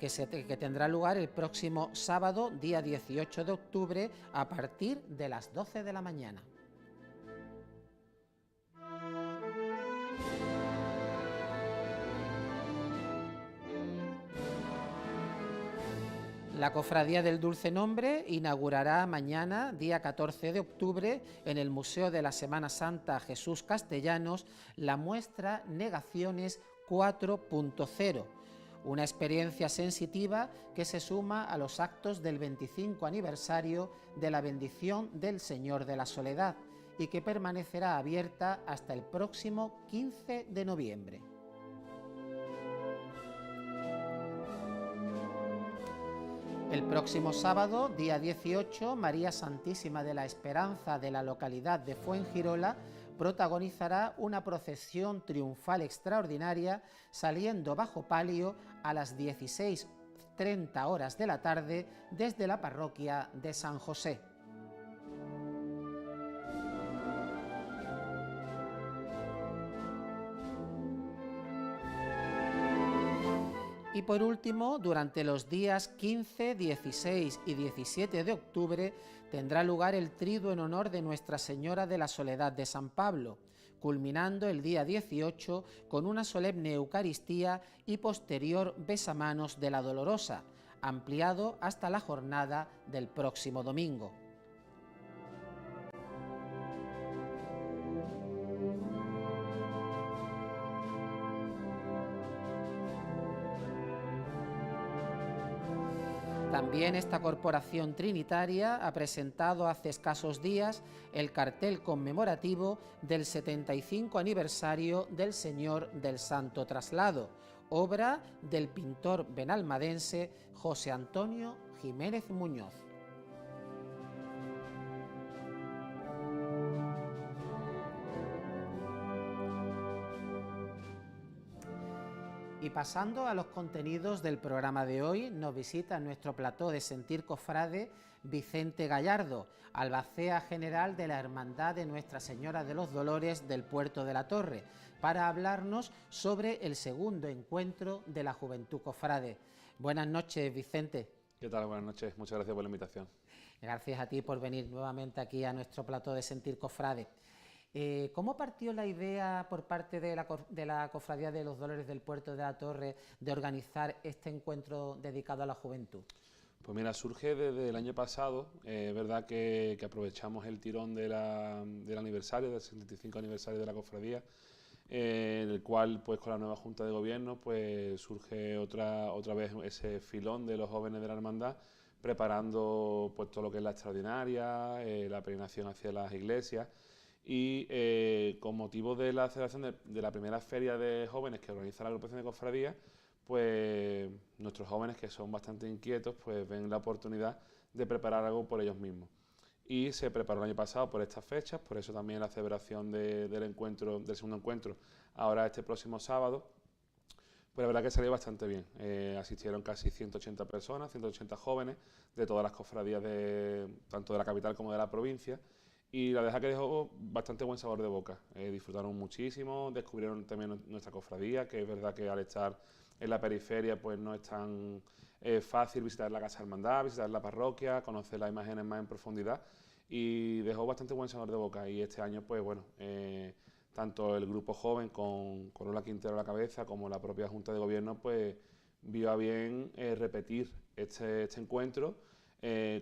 que tendrá lugar el próximo sábado, día 18 de octubre, a partir de las 12 de la mañana. La Cofradía del Dulce Nombre inaugurará mañana, día 14 de octubre, en el Museo de la Semana Santa Jesús Castellanos, la muestra Negaciones 4.0, una experiencia sensitiva que se suma a los actos del 25 aniversario de la bendición del Señor de la Soledad y que permanecerá abierta hasta el próximo 15 de noviembre. El próximo sábado, día 18, María Santísima de la Esperanza de la localidad de Fuengirola protagonizará una procesión triunfal extraordinaria saliendo bajo palio a las 16:30 horas de la tarde desde la parroquia de San José. Y por último, durante los días 15, 16 y 17 de octubre tendrá lugar el triduo en honor de Nuestra Señora de la Soledad de San Pablo, culminando el día 18 con una solemne Eucaristía y posterior besamanos de la Dolorosa, ampliado hasta la jornada del próximo domingo. También esta corporación trinitaria ha presentado hace escasos días el cartel conmemorativo del 75 aniversario del Señor del Santo Traslado, obra del pintor benalmadense José Antonio Jiménez Muñoz. Y pasando a los contenidos del programa de hoy, nos visita en nuestro plató de Sentir Cofrade Vicente Gallardo, albacea general de la Hermandad de Nuestra Señora de los Dolores del Puerto de la Torre, para hablarnos sobre el segundo encuentro de la Juventud Cofrade. Buenas noches, Vicente. ¿Qué tal? Buenas noches, muchas gracias por la invitación. Gracias a ti por venir nuevamente aquí a nuestro plató de Sentir Cofrade. ¿Cómo partió la idea por parte de la Cofradía de los Dolores del Puerto de la Torre de organizar este encuentro dedicado a la juventud? Pues mira, surge desde el año pasado, es verdad que aprovechamos el tirón del aniversario, del 75 aniversario de la Cofradía, en el cual pues con la nueva Junta de Gobierno pues surge otra vez ese filón de los jóvenes de la hermandad, preparando pues todo lo que es la extraordinaria, la peregrinación hacia las iglesias. Y con motivo de la celebración de la primera feria de jóvenes que organiza la agrupación de cofradías, pues nuestros jóvenes, que son bastante inquietos, pues ven la oportunidad de preparar algo por ellos mismos. Y se preparó el año pasado por estas fechas, por eso también la celebración del segundo encuentro, ahora este próximo sábado. Pues la verdad que salió bastante bien. Asistieron casi 180 personas, 180 jóvenes de todas las cofradías, tanto de la capital como de la provincia. Y la verdad que dejó bastante buen sabor de boca. Disfrutaron muchísimo, descubrieron también nuestra cofradía, que es verdad que al estar en la periferia pues no es tan fácil visitar la Casa Hermandad, visitar la parroquia, conocer las imágenes más en profundidad, y dejó bastante buen sabor de boca. Y este año pues bueno, tanto el grupo joven con Lola Quintero a la cabeza como la propia Junta de Gobierno pues vio a bien repetir este encuentro,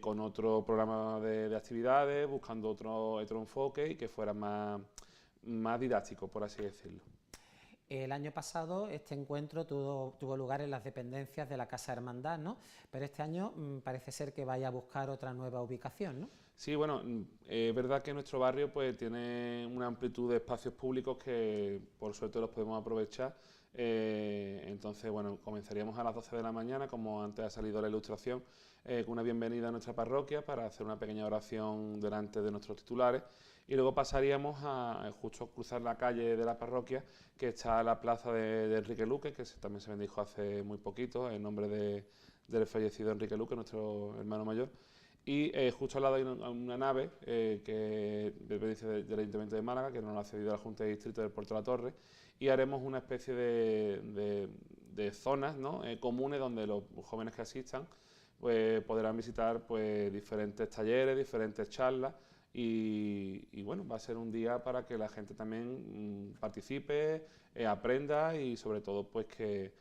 con otro programa de actividades, buscando otro enfoque y que fuera más didáctico, por así decirlo. El año pasado este encuentro tuvo lugar en las dependencias de la Casa Hermandad, ¿no? Pero este año parece ser que vaya a buscar otra nueva ubicación, ¿no? Sí, bueno, es verdad que nuestro barrio pues tiene una amplitud de espacios públicos que por suerte los podemos aprovechar. Entonces, bueno, comenzaríamos a las 12 de la mañana, como antes ha salido la ilustración, con una bienvenida a nuestra parroquia para hacer una pequeña oración delante de nuestros titulares, y luego pasaríamos a justo cruzar la calle de la parroquia, que está la plaza de Enrique Luque, que también se bendijo hace muy poquito en nombre del fallecido Enrique Luque, nuestro hermano mayor. Y justo al lado hay una nave que dependencia del Ayuntamiento de Málaga, que nos la ha cedido la Junta de Distrito del Puerto de la Torre, y haremos una especie de de zonas, ¿no? Comunes donde los jóvenes que asistan pues podrán visitar pues diferentes talleres, diferentes charlas y bueno, va a ser un día para que la gente también participe, aprenda y sobre todo pues que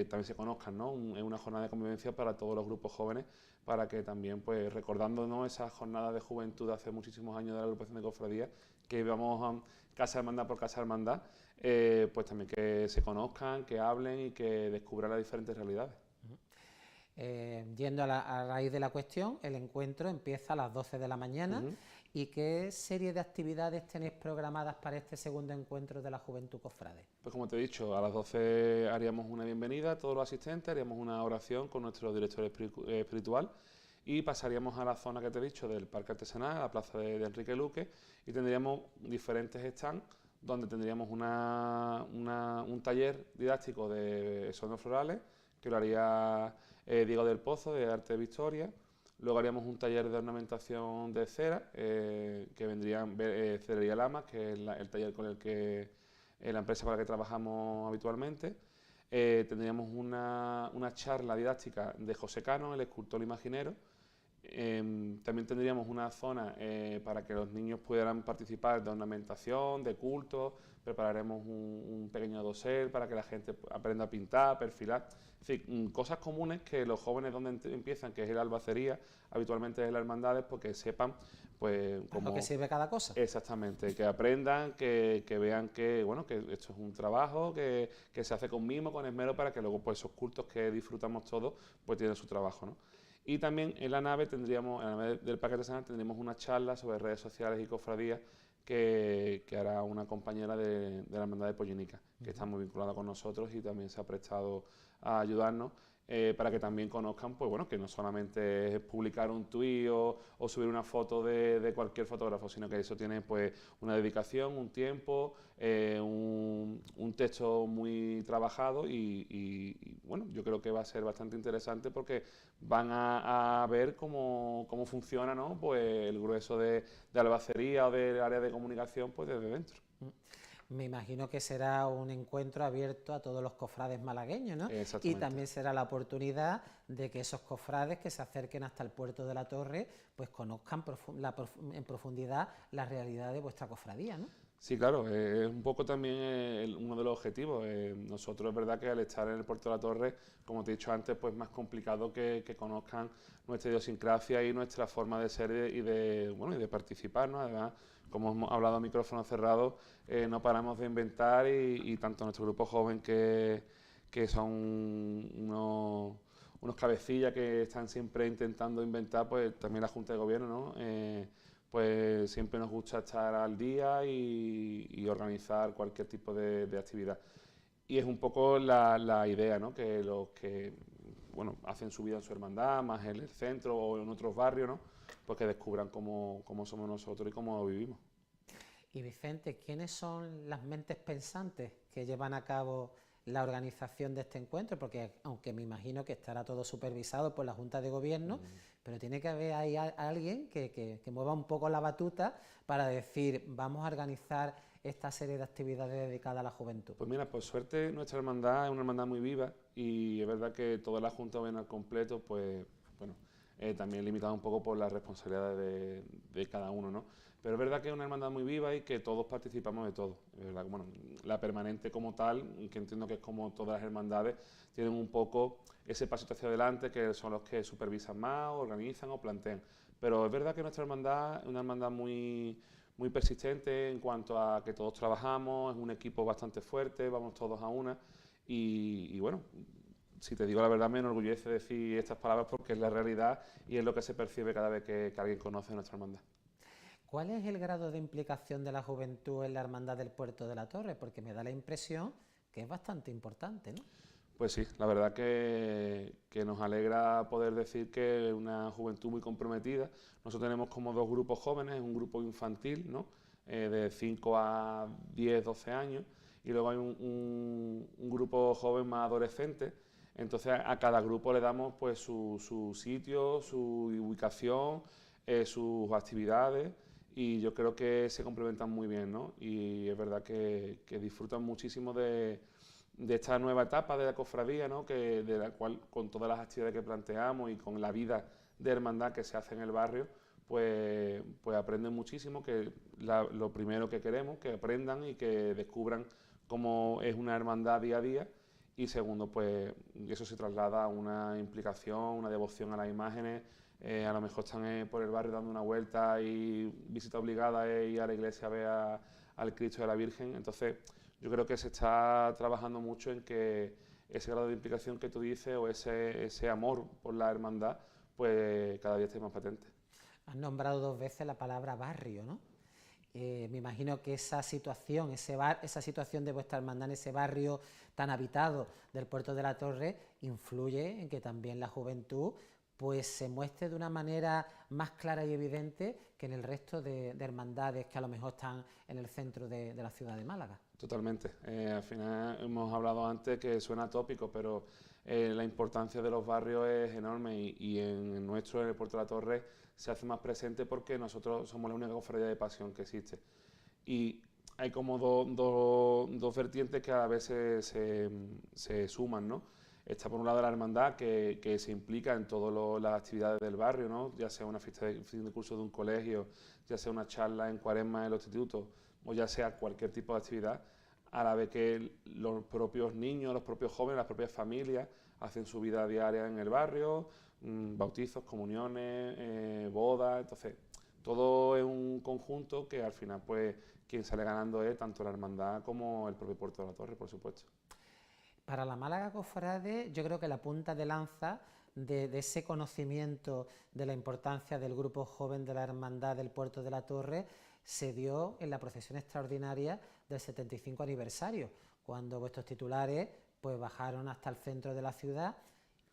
también se conozcan, ¿no? Es una jornada de convivencia para todos los grupos jóvenes, para que también, pues recordándonos esas jornadas de juventud de hace muchísimos años de la agrupación de cofradías, que íbamos a casa hermandad por casa hermandad, pues también que se conozcan, que hablen y que descubran las diferentes realidades. Yendo a raíz de la cuestión, el encuentro empieza a las 12 de la mañana. ¿Y qué serie de actividades tenéis programadas para este segundo encuentro de la Juventud Cofrade? Pues como te he dicho, a las 12 haríamos una bienvenida a todos los asistentes, haríamos una oración con nuestro director espiritual y pasaríamos a la zona que te he dicho del Parque Artesanal, a la plaza de Enrique Luque, y tendríamos diferentes stands donde tendríamos un taller didáctico de sonos florales, que lo haría Diego del Pozo, de Arte de Victoria. Luego haríamos un taller de ornamentación de cera, que vendrían Cerería Lamas, que es el taller con el que la empresa con la que trabajamos habitualmente. Tendríamos una charla didáctica de José Cano, el escultor imaginero. También tendríamos una zona para que los niños pudieran participar de ornamentación, de culto. Prepararemos un pequeño dosel para que la gente aprenda a pintar, perfilar. Es decir, cosas comunes que los jóvenes donde empiezan, que es la albacería, habitualmente es las hermandades, porque sepan pues cómo que sirve cada cosa. Exactamente, que aprendan, que vean que bueno, que esto es un trabajo que se hace con mimo, con esmero, para que luego pues esos cultos que disfrutamos todos pues tienen su trabajo, ¿no? Y también en la nave tendríamos, en la nave del Parque Artesanal, tendríamos una charla sobre redes sociales y cofradías que hará una compañera de la Hermandad de Pollinica, que está muy vinculada con nosotros y también se ha prestado a ayudarnos, para que también conozcan, pues bueno, que no solamente es publicar un tuit o subir una foto de cualquier fotógrafo, sino que eso tiene pues una dedicación, un tiempo, un texto muy trabajado y bueno, yo creo que va a ser bastante interesante porque van a ver cómo funciona, ¿no? Pues el grueso de albacería o del área de comunicación pues desde dentro. Me imagino que será un encuentro abierto a todos los cofrades malagueños, ¿no? Y también será la oportunidad de que esos cofrades que se acerquen hasta el puerto de la Torre, pues conozcan en profundidad la realidad de vuestra cofradía, ¿no? Sí, claro, es un poco también uno de los objetivos. Nosotros es verdad que al estar en el puerto de la Torre, como te he dicho antes, pues es más complicado que conozcan nuestra idiosincrasia y nuestra forma de ser y de participar, ¿no? Además, como hemos hablado a micrófono cerrado, no paramos de inventar y tanto nuestro grupo joven que son unos cabecillas que están siempre intentando inventar, pues también la Junta de Gobierno, ¿no? Pues siempre nos gusta estar al día y organizar cualquier tipo de actividad. Y es un poco la idea, ¿no? Que los que bueno, hacen su vida en su hermandad, más en el centro o en otros barrios, ¿no? Pues que descubran cómo somos nosotros y cómo vivimos. Y Vicente, ¿quiénes son las mentes pensantes que llevan a cabo la organización de este encuentro? Porque aunque me imagino que estará todo supervisado por la Junta de Gobierno, pero tiene que haber ahí alguien que mueva un poco la batuta para decir, vamos a organizar esta serie de actividades dedicadas a la juventud. Pues mira, por suerte nuestra hermandad es una hermandad muy viva y es verdad que toda la Junta viene al completo, pues bueno, también limitado un poco por las responsabilidades de cada uno, ¿no? Pero es verdad que es una hermandad muy viva y que todos participamos de todo. Es verdad que, bueno, la permanente como tal, que entiendo que es como todas las hermandades, tienen un poco ese pasito hacia adelante, que son los que supervisan más, organizan o plantean. Pero es verdad que nuestra hermandad es una hermandad muy persistente en cuanto a que todos trabajamos, es un equipo bastante fuerte, vamos todos a una y bueno, si te digo la verdad me enorgullece decir estas palabras porque es la realidad y es lo que se percibe cada vez que alguien conoce nuestra hermandad. ¿Cuál es el grado de implicación de la juventud en la Hermandad del Puerto de la Torre? Porque me da la impresión que es bastante importante, ¿no? Pues sí, la verdad que nos alegra poder decir que es una juventud muy comprometida. Nosotros tenemos como dos grupos jóvenes, un grupo infantil, ¿no? De 5 a 10, 12 años, y luego hay un grupo joven más adolescente. Entonces a cada grupo le damos pues su sitio, su ubicación, sus actividades, y yo creo que se complementan muy bien, ¿no? Y es verdad que disfrutan muchísimo de de esta nueva etapa de la cofradía, ¿no? De la cual, con todas las actividades que planteamos y con la vida de hermandad que se hace en el barrio, pues aprenden muchísimo, que lo primero que queremos, que aprendan y que descubran cómo es una hermandad día a día, y segundo, pues eso se traslada a una implicación, una devoción a las imágenes. A lo mejor están por el barrio dando una vuelta y visita obligada es ir a la iglesia a ver al Cristo de la Virgen. Entonces yo creo que se está trabajando mucho en que ese grado de implicación que tú dices, o ese amor por la hermandad, pues cada día esté más patente. Has nombrado 2 veces la palabra barrio, ¿no? Me imagino que esa situación, esa situación de vuestra hermandad en ese barrio tan habitado del Puerto de la Torre influye en que también la juventud pues se muestre de una manera más clara y evidente que en el resto de hermandades que a lo mejor están en el centro de la ciudad de Málaga. Totalmente. Al final hemos hablado antes que suena tópico, pero la importancia de los barrios es enorme, y en el nuestro, en el Puerto de la Torre, se hace más presente porque nosotros somos la única cofradía de pasión que existe. Y hay como dos vertientes que a la vez se suman, ¿no? Está por un lado la hermandad que se implica en todas las actividades del barrio, ¿no? Ya sea una fiesta de fin de curso de un colegio, ya sea una charla en Cuaresma en los institutos, o ya sea cualquier tipo de actividad, a la vez que los propios niños, los propios jóvenes, las propias familias hacen su vida diaria en el barrio, bautizos, comuniones, bodas. Entonces todo es un conjunto que al final pues quien sale ganando es tanto la hermandad como el propio Puerto de la Torre, por supuesto. Para la Málaga Cofrade, yo creo que la punta de lanza de ese conocimiento de la importancia del grupo joven de la Hermandad del Puerto de la Torre se dio en la procesión extraordinaria del 75 aniversario, cuando vuestros titulares pues bajaron hasta el centro de la ciudad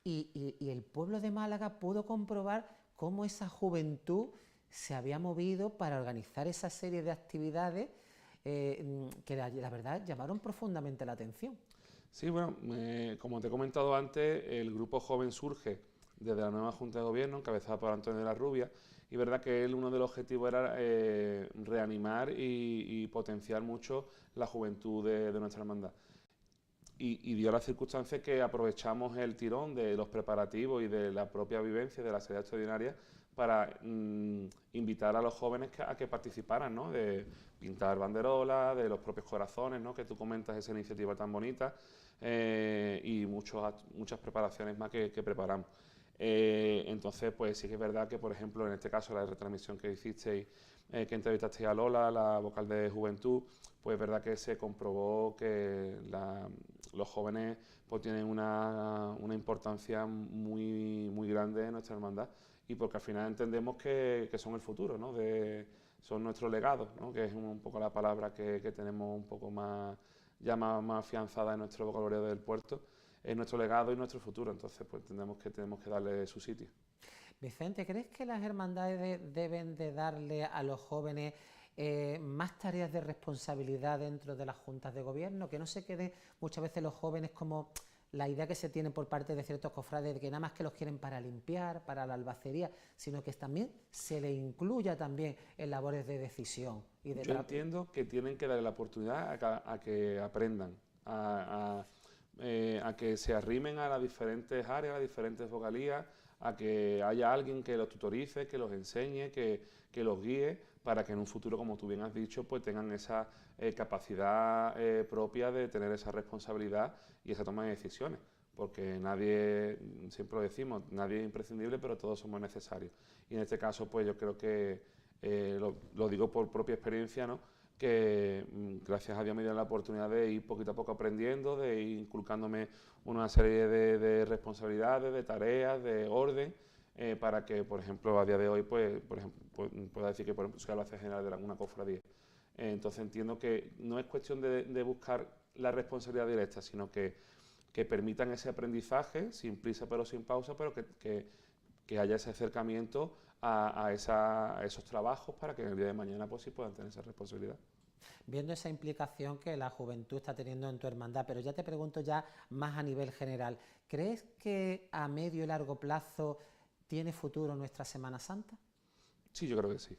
y el pueblo de Málaga pudo comprobar cómo esa juventud se había movido para organizar esa serie de actividades que la verdad llamaron profundamente la atención. Sí, bueno, como te he comentado antes, el grupo joven surge desde la nueva Junta de Gobierno, encabezada por Antonio de la Rubia, y verdad que uno de los objetivos era reanimar y potenciar mucho la juventud de nuestra hermandad. Y dio la circunstancia que aprovechamos el tirón de los preparativos y de la propia vivencia de la sede extraordinaria para invitar a los jóvenes a que participaran, ¿no? De pintar banderolas, de los propios corazones, ¿no? Que tú comentas, esa iniciativa tan bonita, y muchas preparaciones más que preparamos. Entonces, pues sí que es verdad que, por ejemplo, en este caso, la retransmisión que hicisteis, que entrevistasteis a Lola, la vocal de Juventud, pues es verdad que se comprobó que los jóvenes pues tienen una importancia muy grande en nuestra hermandad, y porque al final entendemos que son el futuro, ¿no? Son nuestro legado, ¿no? Que es un poco la palabra que tenemos un poco más afianzada en nuestro vocabulario del puerto. Es nuestro legado y nuestro futuro, entonces pues entendemos que tenemos que darle su sitio. Vicente, ¿crees que las hermandades deben de darle a los jóvenes más tareas de responsabilidad dentro de las juntas de gobierno? Que no se queden muchas veces los jóvenes como la idea que se tiene por parte de ciertos cofrades de que nada más que los quieren para limpiar, para la albacería, sino que también se les incluya también en labores de decisión. Yo entiendo que tienen que darle la oportunidad a que aprendan, a que se arrimen a las diferentes áreas, a las diferentes vocalías, a que haya alguien que los tutorice, que los enseñe, que los guíe, para que en un futuro, como tú bien has dicho, pues tengan esa capacidad propia de tener esa responsabilidad y esa toma de decisiones. Porque nadie, siempre lo decimos, nadie es imprescindible, pero todos somos necesarios. Y en este caso, pues yo creo que, lo digo por propia experiencia, ¿no? Que gracias a Dios me dieron la oportunidad de ir poquito a poco aprendiendo, de ir inculcándome una serie de responsabilidades, de tareas, de orden, para que, por ejemplo, a día de hoy, pues, por ejemplo, pueda decir que soy albacea general de alguna cofradía. Entonces entiendo que no es cuestión de buscar la responsabilidad directa, sino que permitan ese aprendizaje, sin prisa pero sin pausa, pero que haya ese acercamiento a esos trabajos para que en el día de mañana pues sí puedan tener esa responsabilidad. Viendo esa implicación que la juventud está teniendo en tu hermandad, pero ya te pregunto ya más a nivel general, ¿crees que a medio y largo plazo tiene futuro nuestra Semana Santa? Sí, yo creo que sí.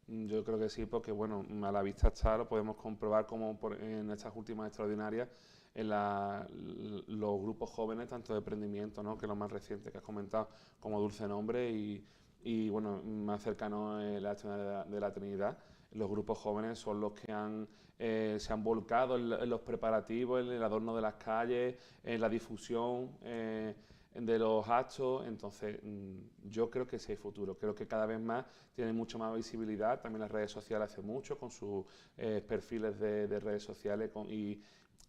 Yo creo que sí, porque bueno, a la vista está, lo podemos comprobar como en estas últimas extraordinarias, los grupos jóvenes, tanto de emprendimiento, ¿no? Que es lo más reciente que has comentado, como Dulce Nombre y bueno, más cercano la acción de la Trinidad. Los grupos jóvenes son los que se han volcado en los preparativos, en el adorno de las calles, en la difusión de los actos. Entonces, yo creo que sí hay futuro. Creo que cada vez más tienen mucho más visibilidad. También las redes sociales hacen mucho con sus perfiles de redes sociales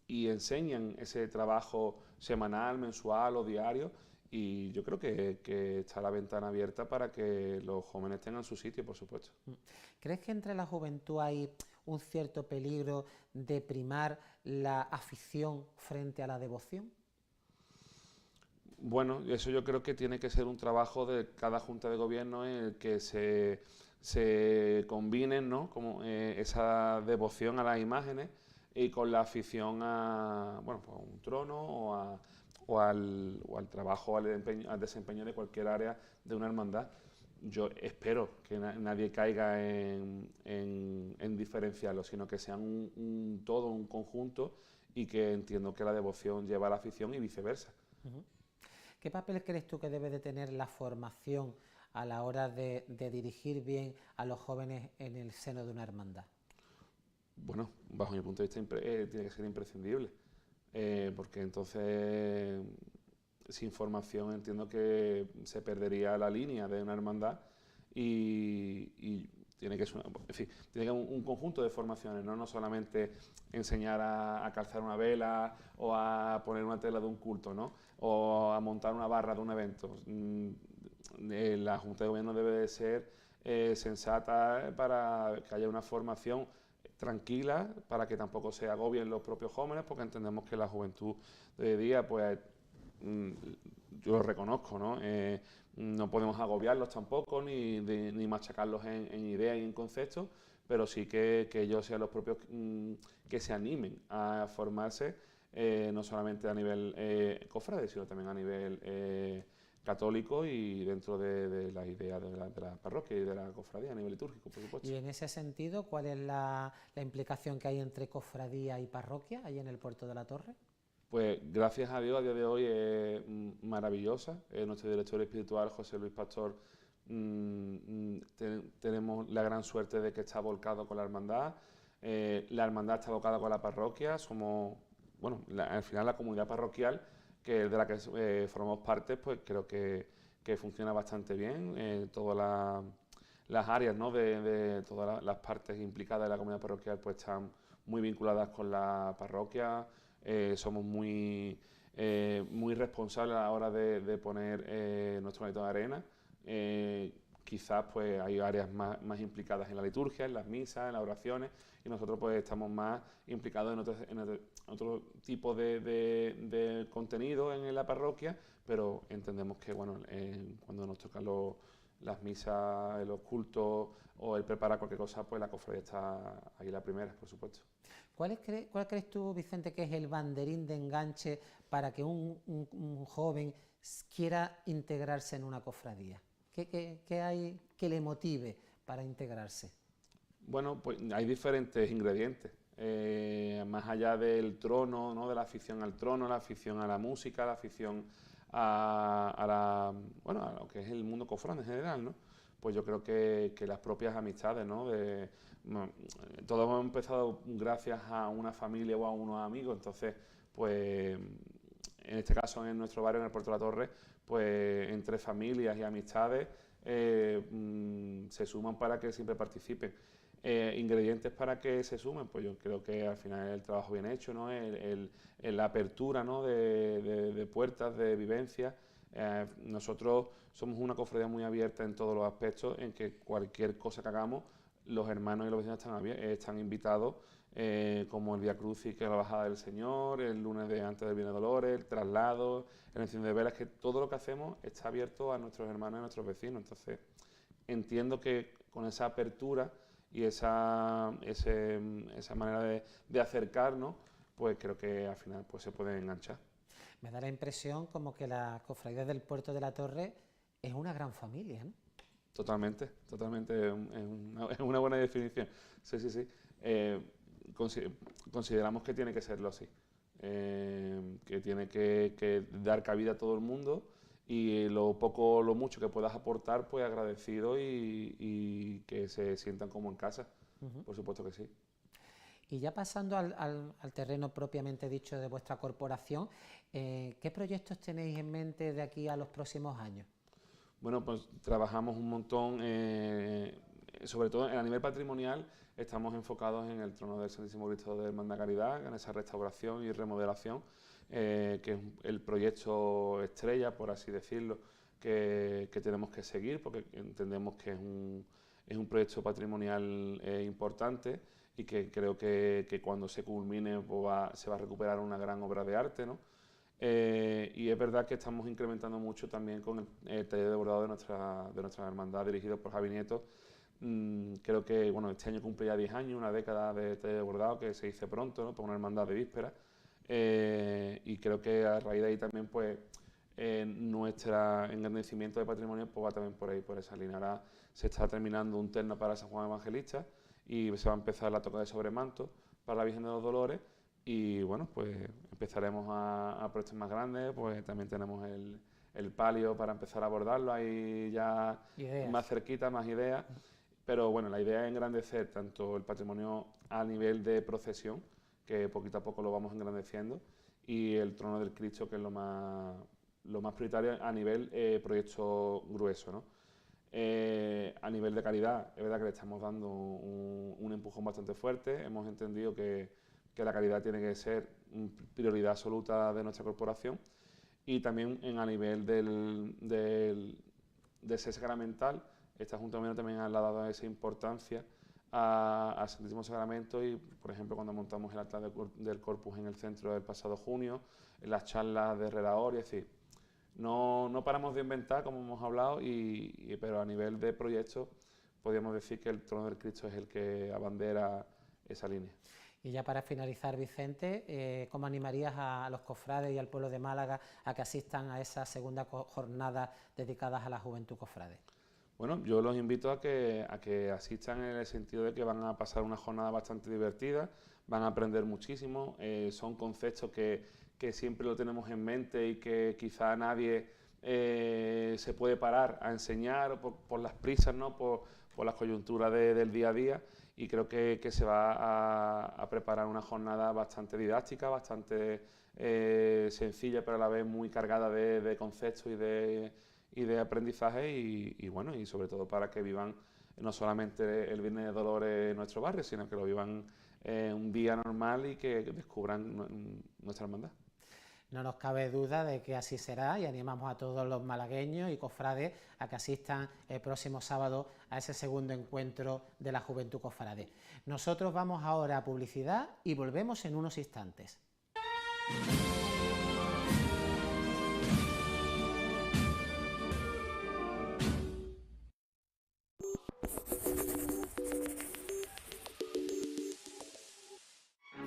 y enseñan ese trabajo semanal, mensual o diario. Y yo creo que está la ventana abierta para que los jóvenes tengan su sitio, por supuesto. ¿Crees que entre la juventud hay un cierto peligro de primar la afición frente a la devoción? Bueno, eso yo creo que tiene que ser un trabajo de cada junta de gobierno en el que se combinen, ¿no? Como esa devoción a las imágenes y con la afición a, bueno, pues a un trono o al trabajo, al desempeño de cualquier área de una hermandad. Yo espero que nadie caiga en diferenciarlo, sino que sean un todo, un conjunto, y que entiendo que la devoción lleva a la afición y viceversa. Uh-huh. ¿Qué papel crees tú que debe de tener la formación a la hora de dirigir bien a los jóvenes en el seno de una hermandad? Bueno, bajo mi punto de vista tiene que ser imprescindible, porque entonces sin formación entiendo que se perdería la línea de una hermandad y tiene que ser en fin, tiene que haber un conjunto de formaciones, no solamente enseñar a calzar una vela o a poner una tela de un culto, ¿no? O a montar una barra de un evento. La Junta de Gobierno debe de ser sensata para que haya una formación tranquila, para que tampoco se agobien los propios jóvenes, porque entendemos que la juventud de hoy día, pues yo lo reconozco, ¿no? No podemos agobiarlos tampoco, ni machacarlos en ideas y en conceptos, pero sí que ellos sean los propios que se animen a formarse, no solamente a nivel cofrade, sino también a nivel católico y dentro de las ideas de la parroquia y de la cofradía a nivel litúrgico, por supuesto. Y en ese sentido, ¿cuál es la implicación que hay entre cofradía y parroquia ahí en el Puerto de la Torre? Pues gracias a Dios, a día de hoy es maravillosa. Nuestro director espiritual, José Luis Pastor, tenemos la gran suerte de que está volcado con la hermandad. La hermandad está volcada con la parroquia. Somos, bueno, al final la comunidad parroquial, que de la que formamos parte, pues creo que funciona bastante bien. Todas las áreas, ¿no? de todas las partes implicadas de la comunidad parroquial pues están muy vinculadas con la parroquia. Somos muy responsables a la hora de poner nuestro granito de arena. Quizás pues hay áreas más implicadas en la liturgia, en las misas, en las oraciones, y nosotros pues estamos más implicados en otro tipo de contenido en la parroquia, pero entendemos que bueno, cuando nos tocan las misas, los cultos o el preparar cualquier cosa, pues la cofradía está ahí la primera, por supuesto. ¿Cuál crees tú, Vicente, que es el banderín de enganche para que un joven quiera integrarse en una cofradía? ¿Qué hay que le motive para integrarse? Bueno, pues hay diferentes ingredientes. Más allá del trono, ¿no? De la afición al trono, la afición a la música, la afición a lo que es el mundo cofrade en general, ¿no? Pues yo creo que las propias amistades, ¿no? Todos hemos empezado gracias a una familia o a unos amigos, entonces, pues en este caso en nuestro barrio, en el Puerto de la Torre, pues entre familias y amistades se suman para que siempre participen. Ingredientes para que se sumen, pues yo creo que al final es el trabajo bien hecho, ¿no? La apertura, ¿no? de puertas, de vivencias. Nosotros somos una cofradía muy abierta en todos los aspectos, en que cualquier cosa que hagamos, los hermanos y los vecinos están invitados, como el Vía Crucis, que es la bajada del Señor, el lunes antes del Viernes de Dolores, el traslado, el enciendo de velas, que todo lo que hacemos está abierto a nuestros hermanos y a nuestros vecinos. Entonces, entiendo que con esa apertura y esa manera de acercarnos, pues creo que al final pues se pueden enganchar. Me da la impresión como que la cofradía del Puerto de la Torre es una gran familia, ¿no? Totalmente, es una buena definición. Sí. Consideramos que tiene que serlo así. que tiene que dar cabida a todo el mundo, y lo poco o lo mucho que puedas aportar, pues agradecido y que se sientan como en casa. Por supuesto que sí. Y ya pasando al terreno propiamente dicho de vuestra corporación, ¿qué proyectos tenéis en mente de aquí a los próximos años? Bueno, pues trabajamos un montón, sobre todo a nivel patrimonial, estamos enfocados en el trono del Santísimo Cristo de Hermandad Caridad, en esa restauración y remodelación, que es el proyecto estrella, por así decirlo, que tenemos que seguir, porque entendemos que es un proyecto patrimonial importante, y que creo que cuando se culmine pues se va a recuperar una gran obra de arte, ¿no? Y es verdad que estamos incrementando mucho también con el taller de bordado de nuestra hermandad, dirigido por Javi Nieto. Creo que bueno, este año cumple ya 10 años, una década de taller de bordado, que se dice pronto, ¿no? Por una hermandad de víspera. Y creo que a raíz de ahí también pues nuestro engrandecimiento de patrimonio pues va también por ahí, por esa línea. Ahora se está terminando un terno para San Juan Evangelista y se va a empezar la toca de sobremanto para la Virgen de los Dolores. Y bueno, pues empezaremos a proyectos más grandes, pues también tenemos el palio para empezar a abordarlo, ahí ya más cerquita, más ideas. Pero bueno, la idea es engrandecer tanto el patrimonio a nivel de procesión, que poquito a poco lo vamos engrandeciendo, y el trono del Cristo, que es lo más prioritario a nivel proyecto grueso, ¿no? A nivel de calidad, es verdad que le estamos dando un empujón bastante fuerte. Hemos entendido que la calidad tiene que ser prioridad absoluta de nuestra corporación, y también a nivel de ser sacramental, esta Junta también le ha dado esa importancia al Santísimo Sacramento, y por ejemplo cuando montamos el altar del Corpus en el centro del pasado junio, en las charlas de Redador, es decir, no paramos de inventar, como hemos hablado, pero a nivel de proyectos podríamos decir que el trono del Cristo es el que abandera esa línea. Y ya para finalizar, Vicente, ¿cómo animarías a los cofrades y al pueblo de Málaga a que asistan a esa segunda jornada dedicadas a la juventud cofrade? Bueno, yo los invito a que asistan, en el sentido de que van a pasar una jornada bastante divertida, van a aprender muchísimo, son conceptos que siempre lo tenemos en mente y que quizá nadie se puede parar a enseñar por las prisas, ¿no? por las coyunturas del día a día. Y creo que se va a preparar una jornada bastante didáctica, bastante sencilla, pero a la vez muy cargada de conceptos y de aprendizaje, y bueno, y sobre todo para que vivan no solamente el Viernes de Dolores en nuestro barrio, sino que lo vivan un día normal y que descubran nuestra hermandad. No nos cabe duda de que así será, y animamos a todos los malagueños y cofrades a que asistan el próximo sábado a ese segundo encuentro de la Juventud Cofrade. Nosotros vamos ahora a publicidad y volvemos en unos instantes.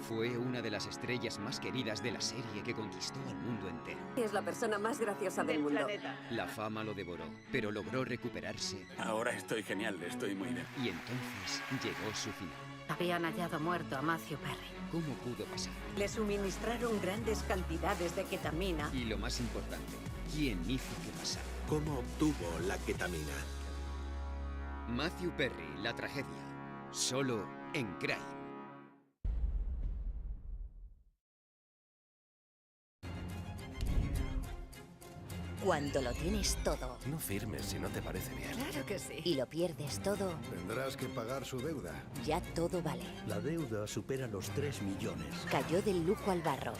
Fue una de las estrellas más queridas de la serie que conquistó al mundo entero. Es la persona más graciosa del mundo. Planeta. La fama lo devoró, pero logró recuperarse. Ahora estoy genial, estoy muy bien. Y entonces llegó su final. Habían hallado muerto a Matthew Perry. ¿Cómo pudo pasar? Le suministraron grandes cantidades de ketamina. Y lo más importante, ¿quién hizo que pasara? ¿Cómo obtuvo la ketamina? Matthew Perry, la tragedia. Solo en Crime. Cuando lo tienes todo No firmes si no te parece bien. Claro que sí. y lo pierdes todo, Tendrás que pagar su deuda. ya todo vale. La deuda supera los 3 millones. Cayó del lujo al barro,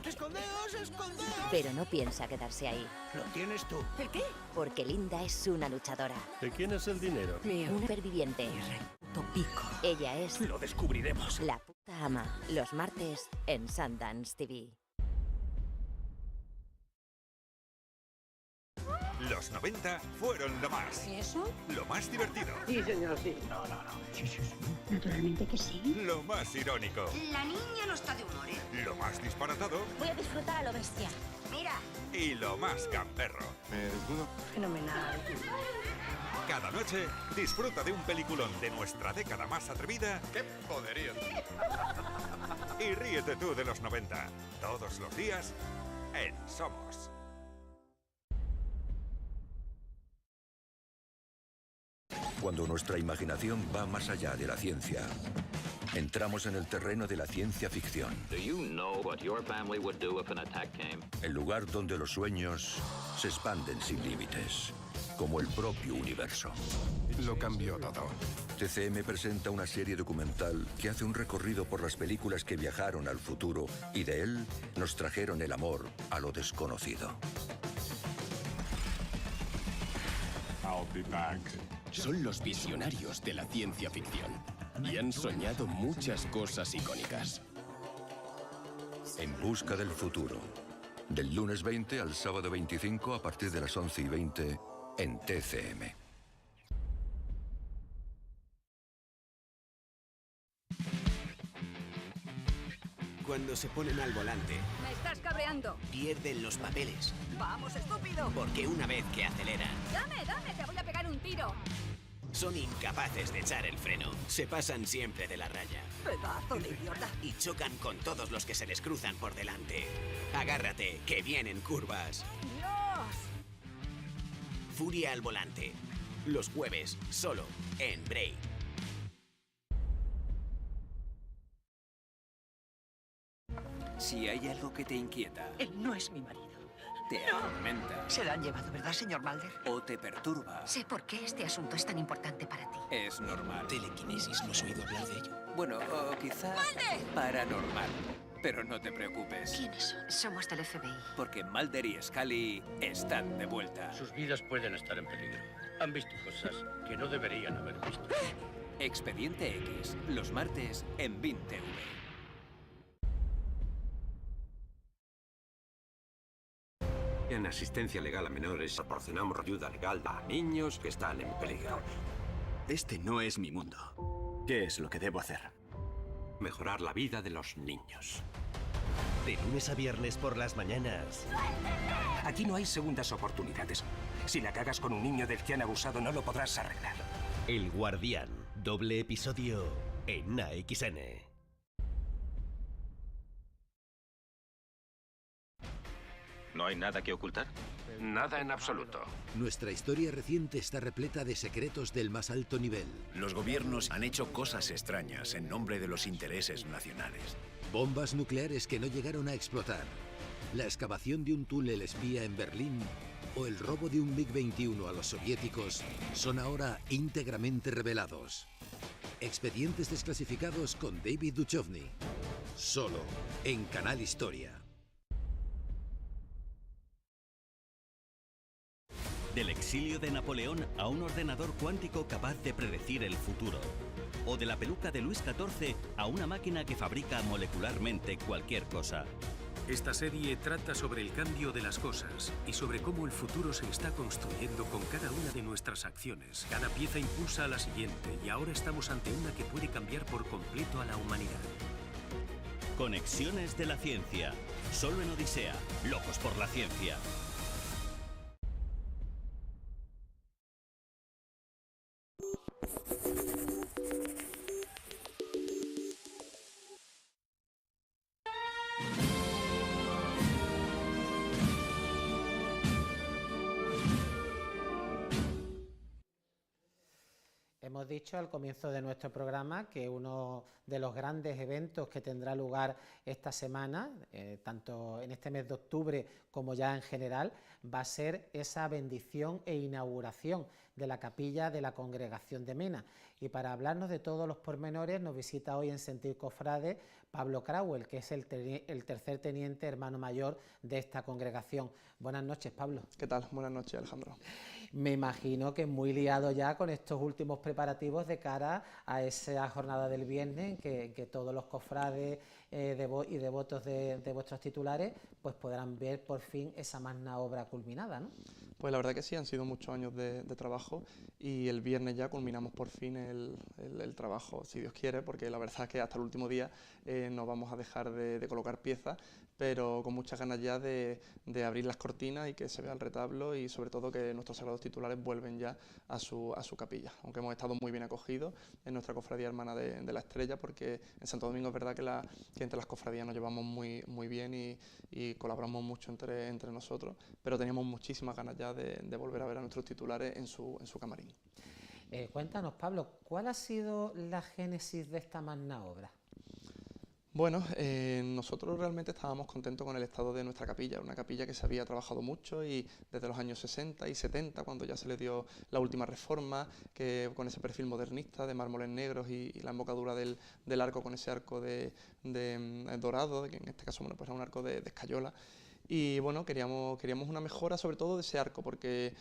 ¡Escondeos, escondeos! pero no piensa quedarse ahí, Lo tienes tú. ¿El qué? porque Linda es una luchadora, ¿De quién es el dinero? Mío. una superviviente. Topico. Ella es Lo descubriremos. la puta ama, los martes en Sundance TV. Los 90 fueron lo más. ¿Y eso? Lo más divertido. Sí, señor, sí. Naturalmente que sí. Lo más irónico. La niña no está de humor, ¿eh? Lo más disparatado. Voy a disfrutar a lo bestia. Mira. Y lo más gamberro. ¿Me desnudo? Fenomenal. Cada noche, disfruta de un peliculón de nuestra década más atrevida. ¡Qué poderío! Y ríete tú de los 90. Todos los días en Somos. Cuando nuestra imaginación va más allá de la ciencia, entramos en el terreno de la ciencia ficción. El lugar donde los sueños se expanden sin límites, como el propio universo. Lo cambió todo. TCM presenta una serie documental que hace un recorrido por las películas que viajaron al futuro y de él nos trajeron el amor a lo desconocido. Son los visionarios de la ciencia ficción y han soñado muchas cosas icónicas. En busca del futuro. Del lunes 20 al sábado 25 a partir de las 11:20 en TCM. Cuando se ponen al volante, ¡Me estás cabreando! pierden los papeles. ¡Vamos, estúpido! Porque una vez que aceleran, ¡Dame! ¡Te voy a pegar un tiro! son incapaces de echar el freno. Se pasan siempre de la raya. ¡Pedazo de idiota! Y chocan con todos los que se les cruzan por delante. Agárrate, que vienen curvas. ¡Dios! Furia al volante. Los jueves, solo en Break. Si hay algo que te inquieta... Él no es mi marido. Te atormenta... Se la han llevado, ¿verdad, señor Mulder? O te perturba... Sé por qué este asunto es tan importante para ti. Es normal. Telequinesis, ¿no has oído hablar de ello? Bueno, o quizá... ¡Mulder! Paranormal. Pero no te preocupes. ¿Quiénes son? Somos del FBI. Porque Mulder y Scully están de vuelta. Sus vidas pueden estar en peligro. Han visto cosas que no deberían haber visto. Expediente X, los martes en BIN TV. En asistencia legal a menores proporcionamos ayuda legal a niños que están en peligro. Este no es mi mundo. ¿Qué es lo que debo hacer? Mejorar la vida de los niños. De lunes a viernes por las mañanas. Aquí no hay segundas oportunidades. Si la cagas con un niño del que han abusado, no lo podrás arreglar. El Guardián, doble episodio en AXN. ¿No hay nada que ocultar? Nada en absoluto. Nuestra historia reciente está repleta de secretos del más alto nivel. Los gobiernos han hecho cosas extrañas en nombre de los intereses nacionales. Bombas nucleares que no llegaron a explotar. La excavación de un túnel espía en Berlín o el robo de un MiG-21 a los soviéticos son ahora íntegramente revelados. Expedientes desclasificados con David Duchovny. Solo en Canal Historia. Del exilio de Napoleón a un ordenador cuántico capaz de predecir el futuro. O de la peluca de Luis XIV a una máquina que fabrica molecularmente cualquier cosa. Esta serie trata sobre el cambio de las cosas y sobre cómo el futuro se está construyendo con cada una de nuestras acciones. Cada pieza impulsa a la siguiente y ahora estamos ante una que puede cambiar por completo a la humanidad. Conexiones de la ciencia. Solo en Odisea. Locos por la ciencia. Hemos dicho al comienzo de nuestro programa que uno de los grandes eventos que tendrá lugar esta semana, tanto en este mes de octubre como ya en general, va a ser esa bendición e inauguración de la capilla de la Congregación de Mena. Y para hablarnos de todos los pormenores nos visita hoy en Sentir Cofrade Pablo Crauel, que es el tercer teniente hermano mayor de esta congregación. Buenas noches, Pablo. ¿Qué tal? Buenas noches, Alejandro. Me imagino que muy liado ya con estos últimos preparativos de cara a esa jornada del viernes en que todos los cofrades y devotos de vuestros titulares pues podrán ver por fin esa magna obra culminada, ¿no? Pues la verdad que sí, han sido muchos años de trabajo y el viernes ya culminamos por fin el trabajo, si Dios quiere, porque la verdad es que hasta el último día no vamos a dejar de colocar piezas, pero con muchas ganas ya de abrir las cortinas y que se vea el retablo, y sobre todo que nuestros sagrados titulares vuelven ya a su capilla, aunque hemos estado muy bien acogidos en nuestra cofradía hermana de la Estrella, porque en Santo Domingo es verdad que entre las cofradías nos llevamos muy bien y colaboramos mucho entre nosotros, pero teníamos muchísimas ganas ya de volver a ver a nuestros titulares en su camarín. Cuéntanos, Pablo, ¿cuál ha sido la génesis de esta magna obra? Bueno, nosotros realmente estábamos contentos con el estado de nuestra capilla, una capilla que se había trabajado mucho y desde los años 60 y 70, cuando ya se le dio la última reforma, que con ese perfil modernista de mármoles negros y la embocadura del arco con ese arco de dorado, que en este caso bueno, pues era un arco de escayola. Y bueno, queríamos una mejora sobre todo de ese arco, porque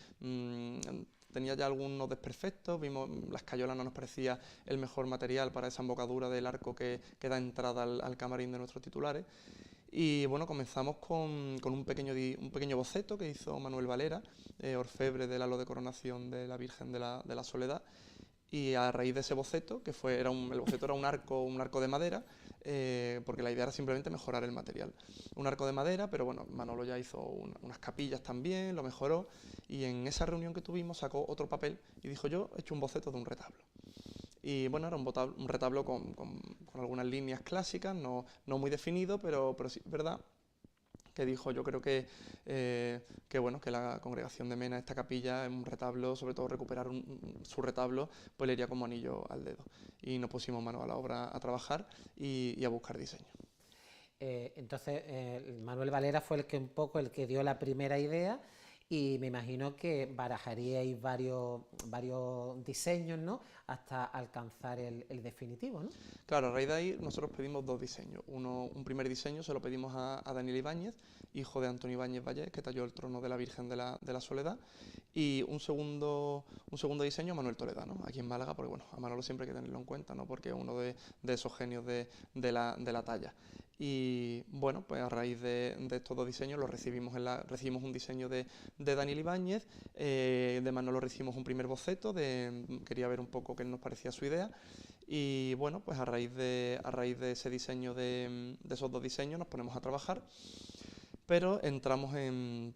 tenía ya algunos desperfectos, vimos la escayola no nos parecía el mejor material para esa embocadura del arco que da entrada al camarín de nuestros titulares. Y bueno, comenzamos con un pequeño boceto que hizo Manuel Valera, orfebre del halo de coronación de la Virgen de la Soledad. Y a raíz de ese boceto, el boceto era un arco de madera, porque la idea era simplemente mejorar el material. Un arco de madera, pero bueno, Manolo ya hizo unas capillas también, lo mejoró, y en esa reunión que tuvimos sacó otro papel y dijo: yo he hecho un boceto de un retablo. Y bueno, era un retablo con algunas líneas clásicas, no muy definido, pero sí es verdad que dijo: yo creo que la congregación de Mena, esta capilla, es un retablo, sobre todo recuperar su retablo, pues le iría como anillo al dedo. Y nos pusimos mano a la obra a trabajar y a buscar diseño. Entonces, Manuel Valera fue un poco el que dio la primera idea, y me imagino que barajaríais varios diseños, ¿no?, hasta alcanzar el definitivo, ¿no? Claro, a raíz de ahí nosotros pedimos dos diseños. Un primer diseño se lo pedimos a Daniel Ibáñez, hijo de Antonio Ibáñez Vallés, que talló el trono de la Virgen de la Soledad, y un segundo diseño a Manuel Toledano, aquí en Málaga, porque bueno, a Manolo siempre hay que tenerlo en cuenta, ¿no?, porque es uno de esos genios de la talla. Y bueno, pues a raíz de estos dos diseños recibimos un diseño de Daniel Ibáñez, de Manolo recibimos un primer boceto, quería ver un poco qué nos parecía su idea, y bueno, pues a raíz de ese diseño, de esos dos diseños, nos ponemos a trabajar. Pero entramos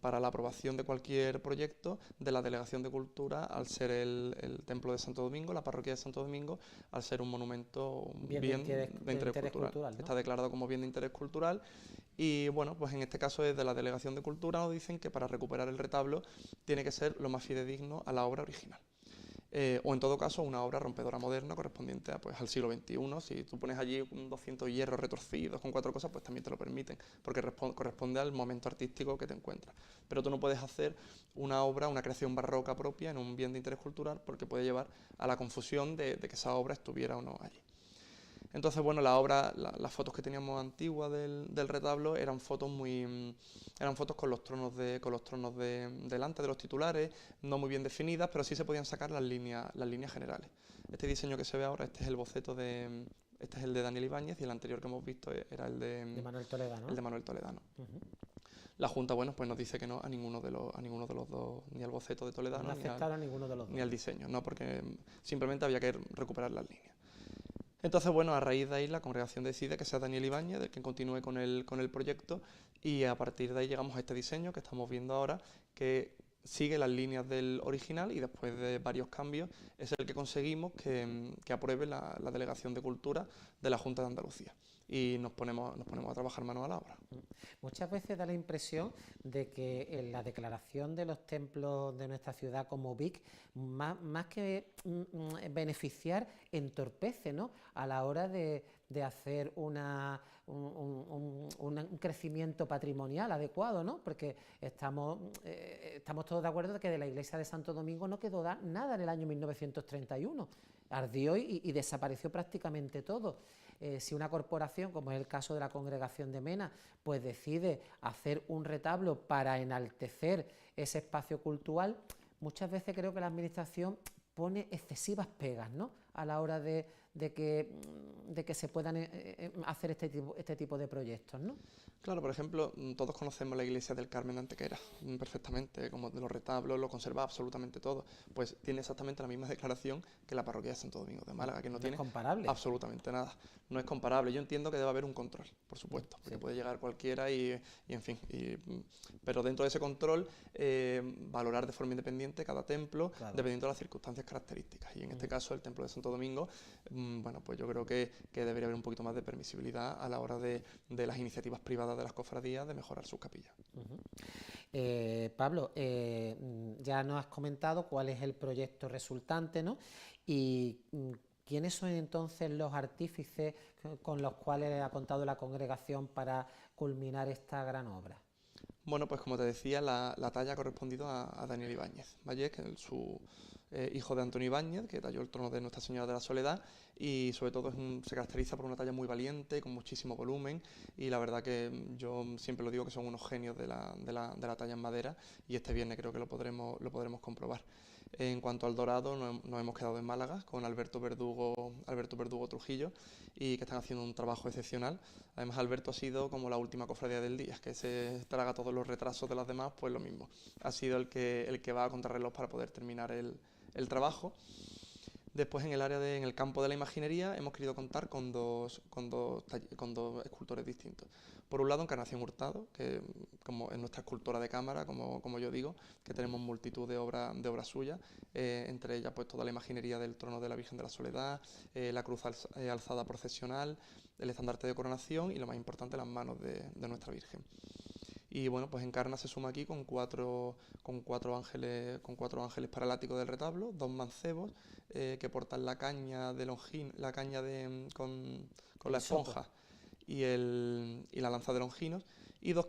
para la aprobación de cualquier proyecto de la Delegación de Cultura, al ser el Templo de Santo Domingo, la parroquia de Santo Domingo, al ser un monumento bien de interés cultural, ¿no? Está declarado como bien de interés cultural, y bueno, pues en este caso desde la Delegación de Cultura nos dicen que para recuperar el retablo tiene que ser lo más fidedigno a la obra original. O en todo caso una obra rompedora moderna correspondiente al siglo XXI. Si tú pones allí 200 hierros retorcidos con 4 cosas, pues también te lo permiten, porque corresponde al momento artístico que te encuentras. Pero tú no puedes hacer una creación barroca propia en un bien de interés cultural, porque puede llevar a la confusión de que esa obra estuviera o no allí. Entonces, bueno, las fotos que teníamos antiguas del retablo eran fotos con los tronos delante de los titulares, no muy bien definidas, pero sí se podían sacar las líneas generales. Este diseño que se ve ahora, este es el boceto este es el de Daniel Ibáñez, y el anterior que hemos visto era el de Manuel Toledano. El de Manuel Toledano. La Junta, bueno, pues nos dice que no a ninguno de los dos, ni al boceto de Toledano, no aceptaron ninguno de los dos, ni al diseño, no, porque simplemente había que recuperar las líneas. Entonces, bueno, a raíz de ahí la congregación decide que sea Daniel Ibáñez el que continúe con el proyecto, y a partir de ahí llegamos a este diseño que estamos viendo ahora, que sigue las líneas del original, y después de varios cambios es el que conseguimos que apruebe la Delegación de Cultura de la Junta de Andalucía. Y nos ponemos a trabajar mano a la obra. Muchas veces da la impresión de que en la declaración de los templos de nuestra ciudad como BIC, más que beneficiar, entorpece, ¿no?, a la hora de hacer un crecimiento patrimonial adecuado, ¿no? Porque estamos todos de acuerdo de que de la iglesia de Santo Domingo no quedó nada en el año 1931. Ardió y desapareció prácticamente todo. Si una corporación, como es el caso de la Congregación de Mena, pues decide hacer un retablo para enaltecer ese espacio cultural, muchas veces creo que la administración pone excesivas pegas, ¿no?, a la hora de de que se puedan hacer este tipo de proyectos, ¿no? Claro, por ejemplo, todos conocemos la iglesia del Carmen de Antequera perfectamente, como de los retablos, lo conserva absolutamente todo. Pues tiene exactamente la misma declaración que la parroquia de Santo Domingo de Málaga, que no tiene comparable. Absolutamente nada. No es comparable. Yo entiendo que debe haber un control, por supuesto, porque puede llegar cualquiera y en fin. Pero dentro de ese control, valorar de forma independiente cada templo, dependiendo de las circunstancias características. Y en este caso, el templo de Santo Domingo, bueno, pues yo creo que debería haber un poquito más de permisibilidad a la hora de las iniciativas privadas de las cofradías de mejorar sus capillas. Pablo, ya nos has comentado cuál es el proyecto resultante, ¿no? Y ¿quiénes son entonces los artífices con los cuales ha contado la congregación para culminar esta gran obra? Bueno, pues como te decía, la talla ha correspondido a Daniel Ibáñez Vallés, que es su hijo de Antonio Ibáñez, que talló el trono de Nuestra Señora de la Soledad, y sobre todo se caracteriza por una talla muy valiente, con muchísimo volumen, y la verdad que yo siempre lo digo que son unos genios de la talla en madera, y este viernes creo que lo podremos comprobar. En cuanto al dorado, nos hemos quedado en Málaga con Alberto Verdugo Trujillo, y que están haciendo un trabajo excepcional. Además, Alberto ha sido como la última cofradía del día, que se traga todos los retrasos de las demás, pues lo mismo. Ha sido el que va a contrarreloj para poder terminar el trabajo. Después, en el campo de la imaginería, hemos querido contar con dos escultores distintos. Por un lado, Encarnación Hurtado, que como es nuestra escultora de cámara, como yo digo, que tenemos multitud de obras suyas, entre ellas pues toda la imaginería del trono de la Virgen de la Soledad, la cruz alzada procesional, el estandarte de coronación y lo más importante, las manos de nuestra Virgen. Y bueno, pues Encarna se suma aquí con cuatro ángeles para el ático del retablo, dos mancebos que portan la caña de Longino, con la esponja y la lanza de Longinos, y dos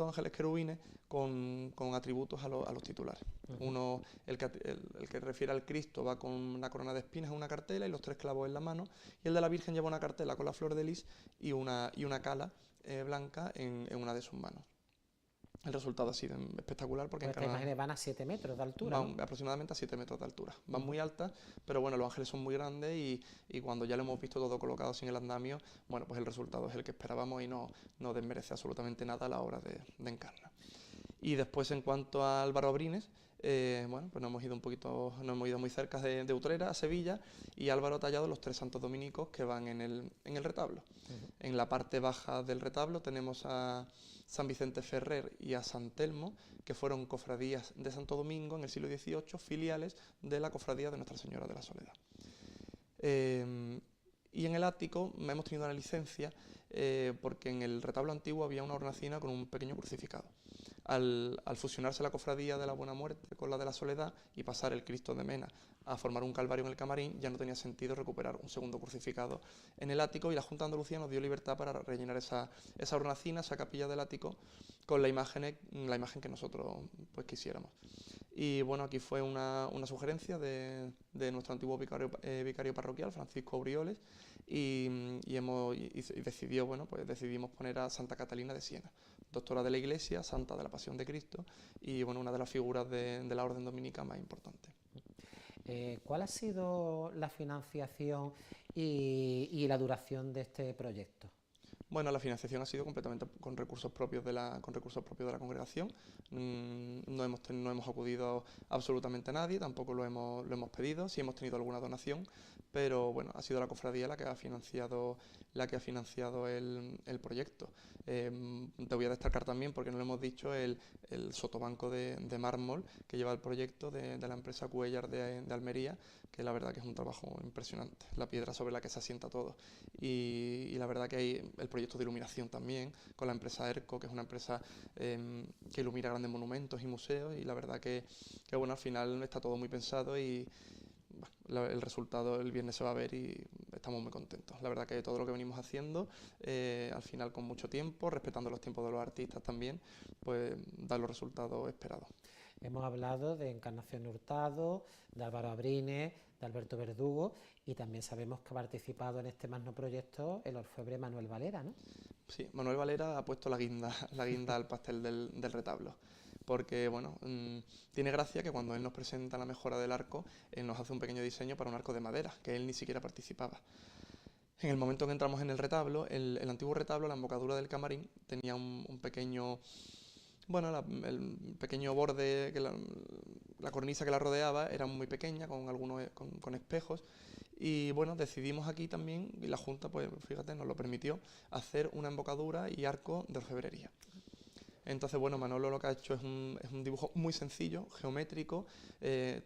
ángeles querubines con atributos a los titulares. Uno, el que refiere al Cristo, va con una corona de espinas en una cartela y los 3 clavos en la mano, y el de la Virgen lleva una cartela con la flor de lis y una cala blanca en una de sus manos. El resultado ha sido espectacular porque estas imágenes van a 7 metros de altura. Van aproximadamente a 7 metros de altura. Van muy altas, pero bueno, los ángeles son muy grandes y cuando ya lo hemos visto todo colocado sin el andamio, bueno, pues el resultado es el que esperábamos y no desmerece absolutamente nada a la obra de Encarna. Y después, en cuanto a Álvaro Abrines, bueno, pues nos hemos ido muy cerca de Utrera, a Sevilla, y Álvaro ha tallado los 3 santos dominicos que van en el retablo. En la parte baja del retablo tenemos a San Vicente Ferrer y a San Telmo, que fueron cofradías de Santo Domingo en el siglo XVIII, filiales de la cofradía de Nuestra Señora de la Soledad. Y en el ático hemos tenido una licencia porque en el retablo antiguo había una hornacina con un pequeño crucificado. Al fusionarse la cofradía de la Buena Muerte con la de la Soledad y pasar el Cristo de Mena a formar un calvario en el camarín, ya no tenía sentido recuperar un segundo crucificado en el ático, y la Junta de Andalucía nos dio libertad para rellenar esa hornacina, esa capilla del ático, con la imagen que nosotros pues quisiéramos. Y bueno, aquí fue una sugerencia de nuestro antiguo vicario parroquial, Francisco Aubrioles, y decidimos poner a Santa Catalina de Siena, doctora de la Iglesia, santa de la Pasión de Cristo, y bueno, una de las figuras de la orden dominica más importantes. ¿Cuál ha sido la financiación y la duración de este proyecto? Bueno, la financiación ha sido completamente con recursos propios de la congregación. No hemos acudido absolutamente a nadie, tampoco lo hemos pedido. Sí hemos tenido alguna donación, pero bueno, ha sido la cofradía la que ha financiado el proyecto. Te voy a destacar también, porque no lo hemos dicho, el sotobanco de mármol que lleva el proyecto de la empresa Cuellar de Almería, que la verdad que es un trabajo impresionante, la piedra sobre la que se asienta todo. Y la verdad que hay el proyecto de iluminación también, con la empresa ERCO, que es una empresa que ilumina grandes monumentos y museos, y la verdad que bueno, al final está todo muy pensado y bueno, el resultado el viernes se va a ver y estamos muy contentos. La verdad que todo lo que venimos haciendo, al final con mucho tiempo, respetando los tiempos de los artistas también, pues da los resultados esperados. Hemos hablado de Encarnación Hurtado, de Álvaro Abrines, de Alberto Verdugo, y también sabemos que ha participado en este magno proyecto el orfebre Manuel Valera, ¿no? Sí, Manuel Valera ha puesto la guinda al pastel del retablo. porque bueno, tiene gracia que cuando él nos presenta la mejora del arco, él nos hace un pequeño diseño para un arco de madera, que él ni siquiera participaba. En el momento que entramos en el retablo, el antiguo retablo, la embocadura del camarín, tenía un pequeño... Bueno, el pequeño borde, la cornisa que la rodeaba era muy pequeña, con espejos, y bueno, decidimos aquí también, y la Junta, pues fíjate, nos lo permitió, hacer una embocadura y arco de orfebrería. Entonces, bueno, Manolo lo que ha hecho es un dibujo muy sencillo, geométrico,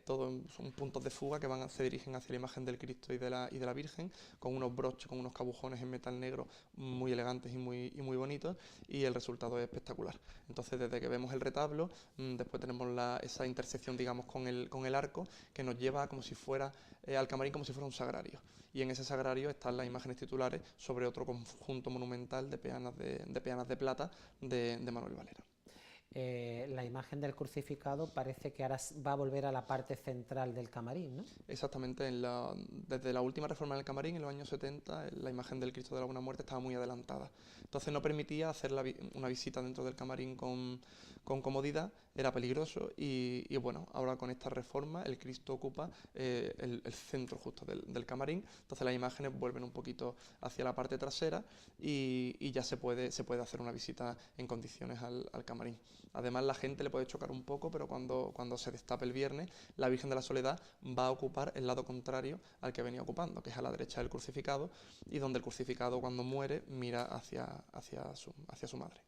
todo son puntos de fuga que se dirigen hacia la imagen del Cristo y de la Virgen, con unos broches, con unos cabujones en metal negro muy elegantes y muy bonitos, y el resultado es espectacular. Entonces, desde que vemos el retablo, después tenemos esa intersección, digamos, con el arco, que nos lleva como si fuera al camarín, como si fuera un sagrario. Y en ese sagrario están las imágenes titulares sobre otro conjunto monumental de peanas de plata de Manuel Valera. La imagen del crucificado parece que ahora va a volver a la parte central del camarín, ¿no? Exactamente, desde la última reforma del camarín, en los años 70, la imagen del Cristo de la Buena Muerte estaba muy adelantada. Entonces no permitía hacer una visita dentro del camarín con comodidad, era peligroso y bueno, ahora con esta reforma el Cristo ocupa el centro justo del camarín, entonces las imágenes vuelven un poquito hacia la parte trasera y ya se puede hacer una visita en condiciones al camarín. Además, la gente le puede chocar un poco, pero cuando se destape el viernes, la Virgen de la Soledad va a ocupar el lado contrario al que venía ocupando, que es a la derecha del crucificado, y donde el crucificado cuando muere mira hacia su madre.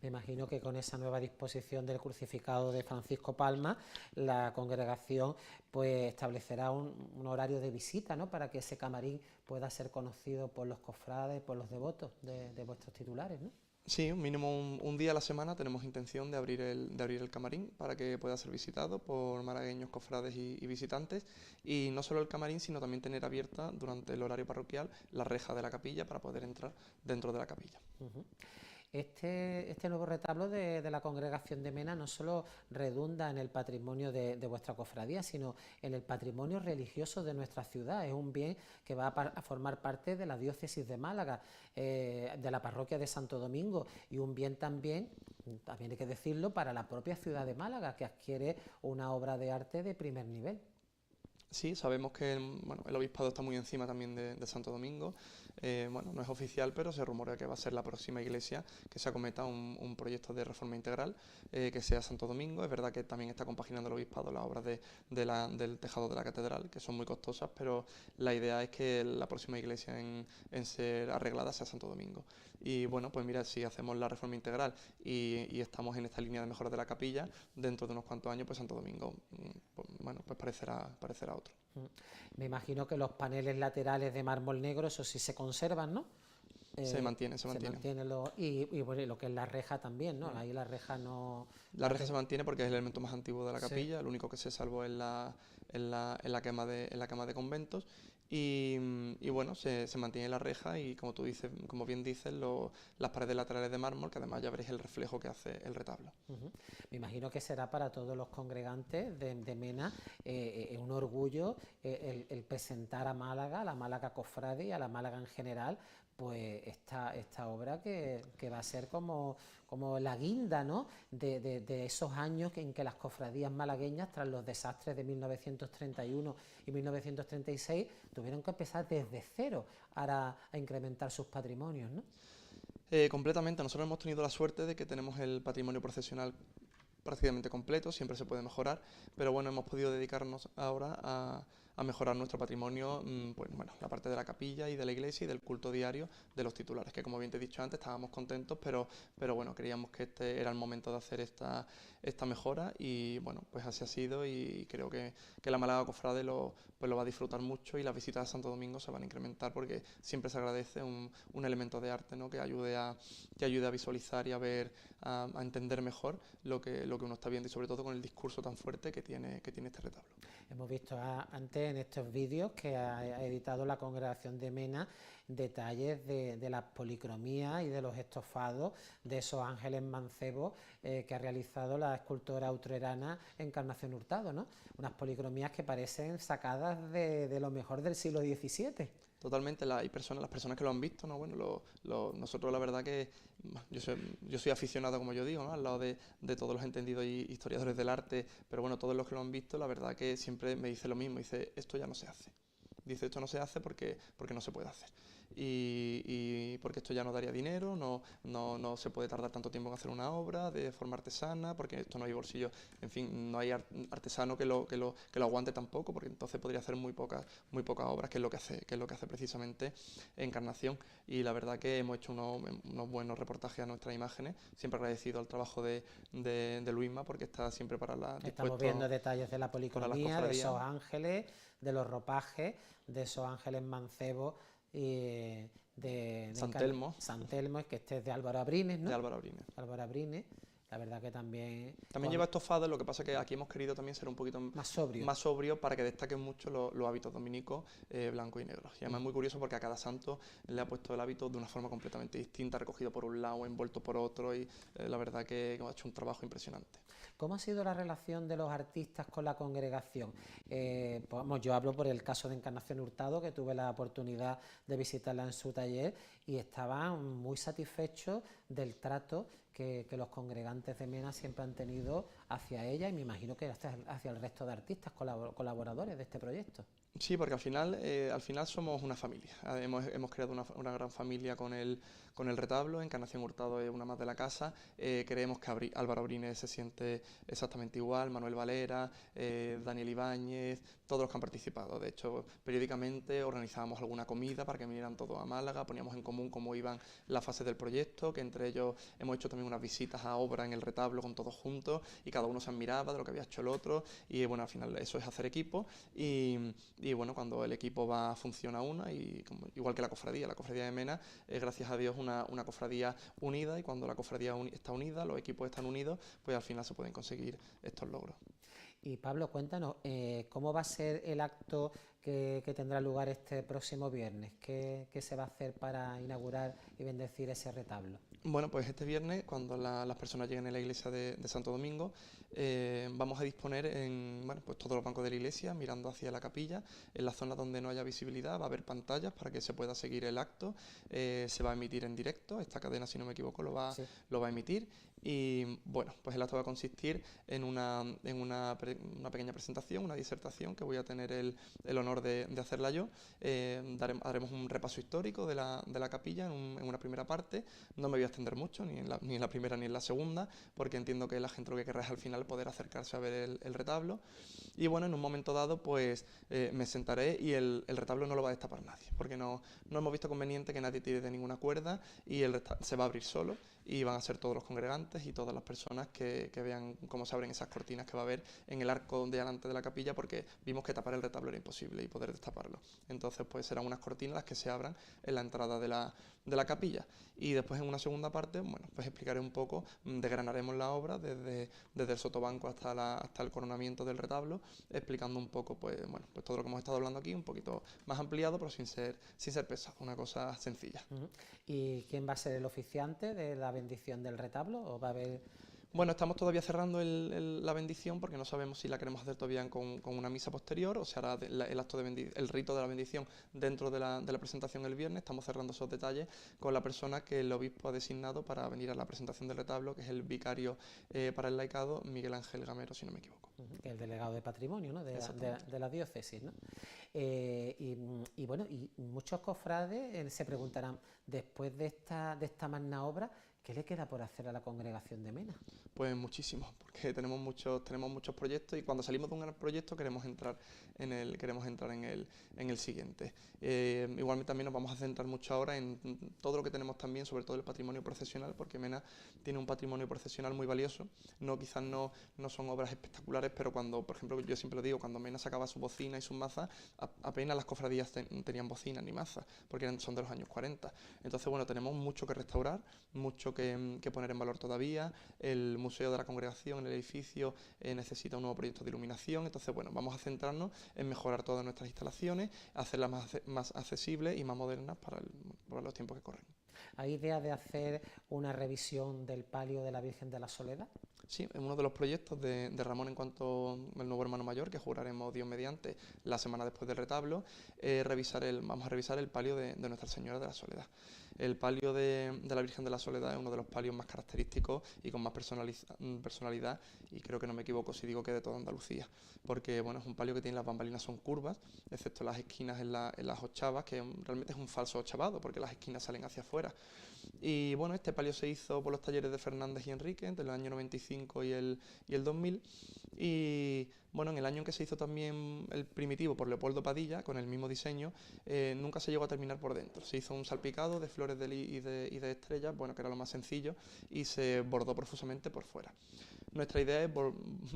Me imagino que con esa nueva disposición del crucificado de Francisco Palma, la congregación pues establecerá un horario de visita, ¿no?, para que ese camarín pueda ser conocido por los cofrades, por los devotos de vuestros titulares, ¿no? Sí, mínimo un día a la semana tenemos intención de abrir el camarín para que pueda ser visitado por malagueños, cofrades y visitantes, y no solo el camarín, sino también tener abierta durante el horario parroquial la reja de la capilla para poder entrar dentro de la capilla. Este nuevo retablo de la Congregación de Mena no solo redunda en el patrimonio de vuestra cofradía, sino en el patrimonio religioso de nuestra ciudad. Es un bien que va a formar parte de la diócesis de Málaga, de la parroquia de Santo Domingo, y un bien también hay que decirlo, para la propia ciudad de Málaga, que adquiere una obra de arte de primer nivel. Sí, sabemos que el obispado está muy encima también de Santo Domingo. No es oficial, pero se rumorea que va a ser la próxima iglesia que se acometa un proyecto de reforma integral, que sea Santo Domingo. Es verdad que también está compaginando el obispado las obras del tejado de la catedral, que son muy costosas, pero la idea es que la próxima iglesia en ser arreglada sea Santo Domingo. Y bueno, pues mira, si hacemos la reforma integral y estamos en esta línea de mejora de la capilla, dentro de unos cuantos años, pues Santo Domingo pues parecerá otro. Me imagino que los paneles laterales de mármol negro, eso sí se conservan, ¿no? Se mantiene. Y bueno, lo que es la reja también, ¿no? Ahí la reja no... La reja se mantiene porque es el elemento más antiguo de la capilla, el único que se salvó en la quema de conventos. Y bueno, se mantiene la reja y como bien dices, las paredes laterales de mármol, que además ya veréis el reflejo que hace el retablo. Me imagino que será para todos los congregantes de Mena un orgullo el presentar a Málaga, a la Málaga Cofrade y a la Málaga en general, pues esta obra que va a ser como la guinda, ¿no?, de esos años en que las cofradías malagueñas, tras los desastres de 1931 y 1936, tuvieron que empezar desde cero a incrementar sus patrimonios, ¿no? Completamente. Nosotros hemos tenido la suerte de que tenemos el patrimonio procesional prácticamente completo, siempre se puede mejorar, pero bueno, hemos podido dedicarnos ahora a mejorar nuestro patrimonio, la parte de la capilla y de la iglesia y del culto diario de los titulares, que como bien te he dicho antes, estábamos contentos, pero bueno, creíamos que este era el momento de hacer esta mejora y bueno, pues así ha sido, y creo que la Málaga Cofrade lo va a disfrutar mucho, y las visitas a Santo Domingo se van a incrementar porque siempre se agradece un elemento de arte, ¿no?, que ayude a visualizar y a ver, a entender mejor lo que uno está viendo, y sobre todo con el discurso tan fuerte que tiene este retablo. Hemos visto antes en estos vídeos que ha editado la Congregación de Mena detalles de la policromía y de los estofados de esos ángeles mancebos que ha realizado la escultora utrerana Encarnación Hurtado, ¿no? Unas policromías que parecen sacadas de lo mejor del siglo XVII. totalmente. Las personas que lo han visto, ¿no? Bueno, nosotros la verdad que yo soy aficionado, como yo digo, ¿no? Al lado de todos los entendidos y historiadores del arte, pero bueno, todos los que lo han visto, la verdad que siempre me dice lo mismo, dice, esto ya no se hace. Dice, esto no se hace porque no se puede hacer. Y porque esto ya no daría dinero, no se puede tardar tanto tiempo en hacer una obra de forma artesana, porque esto no hay bolsillo, en fin, no hay artesano que lo aguante tampoco, porque entonces podría hacer muy pocas obras, que es lo que hace precisamente Encarnación. Y la verdad que hemos hecho unos buenos reportajes a nuestras imágenes, siempre agradecido al trabajo de Luisma, porque está siempre para la Estamos viendo detalles de la policromía, de esos ángeles, de los ropajes, de esos ángeles mancebos, de San Telmo. San Telmo, es que este es de Álvaro Abrines, ¿no? De Álvaro Abrines. Álvaro Abrines, la verdad que también lleva estofados, lo que pasa es que aquí hemos querido también ser un poquito más sobrio para que destaquen mucho los hábitos dominicos blancos y negros. Y además es muy curioso porque a cada santo le ha puesto el hábito de una forma completamente distinta, recogido por un lado, envuelto por otro, y la verdad que ha hecho un trabajo impresionante. ¿Cómo ha sido la relación de los artistas con la congregación? Yo hablo por el caso de Encarnación Hurtado, que tuve la oportunidad de visitarla en su taller y estaban muy satisfechos del trato que los congregantes de Mena siempre han tenido hacia ella, y me imagino que hacia el resto de artistas colaboradores de este proyecto. Sí, porque al final somos una familia. Hemos creado una gran familia con el retablo. Encarnación Hurtado es una más de la casa. Creemos que Álvaro Abrines se siente exactamente igual, Manuel Valera, Daniel Ibáñez, todos los que han participado. De hecho, periódicamente organizábamos alguna comida para que vinieran todos a Málaga, poníamos en común cómo iban las fases del proyecto, que entre ellos hemos hecho también unas visitas a obra en el retablo con todos juntos, y cada uno se admiraba de lo que había hecho el otro, y bueno, al final eso es hacer equipo, y bueno, cuando el equipo funciona igual que la cofradía de Mena es, gracias a Dios, una cofradía unida, y cuando la cofradía está unida, los equipos están unidos, pues al final se pueden conseguir estos logros. Y Pablo, cuéntanos, ¿cómo va a ser el acto que tendrá lugar este próximo viernes? ¿Qué se va a hacer para inaugurar y bendecir ese retablo? Bueno, pues este viernes, cuando las personas lleguen a la iglesia de Santo Domingo, vamos a disponer pues todos los bancos de la iglesia mirando hacia la capilla. En la zona donde no haya visibilidad va a haber pantallas para que se pueda seguir el acto. Se va a emitir en directo, esta cadena, si no me equivoco, lo va a emitir. Y bueno, pues el acto va a consistir en una pequeña presentación, una disertación que voy a tener el honor de hacerla yo. Haremos un repaso histórico de la capilla en una primera parte. No me voy a extender mucho, ni en la primera ni en la segunda, porque entiendo que la gente lo que querrá es al final poder acercarse a ver el retablo. Y bueno, en un momento dado pues me sentaré y el retablo no lo va a destapar nadie, porque no hemos visto conveniente que nadie tire de ninguna cuerda, y se va a abrir solo, y van a ser todos los congregantes y todas las personas que vean cómo se abren esas cortinas que va a haber en el arco de delante de la capilla, porque vimos que tapar el retablo era imposible y poder destaparlo. Entonces pues serán unas cortinas las que se abran en la entrada de la capilla. Y después, en una segunda parte, bueno, pues explicaré un poco, desgranaremos la obra desde el sotobanco hasta el coronamiento del retablo, explicando un poco pues todo lo que hemos estado hablando aquí, un poquito más ampliado, pero sin ser pesado, una cosa sencilla. ¿Y quién va a ser el oficiante de la bendición del retablo? ¿O va a haber...? Bueno, estamos todavía cerrando la bendición, porque no sabemos si la queremos hacer todavía con una misa posterior, o se hará el rito de la bendición dentro de la presentación el viernes. Estamos cerrando esos detalles con la persona que el obispo ha designado para venir a la presentación del retablo, que es el vicario para el laicado, Miguel Ángel Gamero, si no me equivoco. El delegado de patrimonio, ¿no? de la diócesis, ¿no? Y bueno, y muchos cofrades se preguntarán, después de esta magna obra, ¿qué le queda por hacer a la congregación de Mena? Pues muchísimo, porque tenemos muchos proyectos, y cuando salimos de un gran proyecto queremos entrar en el siguiente. Igualmente también nos vamos a centrar mucho ahora en todo lo que tenemos también, sobre todo el patrimonio procesional, porque Mena tiene un patrimonio procesional muy valioso. Quizás no son obras espectaculares, pero cuando, por ejemplo, yo siempre lo digo, cuando Mena sacaba su bocina y sus mazas, apenas las cofradías tenían bocinas ni mazas, porque son de los años 40. Entonces, bueno, tenemos mucho que restaurar, mucho que poner en valor todavía. El Museo de la Congregación, el edificio, necesita un nuevo proyecto de iluminación. Entonces, bueno, vamos a centrarnos en mejorar todas nuestras instalaciones, hacerlas más accesibles y más modernas para los tiempos que corren. ¿Hay idea de hacer una revisión del palio de la Virgen de la Soledad? Sí, es uno de los proyectos de Ramón en cuanto al nuevo hermano mayor, que juraremos Dios mediante la semana después del retablo. Vamos a revisar el palio de Nuestra Señora de la Soledad. El palio de la Virgen de la Soledad es uno de los palios más característicos y con más personalidad, y creo que no me equivoco si digo que de toda Andalucía, porque bueno, es un palio que tiene las bambalinas son curvas, excepto las esquinas en las ochavas, que realmente es un falso ochavado, porque las esquinas salen hacia afuera. Y bueno, este palio se hizo por los talleres de Fernández y Enrique entre el año 95 y el 2000, y bueno, en el año en que se hizo también el primitivo por Leopoldo Padilla, con el mismo diseño, nunca se llegó a terminar por dentro. Se hizo un salpicado de flores de lis y de estrellas, bueno, que era lo más sencillo, y se bordó profusamente por fuera. Nuestra idea es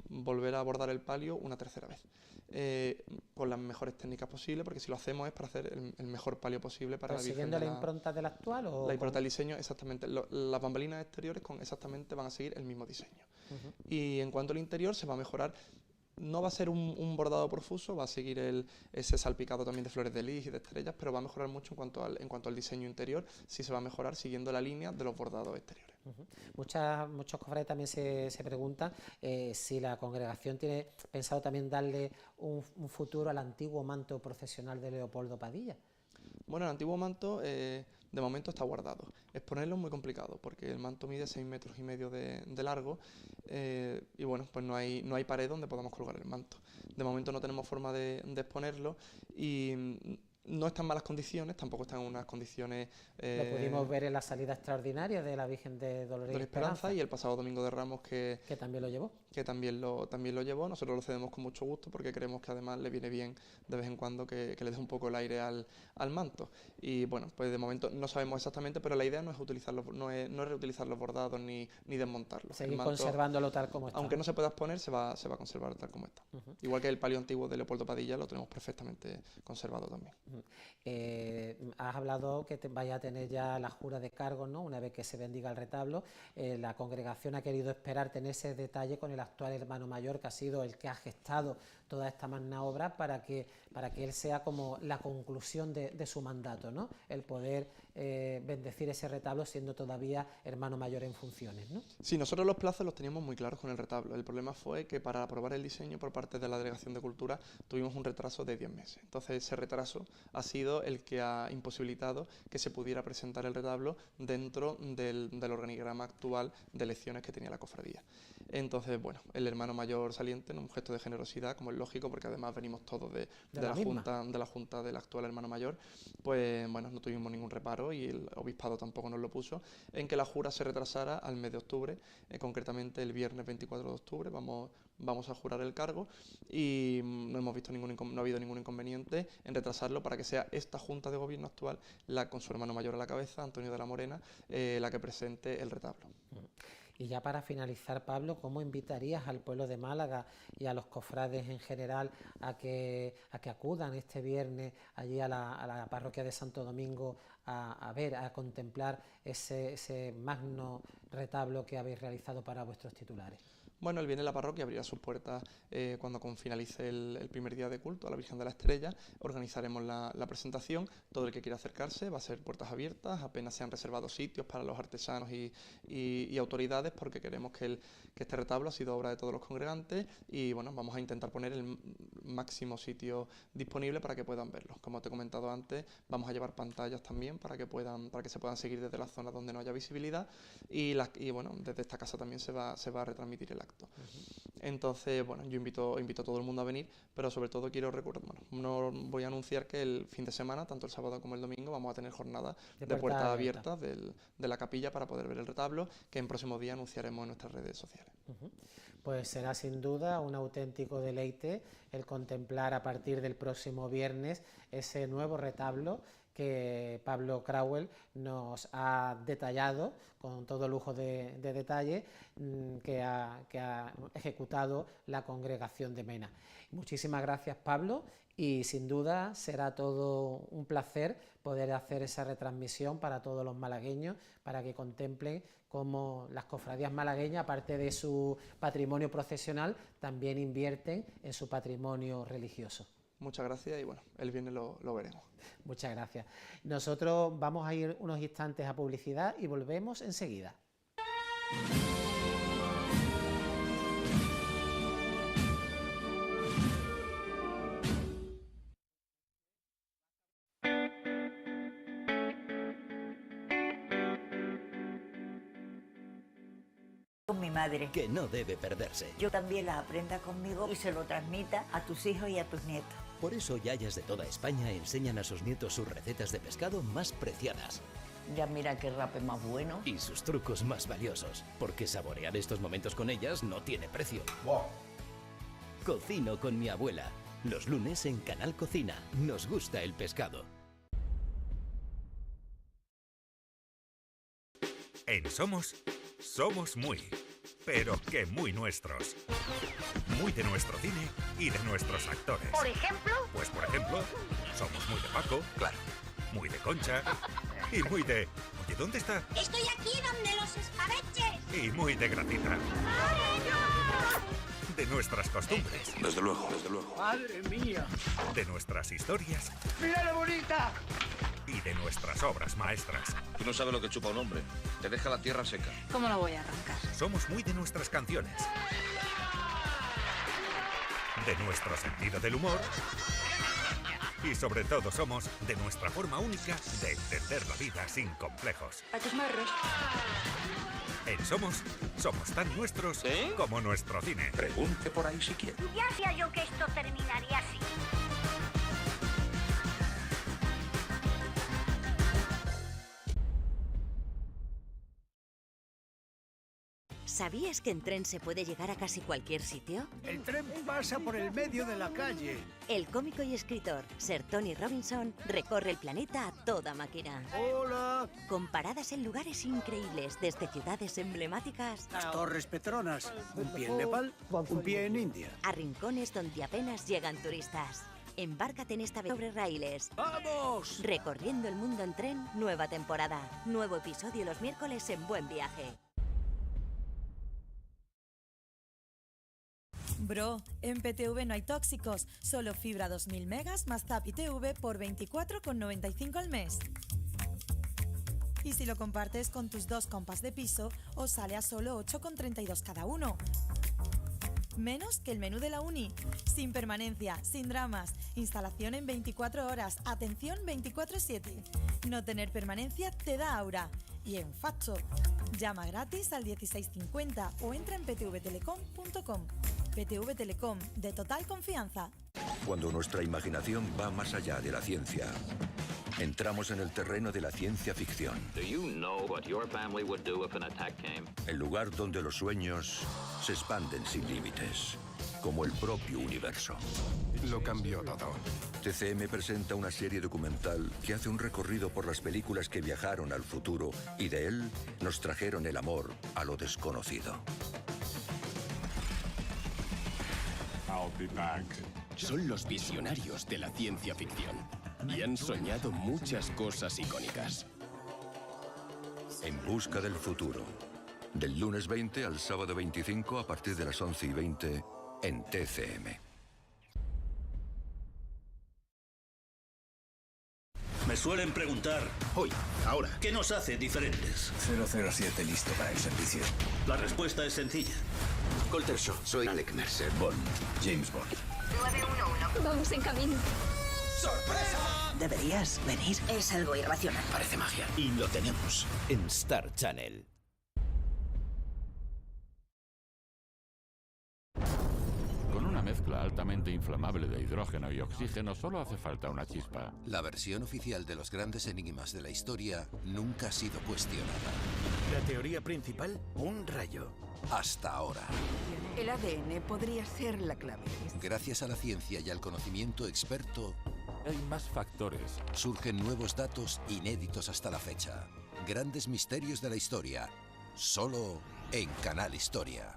volver a bordar el palio una tercera vez, con las mejores técnicas posibles, porque si lo hacemos es para hacer el mejor palio posible para la Virgen. ¿Siguiendo la impronta del actual? ¿O la impronta del diseño, exactamente. Las bambalinas exteriores exactamente van a seguir el mismo diseño. Y en cuanto al interior, se va a mejorar. No va a ser un bordado profuso, va a seguir ese salpicado también de flores de lis y de estrellas, pero va a mejorar mucho en cuanto al diseño interior, sí se va a mejorar siguiendo la línea de los bordados exteriores. Muchos cofrades también se preguntan si la congregación tiene pensado también darle un futuro al antiguo manto procesional de Leopoldo Padilla. Bueno, el antiguo manto de momento está guardado. Exponerlo es muy complicado porque el manto mide 6,5 metros de largo, y bueno, pues no hay pared donde podamos colgar el manto. De momento no tenemos forma de exponerlo y no está en malas condiciones, tampoco está en unas condiciones... Lo pudimos ver en la salida extraordinaria de la Virgen de Dolores y Esperanza, y el pasado Domingo de Ramos que también lo llevó. Que también lo llevó. Nosotros lo cedemos con mucho gusto porque creemos que además le viene bien de vez en cuando que le dé un poco el aire al manto. Y bueno, pues de momento no sabemos exactamente, pero la idea no es no es reutilizar los bordados ni desmontarlos. Seguir conservándolo tal como está. Aunque no se pueda exponer, se va a conservar tal como está. Igual que el palio antiguo de Leopoldo Padilla lo tenemos perfectamente conservado también. Has hablado que vaya a tener ya la jura de cargos, ¿no? Una vez que se bendiga el retablo. La congregación ha querido esperar tener ese detalle con el actual hermano mayor, que ha sido el que ha gestado toda esta magna obra para que él sea como la conclusión de su mandato, ¿no? El poder bendecir ese retablo siendo todavía hermano mayor en funciones, ¿no? Sí, nosotros los plazos los teníamos muy claros con el retablo. El problema fue que para aprobar el diseño por parte de la Delegación de Cultura tuvimos un retraso de 10 meses. Entonces ese retraso ha sido el que ha imposibilitado que se pudiera presentar el retablo dentro del organigrama actual de elecciones que tenía la cofradía. Entonces, bueno, el hermano mayor saliente, en un gesto de generosidad, como es lógico, porque además venimos todos de la junta del actual hermano mayor, pues bueno, no tuvimos ningún reparo y el obispado tampoco nos lo puso, en que la jura se retrasara al mes de octubre, concretamente el viernes 24 de octubre vamos a jurar el cargo, y no ha habido ningún inconveniente en retrasarlo para que sea esta junta de gobierno actual, con su hermano mayor a la cabeza, Antonio de la Morena, la que presente el retablo. Y ya para finalizar, Pablo, ¿cómo invitarías al pueblo de Málaga y a los cofrades en general a que acudan este viernes allí a la parroquia de Santo Domingo a contemplar ese magno retablo que habéis realizado para vuestros titulares? Bueno, el viernes la parroquia abrirá sus puertas cuando finalice el primer día de culto a la Virgen de la Estrella. Organizaremos la presentación. Todo el que quiera acercarse va a ser puertas abiertas. Apenas se han reservado sitios para los artesanos y autoridades, porque queremos que este retablo ha sido obra de todos los congregantes, y bueno, vamos a intentar poner el máximo sitio disponible para que puedan verlo. Como te he comentado antes, vamos a llevar pantallas también para que se puedan seguir desde la zona donde no haya visibilidad, y bueno, desde esta casa también se va a retransmitir el acto. Entonces, bueno, yo invito a todo el mundo a venir, pero sobre todo quiero recordar, no voy a anunciar que el fin de semana, tanto el sábado como el domingo, vamos a tener jornada de puertas abiertas de la capilla para poder ver el retablo, que en próximos días anunciaremos en nuestras redes sociales. Pues será sin duda un auténtico deleite el contemplar a partir del próximo viernes ese nuevo retablo que Pablo Crauel nos ha detallado con todo lujo de detalle que ha ejecutado la Congregación de Mena. Muchísimas gracias, Pablo, y sin duda será todo un placer poder hacer esa retransmisión para todos los malagueños, para que contemplen cómo las cofradías malagueñas, aparte de su patrimonio procesional, también invierten en su patrimonio religioso. Muchas gracias y bueno, el viernes lo veremos. Muchas gracias. Nosotros vamos a ir unos instantes a publicidad y volvemos enseguida. Con mi madre. Que no debe perderse. Yo también la aprenda conmigo y se lo transmita a tus hijos y a tus nietos. Por eso yayas de toda España enseñan a sus nietos sus recetas de pescado más preciadas. Ya mira qué rape más bueno. Y sus trucos más valiosos, porque saborear estos momentos con ellas no tiene precio. Wow. Cocino con mi abuela. Los lunes en Canal Cocina. Nos gusta el pescado. En Somos muy, pero que muy nuestros. Muy de nuestro cine y de nuestros actores. ¿Por ejemplo? Pues por ejemplo, somos muy de Paco, claro, muy de Concha y muy de... Oye, ¿dónde está? Estoy aquí donde los escabeches. Y muy de Gratita. De nuestras costumbres. Desde luego, desde luego. ¡Madre mía! De nuestras historias. ¡Mira la bonita! Y de nuestras obras maestras. Tú no sabes lo que chupa un hombre. Te deja la tierra seca. ¿Cómo lo voy a arrancar? Somos muy de nuestras canciones. De nuestro sentido del humor. Y sobre todo somos de nuestra forma única de entender la vida sin complejos. A tus marros. En somos tan nuestros como nuestro cine. Pregunte por ahí si quiere. Ya sabía yo que esto terminaría así. ¿Sabías que en tren se puede llegar a casi cualquier sitio? El tren pasa por el medio de la calle. El cómico y escritor Sir Tony Robinson recorre el planeta a toda máquina. ¡Hola! Con paradas en lugares increíbles, desde ciudades emblemáticas... Las Torres Petronas. Un pie en Nepal, un pie en India. ...a rincones donde apenas llegan turistas. Embárcate en esta vez sobre raíles. ¡Vamos! Recorriendo el mundo en tren, nueva temporada. Nuevo episodio los miércoles en Buen Viaje. Bro, en PTV no hay tóxicos, solo fibra 2000 megas más Zap y TV por 24,95 al mes. Y si lo compartes con tus dos compas de piso, os sale a solo 8,32 cada uno. Menos que el menú de la uni. Sin permanencia, sin dramas. Instalación en 24 horas. Atención 24/7. No tener permanencia te da aura. Y en Facto. Llama gratis al 1650 o entra en ptvtelecom.com. PTV Telecom, de total confianza. Cuando nuestra imaginación va más allá de la ciencia, entramos en el terreno de la ciencia ficción. El lugar donde los sueños se expanden sin límites, como el propio universo. Lo cambió todo. TCM presenta una serie documental que hace un recorrido por las películas que viajaron al futuro y de él nos trajeron el amor a lo desconocido. Son los visionarios de la ciencia ficción y han soñado muchas cosas icónicas. En busca del futuro. Del lunes 20 al sábado 25 a partir de las 11:20 en TCM. Me suelen preguntar... Hoy, ahora. ¿Qué nos hace diferentes? 007 listo para el servicio. La respuesta es sencilla. Colter Shaw, soy Alec Mercer. Bond. James Bond. 911. Vamos en camino. ¡Sorpresa! Deberías venir. Es algo irracional. Parece magia. Y lo tenemos. En Star Channel. Con una mezcla altamente inflamable de hidrógeno y oxígeno solo hace falta una chispa. La versión oficial de los grandes enigmas de la historia nunca ha sido cuestionada. La teoría principal, un rayo. Hasta ahora. El ADN podría ser la clave. Gracias a la ciencia y al conocimiento experto, Hay más factores. Surgen nuevos datos inéditos hasta la fecha. Grandes misterios de la historia. Solo en Canal Historia.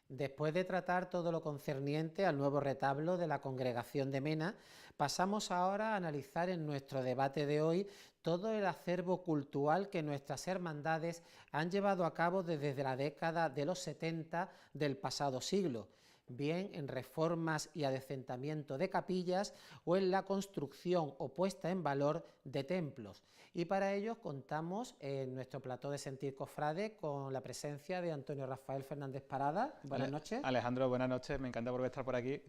Después de tratar todo lo concerniente al nuevo retablo de la Congregación de Mena, pasamos ahora a analizar en nuestro debate de hoy todo el acervo cultural que nuestras hermandades han llevado a cabo desde la década de los 70 del pasado siglo, bien en reformas y adecentamiento de capillas o en la construcción o puesta en valor de templos. Y para ello contamos en nuestro plató de Sentir Cofrade con la presencia de Antonio Rafael Fernández Parada. Buenas noches. Alejandro, buenas noches, me encanta volver a estar por aquí.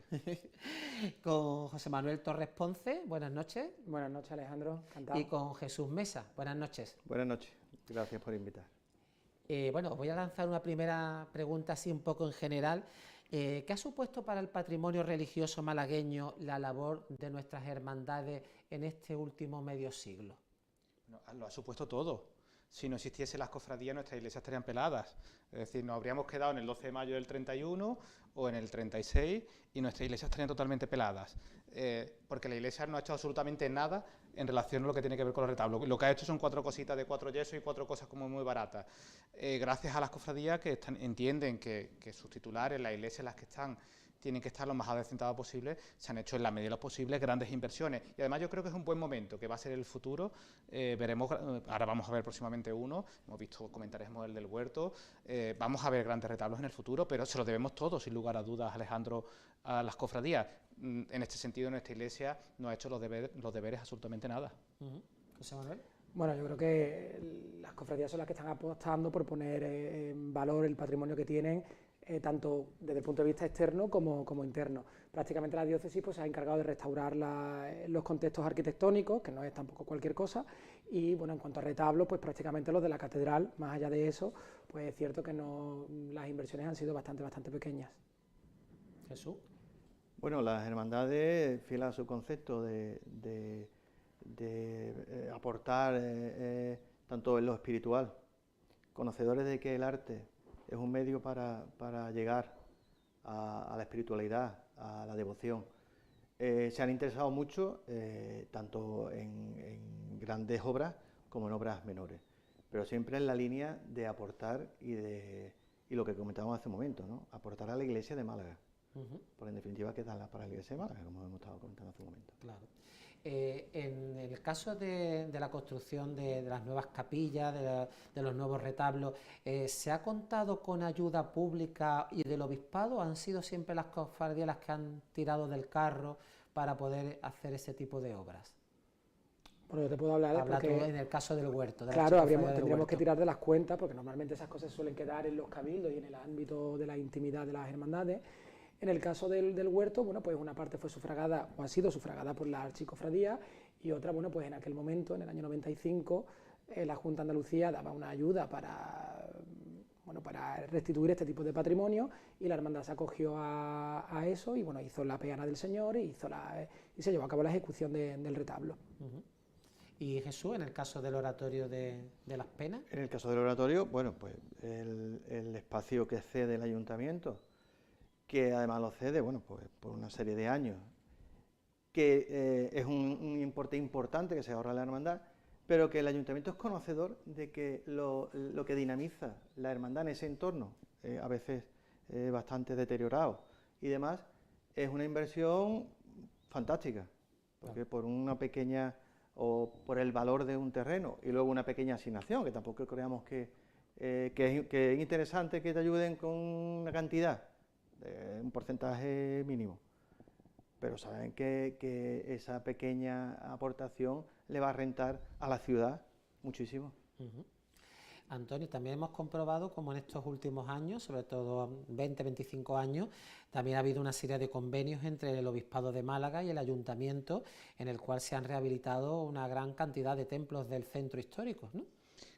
Con José Manuel Torres Ponce, buenas noches. Buenas noches, Alejandro, encantado. Y con Jesús Mesa, buenas noches. Buenas noches, gracias por invitar. Bueno, voy a lanzar una primera pregunta así un poco en general. ¿Qué ha supuesto para el patrimonio religioso malagueño la labor de nuestras hermandades en este último medio siglo? No, lo ha supuesto todo. Si no existiesen las cofradías, nuestras iglesias estarían peladas. Es decir, nos habríamos quedado en el 12 de mayo del 31 o en el 36 y nuestras iglesias estarían totalmente peladas. Porque la iglesia no ha hecho absolutamente nada en relación a lo que tiene que ver con los retablos. Lo que ha hecho son 4 cositas de 4 yesos y 4 cosas como muy baratas. Gracias a las cofradías que entienden que sus titulares, las iglesias en las que están, tienen que estar lo más adecentadas posible, se han hecho en la medida de lo posible grandes inversiones. Y además yo creo que es un buen momento, que va a ser el futuro. Veremos, ahora vamos a ver próximamente uno, hemos visto, comentaremos el del huerto, vamos a ver grandes retablos en el futuro, pero se lo debemos todos, sin lugar a dudas, Alejandro, a las cofradías. En este sentido, nuestra iglesia no ha hecho los deberes absolutamente nada. José Manuel. Bueno, yo creo que las cofradías son las que están apostando por poner en valor el patrimonio que tienen, tanto desde el punto de vista externo como interno. Prácticamente la diócesis pues, se ha encargado de restaurar los contextos arquitectónicos, que no es tampoco cualquier cosa, y bueno, en cuanto a retablos, pues prácticamente los de la catedral, más allá de eso, pues es cierto que las inversiones han sido bastante pequeñas. Jesús. Bueno, las hermandades, fiel a su concepto de aportar tanto en lo espiritual, conocedores de que el arte es un medio para llegar a la espiritualidad, a la devoción. Se han interesado mucho tanto en grandes obras como en obras menores, pero siempre en la línea de aportar y lo que comentábamos hace un momento, ¿no? Aportar a la Iglesia de Málaga. Porque en definitiva quedan para la Iglesia de Málaga, como hemos estado comentando hace un momento. Claro. En el caso de la construcción de las nuevas capillas, de los nuevos retablos, ¿se ha contado con ayuda pública y del obispado? ¿Han sido siempre las cofradías las que han tirado del carro para poder hacer ese tipo de obras? Bueno, yo te puedo hablar Habla tú en el caso del huerto. Claro, tendríamos que tirar de las cuentas, porque normalmente esas cosas suelen quedar en los cabildos y en el ámbito de la intimidad de las hermandades. En el caso del huerto, bueno, pues una parte fue sufragada o ha sido sufragada por la archicofradía y otra, bueno, pues en aquel momento, en el año 95, la Junta de Andalucía daba una ayuda para restituir este tipo de patrimonio y la hermandad se acogió a eso y, bueno, hizo la peana del Señor y se llevó a cabo la ejecución del retablo. ¿Y Jesús, en el caso del oratorio de las penas? En el caso del oratorio, bueno, pues el espacio que cede el ayuntamiento, que además lo cede, bueno, pues por una serie de años, que es un importe importante que se ahorra la hermandad, pero que el ayuntamiento es conocedor de que lo que dinamiza la hermandad en ese entorno, a veces bastante deteriorado y demás, es una inversión fantástica, porque por una pequeña, o por el valor de un terreno y luego una pequeña asignación, que tampoco creamos que que es interesante que te ayuden con una cantidad, un porcentaje mínimo, pero saben que esa pequeña aportación le va a rentar a la ciudad muchísimo. Antonio, también hemos comprobado como en estos últimos años, sobre todo 20-25 años, también ha habido una serie de convenios entre el Obispado de Málaga y el Ayuntamiento, en el cual se han rehabilitado una gran cantidad de templos del centro histórico, ¿no?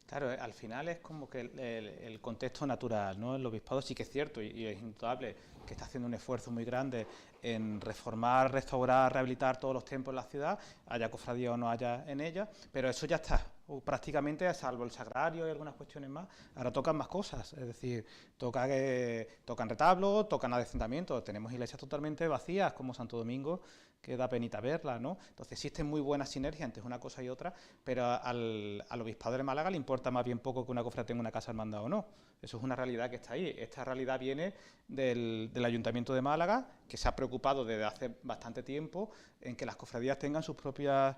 Claro, al final es como que el contexto natural, ¿no? El obispado sí que es cierto y es indudable que está haciendo un esfuerzo muy grande en reformar, restaurar, rehabilitar todos los templos de la ciudad, haya cofradía o no haya en ella, pero eso ya está, prácticamente, salvo el sagrario y algunas cuestiones más, ahora tocan más cosas, es decir, tocan retablos, tocan adecentamientos, tenemos iglesias totalmente vacías como Santo Domingo, que da penita verla, ¿no? Entonces existen muy buenas sinergias entre una cosa y otra, pero al Obispado de Málaga le importa más bien poco que una cofradía tenga una casa hermandad o no. Eso es una realidad que está ahí. Esta realidad viene del Ayuntamiento de Málaga, que se ha preocupado desde hace bastante tiempo en que las cofradías tengan sus propias,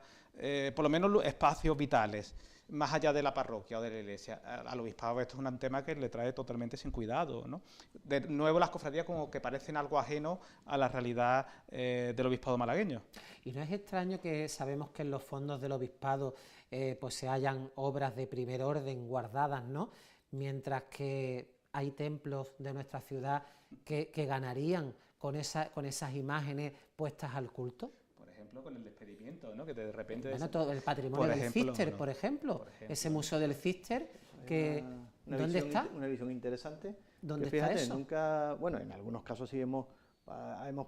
por lo menos, espacios vitales, más allá de la parroquia o de la iglesia. Al obispado esto es un tema que le trae totalmente sin cuidado, ¿no? De nuevo las cofradías como que parecen algo ajeno a la realidad del obispado malagueño. Y no es extraño que sabemos que en los fondos del obispado pues se hallan obras de primer orden guardadas, ¿no? Mientras que hay templos de nuestra ciudad que ganarían con esas imágenes puestas al culto. Por ejemplo, con el despedimiento, ¿no? Que de repente... Bueno, todo el patrimonio del Cister, por ejemplo, ese museo del Cister, que ¿dónde está? Una visión interesante. ¿Dónde fíjate, está eso? Nunca, bueno, en algunos casos sí hemos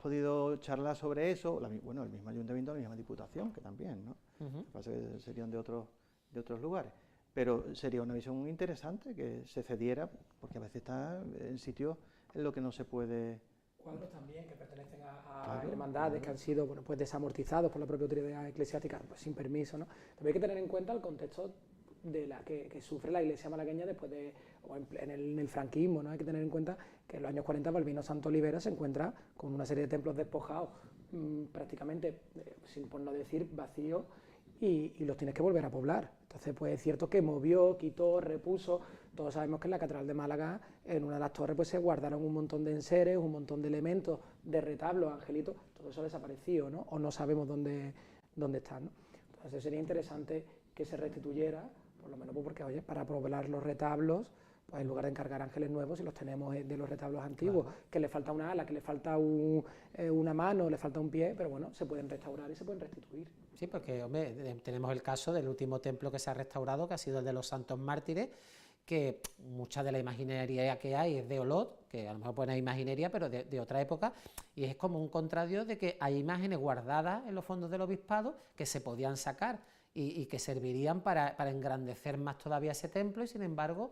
podido charlar sobre eso, bueno, el mismo ayuntamiento, la misma diputación, que también, ¿no? Lo que pasa es que serían de otros lugares. Pero sería una visión muy interesante que se cediera, porque a veces está en sitios en los que no se puede... Cuadros también que pertenecen a hermandades que han sido pues desamortizados por la propia autoridad eclesiástica, pues sin permiso, ¿no? También hay que tener en cuenta el contexto de la que sufre la iglesia malagueña después de, o en el franquismo, ¿no? Hay que tener en cuenta que en los años 40 Balbino Santo Olivera se encuentra con una serie de templos despojados, prácticamente, por no decir vacíos, y los tienes que volver a poblar. Entonces, pues es cierto que movió, quitó, repuso. Todos sabemos que en la Catedral de Málaga, en una de las torres, pues se guardaron un montón de enseres, un montón de elementos, de retablos, angelitos, todo eso ha desaparecido, ¿no? O no sabemos dónde están, ¿no? Entonces sería interesante que se restituyera, por lo menos porque, oye, para poblar los retablos, pues en lugar de encargar ángeles nuevos, si los tenemos de los retablos antiguos, claro, que le falta una ala, que le falta una mano, le falta un pie, pero bueno, se pueden restaurar y se pueden restituir. Sí, porque, hombre, tenemos el caso del último templo que se ha restaurado, que ha sido el de los Santos Mártires, que mucha de la imaginería que hay es de Olot, que a lo mejor puede ser imaginería, pero de otra época, y es como un contrario de que hay imágenes guardadas en los fondos del obispado que se podían sacar y que servirían para engrandecer más todavía ese templo, y sin embargo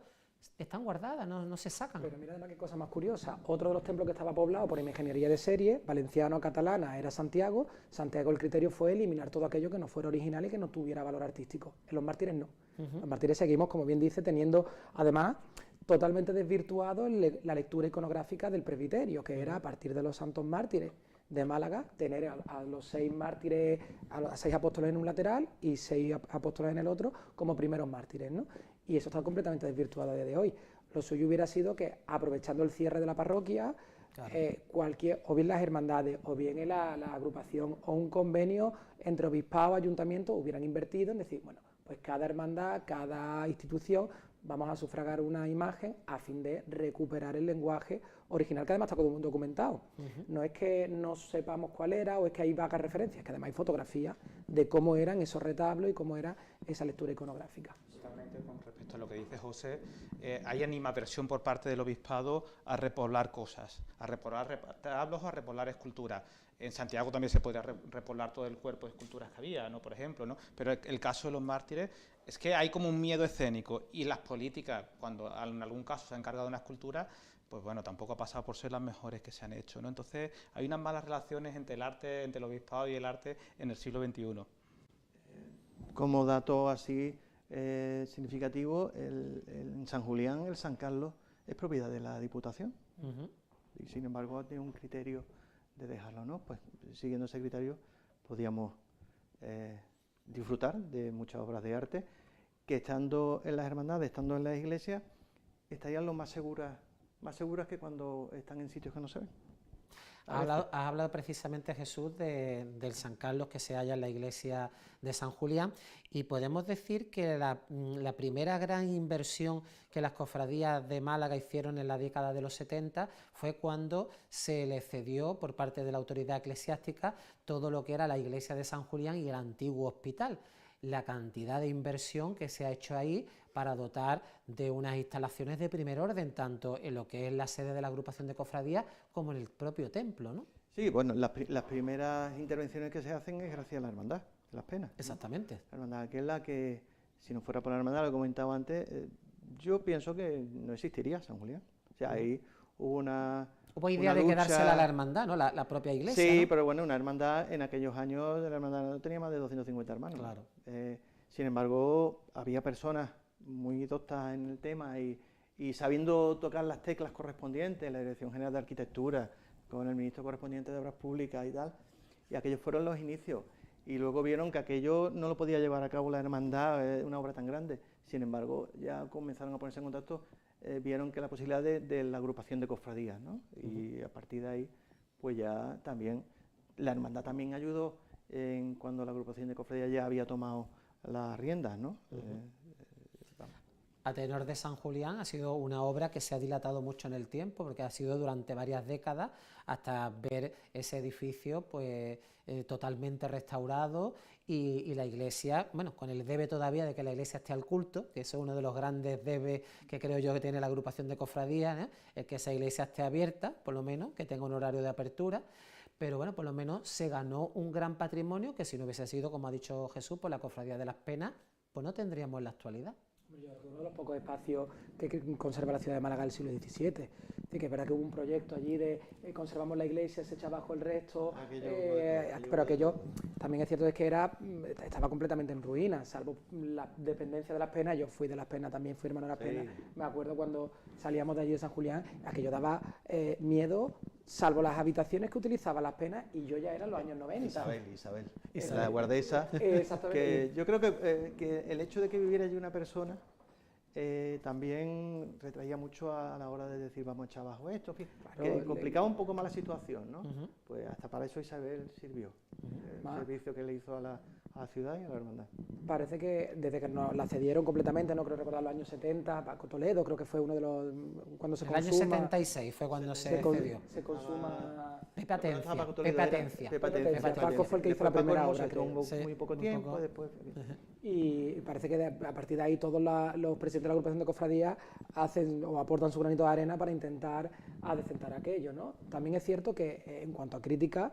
están guardadas, no se sacan. Pero mira además qué cosa más curiosa, otro de los templos que estaba poblado por imaginería de serie, valenciano-catalana, era Santiago. Santiago, el criterio fue eliminar todo aquello que no fuera original y que no tuviera valor artístico. En los mártires no. Los mártires seguimos, como bien dice, teniendo además totalmente desvirtuado la lectura iconográfica del presbiterio, que era a partir de los santos mártires de Málaga, tener a los 6 mártires, a 6 apóstoles en un lateral y 6 apóstoles en el otro como primeros mártires, ¿no? Y eso está completamente desvirtuado a día de hoy. Lo suyo hubiera sido que, aprovechando el cierre de la parroquia, claro, o bien las hermandades, o bien la agrupación, o un convenio entre obispado y ayuntamiento hubieran invertido en decir, bueno, pues cada hermandad, cada institución, vamos a sufragar una imagen a fin de recuperar el lenguaje original, que además está todo documentado. No es que no sepamos cuál era o es que hay vagas referencias, que además hay fotografías de cómo eran esos retablos y cómo era esa lectura iconográfica. Justamente con respecto a lo que dice José, hay animadversión por parte del obispado a repoblar cosas, a repoblar retablos o a repoblar esculturas. En Santiago también se podría repoblar todo el cuerpo de esculturas que había, ¿no? Por ejemplo, ¿no? Pero el caso de los mártires es que hay como un miedo escénico, y las políticas, cuando en algún caso se ha encargado de una escultura, pues bueno, tampoco ha pasado por ser las mejores que se han hecho, ¿no? Entonces hay unas malas relaciones entre el arte, entre el obispado y el arte en el siglo XXI. Como dato así significativo, en San Julián, el San Carlos es propiedad de la Diputación, y sin embargo tiene un criterio de dejarlo, ¿no? Pues siguiendo ese criterio podíamos disfrutar de muchas obras de arte que, estando en las hermandades, estando en las iglesias, estarían lo más seguras que cuando están en sitios que no se ven. Has hablado precisamente, Jesús, del San Carlos que se halla en la iglesia de San Julián, y podemos decir que la primera gran inversión que las cofradías de Málaga hicieron en la década de los 70 fue cuando se le cedió por parte de la autoridad eclesiástica todo lo que era la iglesia de San Julián y el antiguo hospital. La cantidad de inversión que se ha hecho ahí para dotar de unas instalaciones de primer orden, tanto en lo que es la sede de la agrupación de cofradías como en el propio templo, ¿no? Sí, bueno, las primeras intervenciones que se hacen es gracias a la Hermandad de las Penas. Exactamente. La Hermandad, que es la que, si no fuera por la Hermandad, lo comentaba antes, yo pienso que no existiría San Julián. O sea, ahí hubo Hubo idea de quedársela a la hermandad, ¿no? La propia iglesia. Sí, ¿no? Pero bueno, una hermandad, en aquellos años, la hermandad no tenía más de 250 hermanos. Claro. Sin embargo, había personas muy doctas en el tema y sabiendo tocar las teclas correspondientes, la Dirección General de Arquitectura, con el ministro correspondiente de Obras Públicas y tal, y aquellos fueron los inicios. Y luego vieron que aquello no lo podía llevar a cabo la hermandad, una obra tan grande. Sin embargo, ya comenzaron a ponerse en contacto, vieron que la posibilidad de la agrupación de cofradías, ¿no? Y a partir de ahí, pues ya también, la hermandad también ayudó cuando la agrupación de cofradías ya había tomado las riendas, ¿no? A tenor de San Julián ha sido una obra que se ha dilatado mucho en el tiempo, porque ha sido durante varias décadas hasta ver ese edificio pues totalmente restaurado y la iglesia, bueno, con el debe todavía de que la iglesia esté al culto, que eso es uno de los grandes debes que creo yo que tiene la agrupación de cofradías, ¿eh? Es que esa iglesia esté abierta, por lo menos, que tenga un horario de apertura. Pero bueno, por lo menos se ganó un gran patrimonio que si no hubiese sido, como ha dicho Jesús, por la Cofradía de las Penas, pues no tendríamos en la actualidad. Yo creo que uno de los pocos espacios que conserva la ciudad de Málaga del siglo XVII. Sí, que es verdad que hubo un proyecto allí de conservamos la iglesia, se echa abajo el resto, pero aquello también es cierto es que estaba completamente en ruinas, salvo la dependencia de las Penas. Yo fui de las Penas, también fui hermano de las Penas. Me acuerdo cuando salíamos de allí de San Julián, aquello daba miedo, salvo las habitaciones que utilizaban las Penas, y yo ya era en los años 90. Isabel. La guardesa. Que yo creo que el hecho de que viviera allí una persona también retraía mucho a la hora de decir vamos a echar abajo esto, claro, que complicaba un poco más la situación, ¿no? Pues hasta para eso Isabel sirvió, el servicio que le hizo a la ciudad y a la hermandad. Parece que desde que nos la cedieron completamente, no creo recordar los años 70, Paco Toledo creo que fue uno de los, cuando se consuma... El año 76 fue cuando se cedió. Se consuma... Pepe Atencia. Paco fue el que hizo la primera obra, muy poco tiempo después. Y parece que a partir de ahí todos los presidentes de la agrupación de cofradías hacen o aportan su granito de arena para intentar adecentar aquello, ¿no? También es cierto que en cuanto a crítica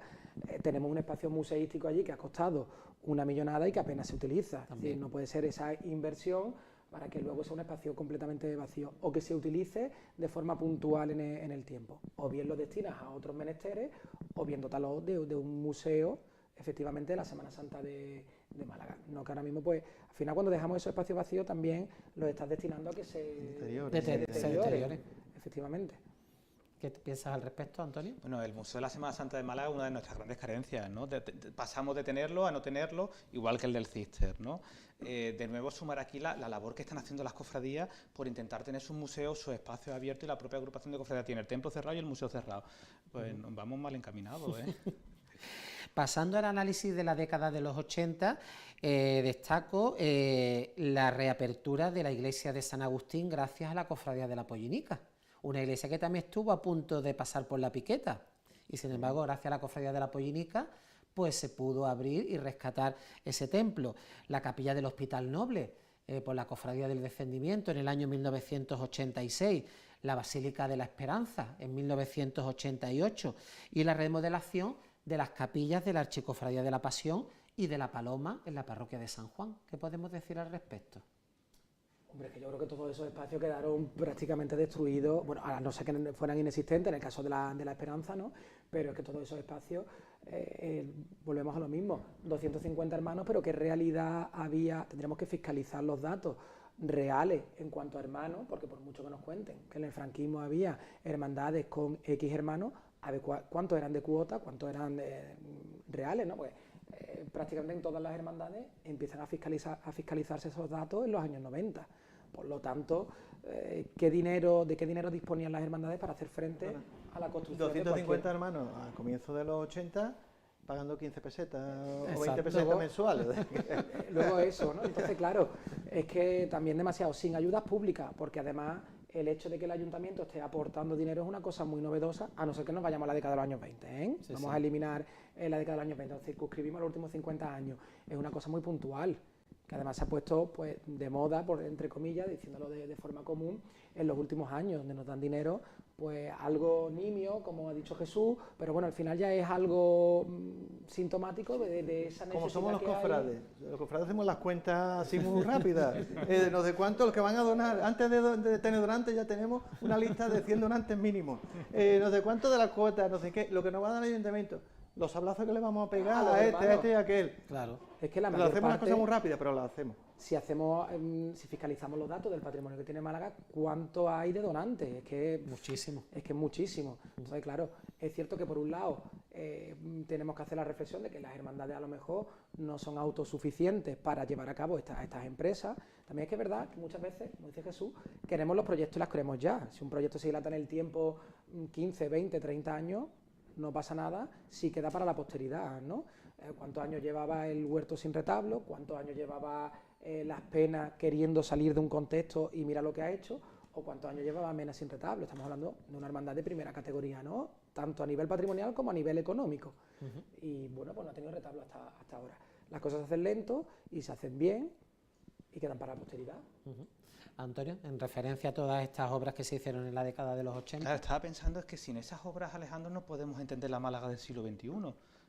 tenemos un espacio museístico allí que ha costado una millonada y que apenas se utiliza. Es decir, no puede ser esa inversión para que luego sea un espacio completamente vacío o que se utilice de forma puntual en el tiempo. O bien lo destinas a otros menesteres o bien dotalo de un museo efectivamente de la Semana Santa de Málaga. No que ahora mismo, pues, al final cuando dejamos esos espacios vacíos también los estás destinando a que se deterioren. Efectivamente. ¿Qué piensas al respecto, Antonio? Bueno, el Museo de la Semana Santa de Málaga es una de nuestras grandes carencias, ¿no? Pasamos de tenerlo a no tenerlo, igual que el del Cister, ¿no? De nuevo sumar aquí la labor que están haciendo las cofradías por intentar tener sus museos, sus espacios abiertos, y la propia agrupación de cofradías tiene el templo cerrado y el museo cerrado. Pues nos vamos mal encaminados, ¿eh? Pasando al análisis de la década de los 80, destaco la reapertura de la iglesia de San Agustín gracias a la Cofradía de la Pollinica, una iglesia que también estuvo a punto de pasar por la piqueta y sin embargo gracias a la Cofradía de la Pollinica pues se pudo abrir y rescatar ese templo. La capilla del Hospital Noble por la Cofradía del Descendimiento en el año 1986, la Basílica de la Esperanza en 1988 y la remodelación de las capillas de la Archicofradía de la Pasión y de la Paloma en la parroquia de San Juan. ¿Qué podemos decir al respecto? Hombre, que yo creo que todos esos espacios quedaron prácticamente destruidos, bueno, a no ser que fueran inexistentes en el caso de la Esperanza, ¿no? Pero es que todos esos espacios, volvemos a lo mismo, 250 hermanos, pero ¿qué realidad había? Tendríamos que fiscalizar los datos reales en cuanto a hermanos, porque por mucho que nos cuenten que en el franquismo había hermandades con X hermanos, a ver cuántos eran de cuota, cuántos eran reales, ¿no? Pues prácticamente en todas las hermandades empiezan a fiscalizarse esos datos en los años 90. Por lo tanto, de qué dinero disponían las hermandades para hacer frente a la construcción 250 hermanos a comienzos de los 80 pagando 15 pesetas o 20 Exacto. pesetas mensuales. Luego eso, ¿no? Entonces, claro, es que también demasiado, sin ayudas públicas, porque además el hecho de que el ayuntamiento esté aportando dinero es una cosa muy novedosa, a no ser que nos vayamos a la década de los años 20, ¿eh? Sí, Vamos sí. a eliminar la década de los años 20, nos circunscribimos los últimos 50 años. Es una cosa muy puntual, que además se ha puesto pues de moda, por entre comillas, diciéndolo de forma común, en los últimos años, donde nos dan dinero, pues algo nimio, como ha dicho Jesús, pero bueno, al final ya es algo sintomático de esa necesidad. Como somos los que hay. cofrades. Los cofrades hacemos las cuentas así muy rápidas. No sé cuánto los que van a donar. Antes de tener donantes ya tenemos una lista de 100 donantes mínimos. No sé cuánto de las cuotas, no sé qué, lo que nos va a dar el ayuntamiento. Los sablazos que le vamos a pegar a este y a aquel. Claro. Es que la Lo mayor hacemos una parte, cosa muy rápida, pero lo hacemos. Si fiscalizamos los datos del patrimonio que tiene Málaga, ¿cuánto hay de donantes? Es que muchísimo. Es que es muchísimo. Entonces, claro, es cierto que por un lado tenemos que hacer la reflexión de que las hermandades a lo mejor no son autosuficientes para llevar a cabo estas empresas. También es que es verdad que muchas veces, como dice Jesús, queremos los proyectos y las queremos ya. Si un proyecto se dilata en el tiempo 15, 20, 30 años, no pasa nada si queda para la posteridad, ¿no? ¿Cuántos años llevaba el huerto sin retablo? ¿Cuántos años llevaba Las Penas queriendo salir de un contexto y mira lo que ha hecho? ¿O cuántos años llevaba Mena sin retablo? Estamos hablando de una hermandad de primera categoría, ¿no? Tanto a nivel patrimonial como a nivel económico. Y bueno, pues no ha tenido retablo hasta ahora. Las cosas se hacen lento y se hacen bien y quedan para la posteridad. Antonio, en referencia a todas estas obras que se hicieron en la década de los 80. Claro, estaba pensando es que sin esas obras, Alejandro, no podemos entender la Málaga del siglo XXI.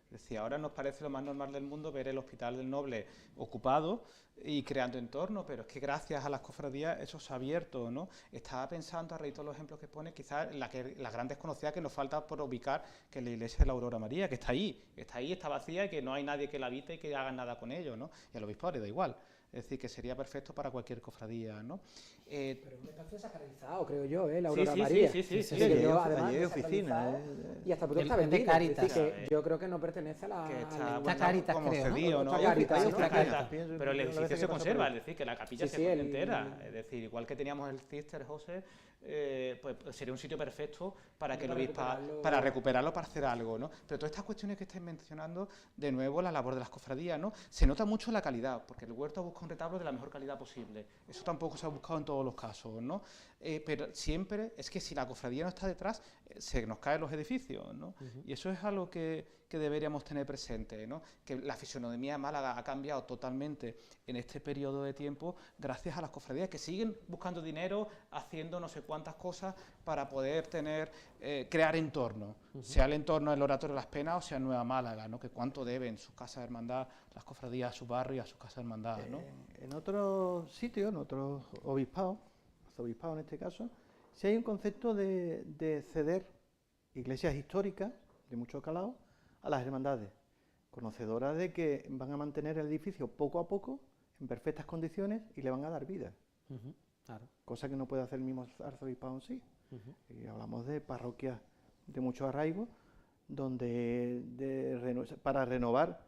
Es decir, ahora nos parece lo más normal del mundo ver el Hospital del Noble ocupado y creando entorno, pero es que gracias a las cofradías eso se ha abierto, ¿no? Estaba pensando, a raíz de todos los ejemplos que pone, quizás la gran desconocida que nos falta por ubicar, que es la iglesia de la Aurora María, que está ahí, está vacía y que no hay nadie que la habite y que haga nada con ello, ¿no? Y al obispado le da igual. Es decir, que sería perfecto para cualquier cofradía, ¿no? Pero es un espacio sacralizado, creo yo, la Aurora sí, María. Sí. Allí hay oficina. Y hasta pronto está vendido. Es decir, que yo creo que no pertenece a la... Que está Caritas, como creo, cedido, ¿no? ¿no? Caritas, pero el edificio se conserva, es decir, que la capilla se pone entera. Es decir, igual que teníamos el Cister, José, pues sería un sitio perfecto para que el obispado, para recuperarlo, para hacer algo, ¿no? Pero todas estas cuestiones que estáis mencionando, de nuevo, la labor de las cofradías, ¿no? Se nota mucho la calidad, porque el huerto busca un retablo de la mejor calidad posible. Eso tampoco se ha buscado en todos los casos, ¿no? Pero siempre es que si la cofradía no está detrás, se nos caen los edificios, ¿no? Y eso es algo que deberíamos tener presente, ¿no? Que la fisonomía de Málaga ha cambiado totalmente en este periodo de tiempo gracias a las cofradías que siguen buscando dinero, haciendo no sé cuántas cosas para poder crear entorno, sea el entorno del Oratorio de las Penas o sea Nueva Málaga, ¿no? Que cuánto deben sus casas de hermandad, las cofradías a su barrio y a sus casas de hermandad, ¿no? En otros sitios, en otros obispados, arzobispado en este caso, si hay un concepto de ceder iglesias históricas de mucho calado a las hermandades, conocedoras de que van a mantener el edificio poco a poco en perfectas condiciones y le van a dar vida. Claro. Cosa que no puede hacer el mismo arzobispado en sí. Y hablamos de parroquias de mucho arraigo, donde para renovar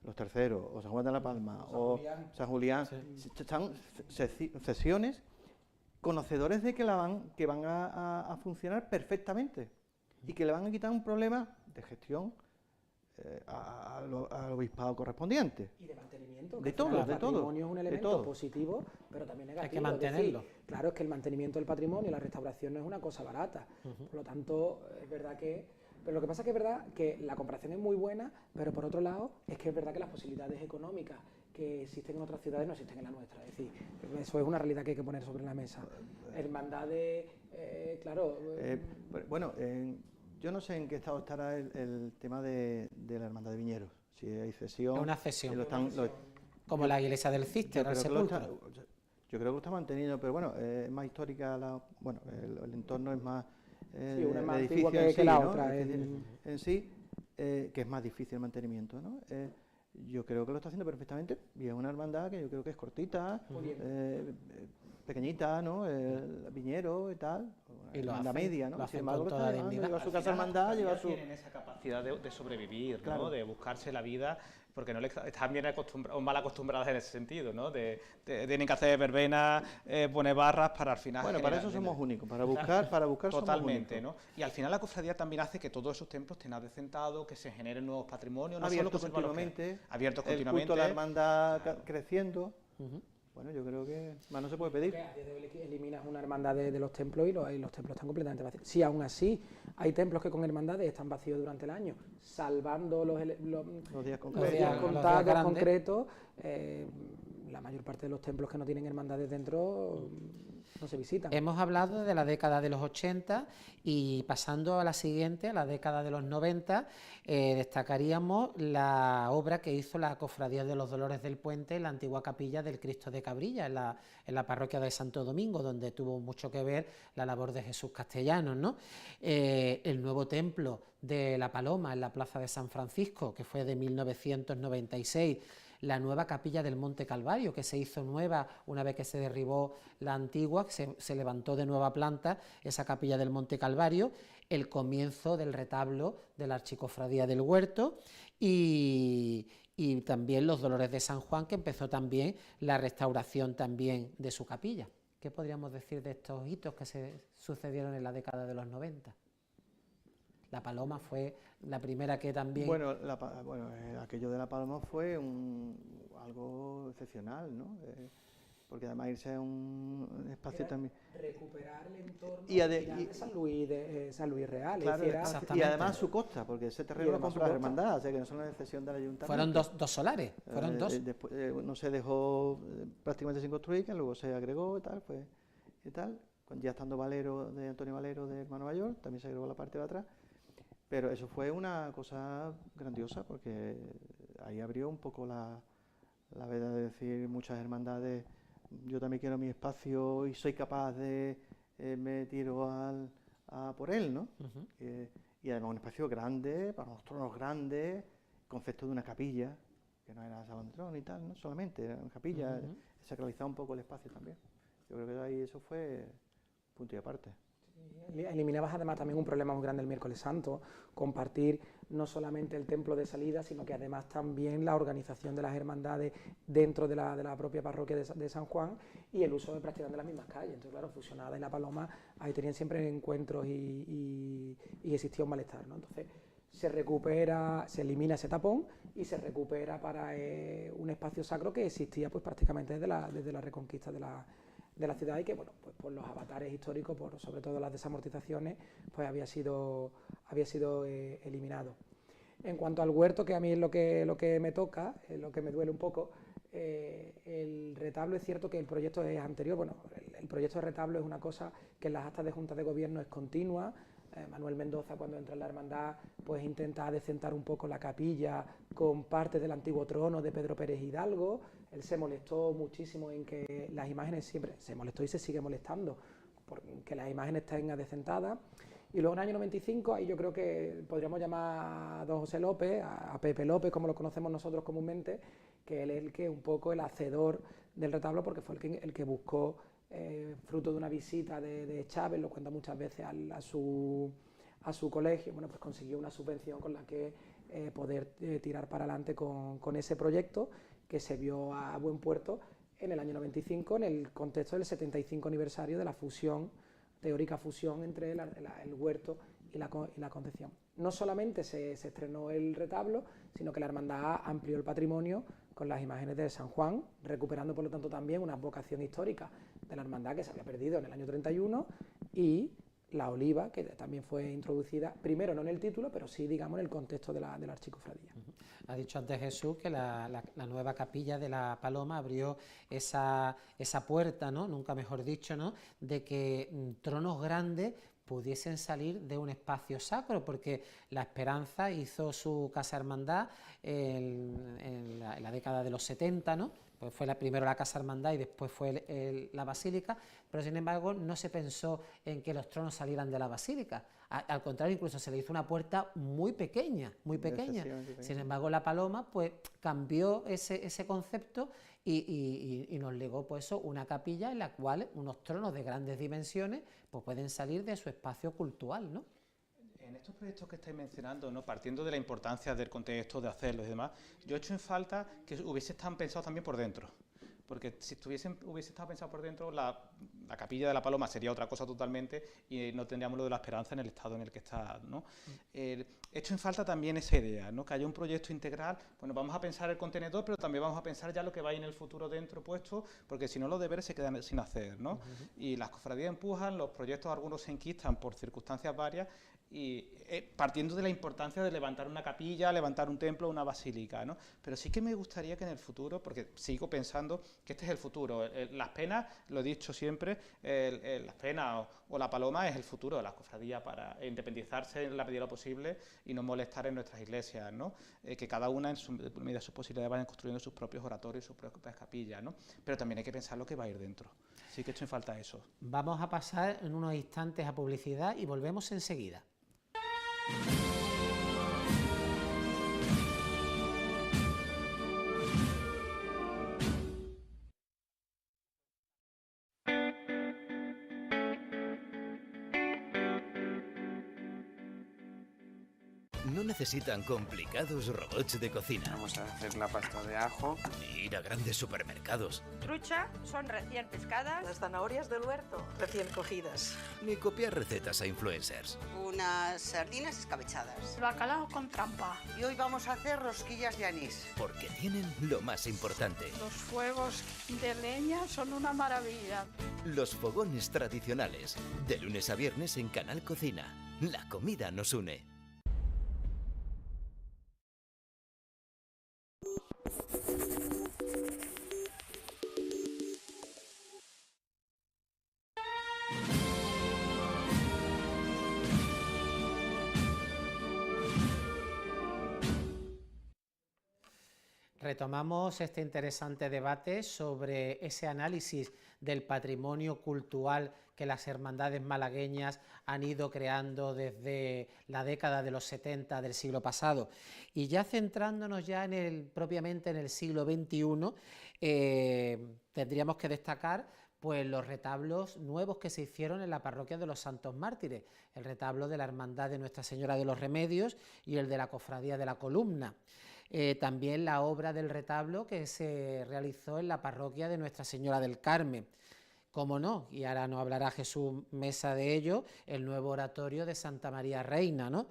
los terceros, o San Juan de la Palma, o San Julián, están cesiones conocedores de que van a funcionar perfectamente y que le van a quitar un problema de gestión al obispado correspondiente. Y de mantenimiento. De todo, de todo. El patrimonio es un elemento positivo, pero también negativo. Hay que mantenerlo. Es decir, claro, es que el mantenimiento del patrimonio y la restauración no es una cosa barata. Por lo tanto, es verdad que... Pero lo que pasa es que es verdad que la comparación es muy buena, pero por otro lado, es que es verdad que las posibilidades económicas que existen en otras ciudades no existen en la nuestra. Es decir, eso es una realidad que hay que poner sobre la mesa. Hermandades, claro... bueno, yo no sé en qué estado estará el tema de la hermandad de Viñeros. Si hay cesión... Es una cesión. Como la iglesia del Cister, al sepulcro. Yo creo que lo está manteniendo, pero bueno, es más histórica, el entorno es más... sí, una es más antigua que la otra. En sí, que es más difícil el mantenimiento, ¿no? Yo creo que lo está haciendo perfectamente y es una hermandad que yo creo que es cortita, pequeñita, ¿no? El Viñero y tal, y lo hermandad media, ¿no? Sin embargo, lleva su casa hermandad, lleva su... Tienen esa capacidad de sobrevivir, claro, ¿no? De buscarse la vida, porque no están bien acostumbrados o mal acostumbradas en ese sentido, ¿no? Tienen que hacer verbenas, poner barras para al final... Bueno, para eso somos únicos, para buscar totalmente, somos únicos. ¿no? Y al final la cofradía también hace que todos esos templos estén adecentados, que se generen nuevos patrimonios, abiertos continuamente, abiertos el culto a la hermandad creciendo. Bueno, yo creo que más no se puede pedir. A día de hoy eliminas una hermandad de los templos y los templos están completamente vacíos. Si aún así hay templos que con hermandades están vacíos durante el año, salvando los días contados, concretos, la mayor parte de los templos que no tienen hermandades dentro no se visitan. Hemos hablado de la década de los 80 y pasando a la siguiente, a la década de los 90, destacaríamos la obra que hizo la Cofradía de los Dolores del Puente en la antigua capilla del Cristo de Cabrilla, en la parroquia de Santo Domingo, donde tuvo mucho que ver la labor de Jesús Castellanos, ¿no? El nuevo templo de la Paloma en la plaza de San Francisco, que fue de 1996, la nueva capilla del Monte Calvario, que se hizo nueva una vez que se derribó la antigua, se levantó de nueva planta esa capilla del Monte Calvario, el comienzo del retablo de la Archicofradía del Huerto y también los Dolores de San Juan, que empezó también la restauración también de su capilla. ¿Qué podríamos decir de estos hitos que se sucedieron en la década de los 90? La Paloma fue la primera que también... Bueno, aquello de la Paloma fue algo excepcional, ¿no? Porque además irse a un espacio también... Recuperar el entorno de San Luis Real. Claro, y además su costa, porque ese terreno lo compró la hermandad, o sea que no es una concesión del ayuntamiento. Fueron dos solares, fueron dos. Después, no se dejó prácticamente sin construir, que luego se agregó y tal. Ya estando Valero, de Antonio Valero, de Hermano Mayor, también se agregó la parte de atrás. Pero eso fue una cosa grandiosa, porque ahí abrió un poco la veda de decir muchas hermandades, yo también quiero mi espacio y soy capaz de, me tiro a por él, ¿no? Y además un espacio grande, para unos tronos grandes, concepto de una capilla, que no era salón de trono y tal, no solamente, era una capilla, sacralizaba un poco el espacio también. Yo creo que ahí eso fue punto y aparte. Eliminabas además también un problema muy grande el miércoles santo, compartir no solamente el templo de salida, sino que además también la organización de las hermandades dentro de la propia parroquia de San Juan y el uso de prácticamente las mismas calles. Entonces, claro, Fusionada y La Paloma, ahí tenían siempre encuentros y existía un malestar, ¿no? Entonces, se elimina ese tapón y se recupera para un espacio sacro que existía pues prácticamente desde la reconquista de la ciudad y que, bueno, pues por los avatares históricos, sobre todo las desamortizaciones, pues había sido eliminado. En cuanto al huerto, que a mí es lo que me toca, lo que me duele un poco, el retablo es cierto que el proyecto es anterior. Bueno, el proyecto de retablo es una cosa que en las actas de Junta de Gobierno es continua. Manuel Mendoza, cuando entra en la hermandad, pues intenta adecentar un poco la capilla con parte del antiguo trono de Pedro Pérez Hidalgo. Él se molestó muchísimo en que las imágenes se molestó y se sigue molestando, porque las imágenes estén adecentadas. Y luego en el año 95, ahí yo creo que podríamos llamar a don José López, a Pepe López, como lo conocemos nosotros comúnmente, que él es el que un poco el hacedor del retablo, porque fue el que buscó, fruto de una visita de Chávez, lo cuenta muchas veces a su colegio, bueno, pues consiguió una subvención con la que poder tirar para adelante con ese proyecto, que se vio a buen puerto en el año 95, en el contexto del 75 aniversario de la teórica fusión entre el huerto y la Concepción. No solamente se estrenó el retablo, sino que la hermandad amplió el patrimonio con las imágenes de San Juan, recuperando por lo tanto también una vocación histórica de la hermandad que se había perdido en el año 31, y la oliva, que también fue introducida, primero no en el título, pero sí, digamos, en el contexto de la archicofradía. Ha dicho antes Jesús que la nueva capilla de la Paloma abrió esa puerta, ¿no? Nunca mejor dicho, ¿no? De que tronos grandes pudiesen salir de un espacio sacro, porque la Esperanza hizo su casa hermandad en la década de los 70, ¿no? Pues fue primero la casa hermandad y después fue la basílica, pero sin embargo no se pensó en que los tronos salieran de la basílica. Al contrario, incluso se le hizo una puerta muy pequeña, muy pequeña. Sin embargo, la Paloma pues cambió ese concepto y nos legó pues eso, una capilla en la cual unos tronos de grandes dimensiones pues pueden salir de su espacio cultural, ¿no? En estos proyectos que estáis mencionando, ¿no?, partiendo de la importancia del contexto, de hacerlo y demás, yo he hecho en falta que hubiese estado pensado también por dentro. Porque si hubiese estado pensado por dentro, la Capilla de la Paloma sería otra cosa totalmente y no tendríamos lo de la Esperanza en el estado en el que está, ¿no? He hecho en falta también esa idea, ¿no?, que haya un proyecto integral. Bueno, vamos a pensar el contenedor, pero también vamos a pensar ya lo que va a ir en el futuro dentro puesto, porque si no los deberes se quedan sin hacer, ¿no? Y las cofradías empujan, los proyectos algunos se enquistan por circunstancias varias, y partiendo de la importancia de levantar una capilla, levantar un templo, una basílica, ¿no? Pero sí que me gustaría que en el futuro, porque sigo pensando que este es el futuro, las penas, lo he dicho siempre, las penas o la paloma es el futuro de las cofradías para independizarse en la medida de lo posible y no molestar en nuestras iglesias, ¿no? Que cada una en medida de sus posibilidades vayan construyendo sus propios oratorios, sus propias capillas, ¿no? Pero también hay que pensar lo que va a ir dentro. Sí que he hecho en falta eso. Vamos a pasar en unos instantes a publicidad y volvemos enseguida. No necesitan complicados robots de cocina. Vamos a hacer la pasta de ajo. Ni ir a grandes supermercados. Trucha son recién pescadas. Las zanahorias del huerto, recién cogidas. Ni copiar recetas a influencers. Unas sardinas escabechadas. Bacalao con trampa. Y hoy vamos a hacer rosquillas de anís. Porque tienen lo más importante. Los fuegos de leña son una maravilla. Los fogones tradicionales. De lunes a viernes en Canal Cocina. La comida nos une. Retomamos este interesante debate sobre ese análisis del patrimonio cultural que las hermandades malagueñas han ido creando desde la década de los 70 del siglo pasado. Y ya centrándonos ya propiamente en el siglo XXI, tendríamos que destacar pues los retablos nuevos que se hicieron en la parroquia de los Santos Mártires, el retablo de la Hermandad de Nuestra Señora de los Remedios y el de la Cofradía de la Columna. También la obra del retablo que se realizó en la parroquia de Nuestra Señora del Carmen. Como no, y ahora nos hablará Jesús Mesa de ello, el nuevo oratorio de Santa María Reina, ¿no?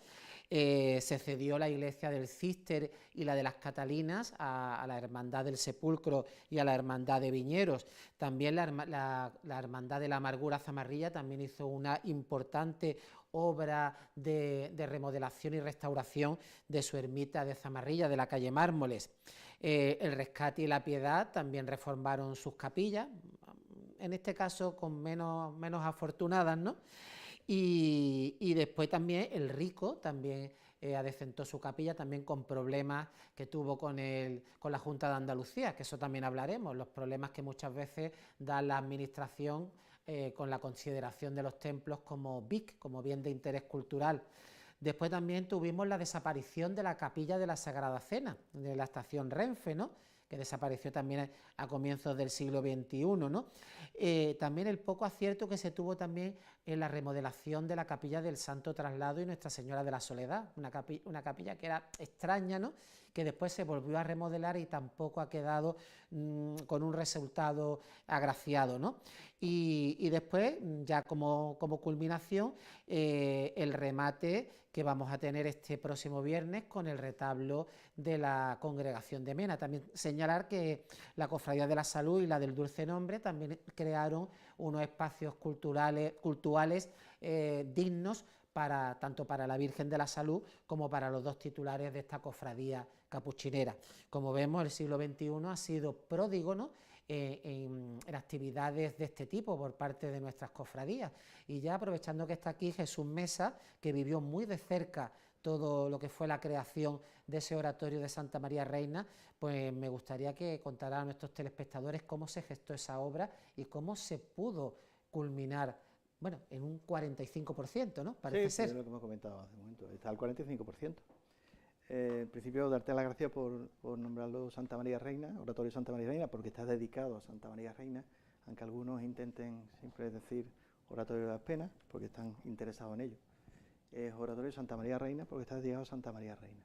Se cedió la iglesia del Císter y la de las Catalinas a la Hermandad del Sepulcro y a la Hermandad de Viñeros. También la Hermandad de la Amargura Zamarrilla también hizo una importante obra de remodelación y restauración de su ermita de Zamarrilla, de la calle Mármoles. El Rescate y la Piedad también reformaron sus capillas, en este caso con menos afortunadas, ¿no? Y después también el Rico también adecentó su capilla, también con problemas que tuvo con la Junta de Andalucía, que eso también hablaremos, los problemas que muchas veces da la administración con la consideración de los templos como BIC, como bien de interés cultural. Después también tuvimos la desaparición de la capilla de la Sagrada Cena, de la estación Renfe, ¿no?, que desapareció también a comienzos del siglo XXI, ¿no? También el poco acierto que se tuvo también en la remodelación de la capilla del Santo Traslado y Nuestra Señora de la Soledad, una capilla que era extraña, ¿no?, que después se volvió a remodelar y tampoco ha quedado con un resultado agraciado, ¿no? Y después, ya como culminación, el remate que vamos a tener este próximo viernes con el retablo de la Congregación de Mena. También señalar que la Cofradía de la Salud y la del Dulce Nombre también crearon unos espacios culturales dignos tanto para la Virgen de la Salud como para los dos titulares de esta cofradía capuchinera. Como vemos, el siglo XXI ha sido pródigo, ¿no?, en actividades de este tipo por parte de nuestras cofradías. Y ya aprovechando que está aquí Jesús Mesa, que vivió muy de cerca todo lo que fue la creación de ese oratorio de Santa María Reina, pues me gustaría que contara a nuestros telespectadores cómo se gestó esa obra y cómo se pudo culminar, bueno, en un 45%, ¿no? Parece ser. Sí, es lo que hemos comentado hace un momento, está al 45%. En principio, darte las gracias por nombrarlo Santa María Reina, Oratorio Santa María Reina, porque está dedicado a Santa María Reina, aunque algunos intenten siempre decir Oratorio de las Penas, porque están interesados en ello. es Oratorio Santa María Reina, porque está dedicado a Santa María Reina,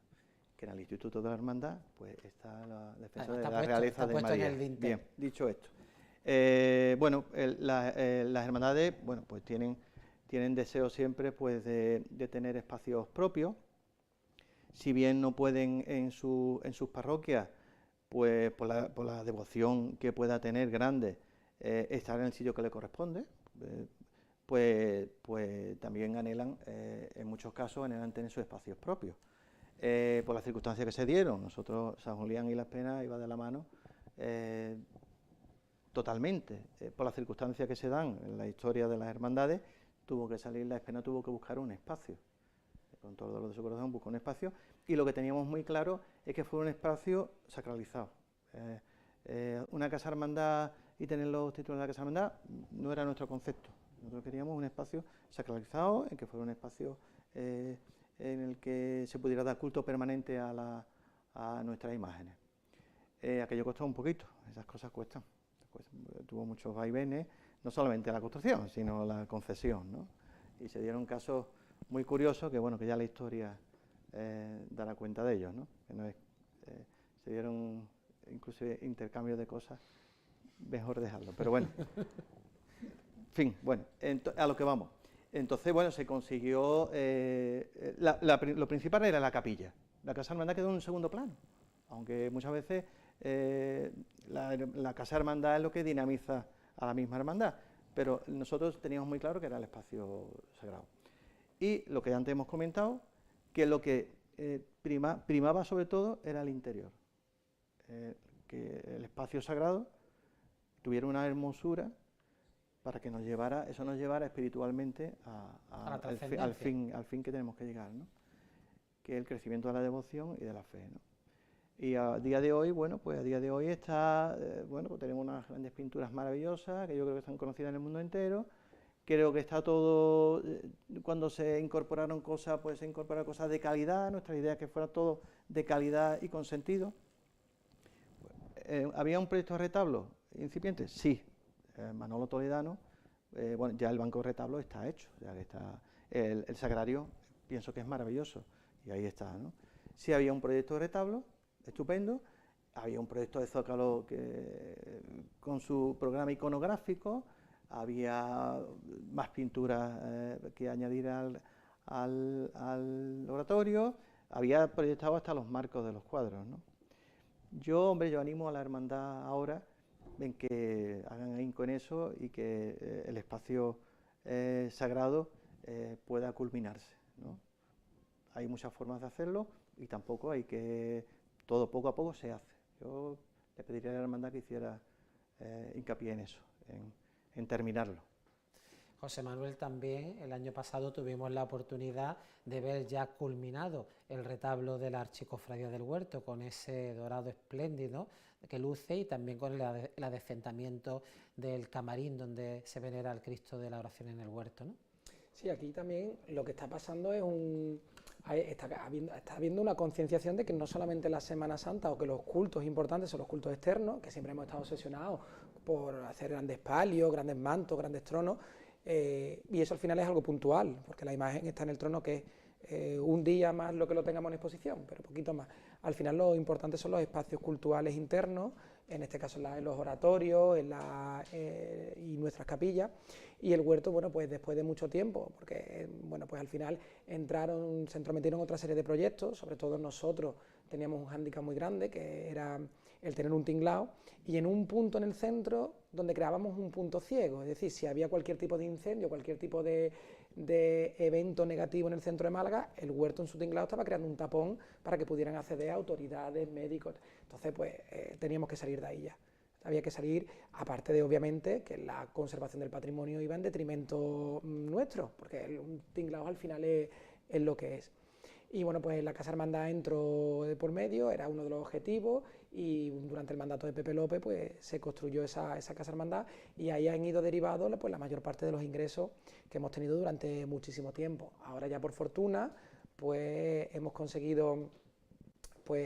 que en el Instituto de la Hermandad pues está la defensa de la realeza de María. Bien, dicho esto, bueno, las hermandades, bueno, pues tienen deseo siempre pues de tener espacios propios. Si bien no pueden en sus parroquias, pues por la devoción que pueda tener grande, estar en el sitio que le corresponde, pues también anhelan, en muchos casos, anhelan tener sus espacios propios. Por las circunstancias que se dieron, nosotros, San Julián y Las Penas iba de la mano totalmente. Por las circunstancias que se dan en la historia de las hermandades, tuvo que salir Las Penas, tuvo que buscar un espacio. Con todo el dolor de su corazón buscó un espacio, y lo que teníamos muy claro es que fue un espacio sacralizado. Una casa hermandad y tener los títulos de la casa hermandad no era nuestro concepto. Nosotros queríamos un espacio sacralizado, en que fuera un espacio en el que se pudiera dar culto permanente a nuestras imágenes. Aquello costó un poquito, esas cosas cuestan. Tuvo muchos vaivenes, no solamente la construcción, sino la concesión, ¿no? Y se dieron casos muy curiosos que, bueno, que ya la historia dará cuenta de ellos, ¿no? Que no es, se dieron inclusive intercambios de cosas, mejor dejarlo, pero bueno. En fin, bueno, a lo que vamos. Entonces, bueno, se consiguió, lo principal era la capilla. La casa hermandad quedó en un segundo plano, aunque muchas veces la casa hermandad es lo que dinamiza a la misma hermandad, pero nosotros teníamos muy claro que era el espacio sagrado. Y lo que antes hemos comentado, que lo que primaba sobre todo era el interior, que el espacio sagrado tuviera una hermosura para que eso nos llevara espiritualmente al fin que tenemos que llegar, ¿no? Que es el crecimiento de la devoción y de la fe, ¿no? Y a día de hoy, bueno, pues a día de hoy está, bueno, pues tenemos unas grandes pinturas maravillosas que yo creo que están conocidas en el mundo entero. Creo que está todo, cuando se incorporaron cosas, pues se incorporaron cosas de calidad. Nuestra idea es que fuera todo de calidad y con sentido. ¿Había un proyecto de retablo incipiente? Sí. Manolo Toledano, bueno, ya el banco de retablo está hecho, ya que está el sagrario, pienso que es maravilloso, y ahí está, ¿no? Sí había un proyecto de retablo, estupendo, había un proyecto de zócalo con su programa iconográfico, había más pinturas que añadir al oratorio, había proyectado hasta los marcos de los cuadros, ¿no? Yo animo a la hermandad ahora en que hagan ahínco en eso y que el espacio sagrado pueda culminarse, ¿no? Hay muchas formas de hacerlo y tampoco hay que... Todo poco a poco se hace. Yo le pediría a la hermandad que hiciera hincapié en eso, en terminarlo. José Manuel, también el año pasado tuvimos la oportunidad de ver ya culminado el retablo de la Archicofradía del Huerto, con ese dorado espléndido que luce, y también con el adecentamiento del camarín donde se venera al Cristo de la Oración en el Huerto, ¿no? Sí, aquí también lo que está pasando es está habiendo una concienciación de que no solamente la Semana Santa o que los cultos importantes son los cultos externos, que siempre hemos estado obsesionados por hacer grandes palios, grandes mantos, grandes tronos, y eso al final es algo puntual, porque la imagen está en el trono, que es un día más lo que lo tengamos en exposición, pero poquito más. Al final lo importante son los espacios culturales internos, en este caso en los oratorios y nuestras capillas, y el huerto, bueno, pues después de mucho tiempo, porque bueno, pues al final se entrometieron otra serie de proyectos, sobre todo nosotros teníamos un hándicap muy grande, que era el tener un tinglado, y en un punto en el centro donde creábamos un punto ciego, es decir, si había cualquier tipo de incendio, cualquier tipo de evento negativo en el centro de Málaga, el huerto en su tinglado estaba creando un tapón para que pudieran acceder autoridades, médicos. Entonces, pues teníamos que salir de ahí ya. Había que salir, aparte de, obviamente, que la conservación del patrimonio iba en detrimento nuestro, porque un tinglado al final es lo que es. Y bueno, pues la Casa Hermandad entró de por medio, era uno de los objetivos, y durante el mandato de Pepe López pues se construyó esa Casa Hermandad, y ahí han ido derivados pues la mayor parte de los ingresos que hemos tenido durante muchísimo tiempo. Ahora ya por fortuna pues hemos conseguido, por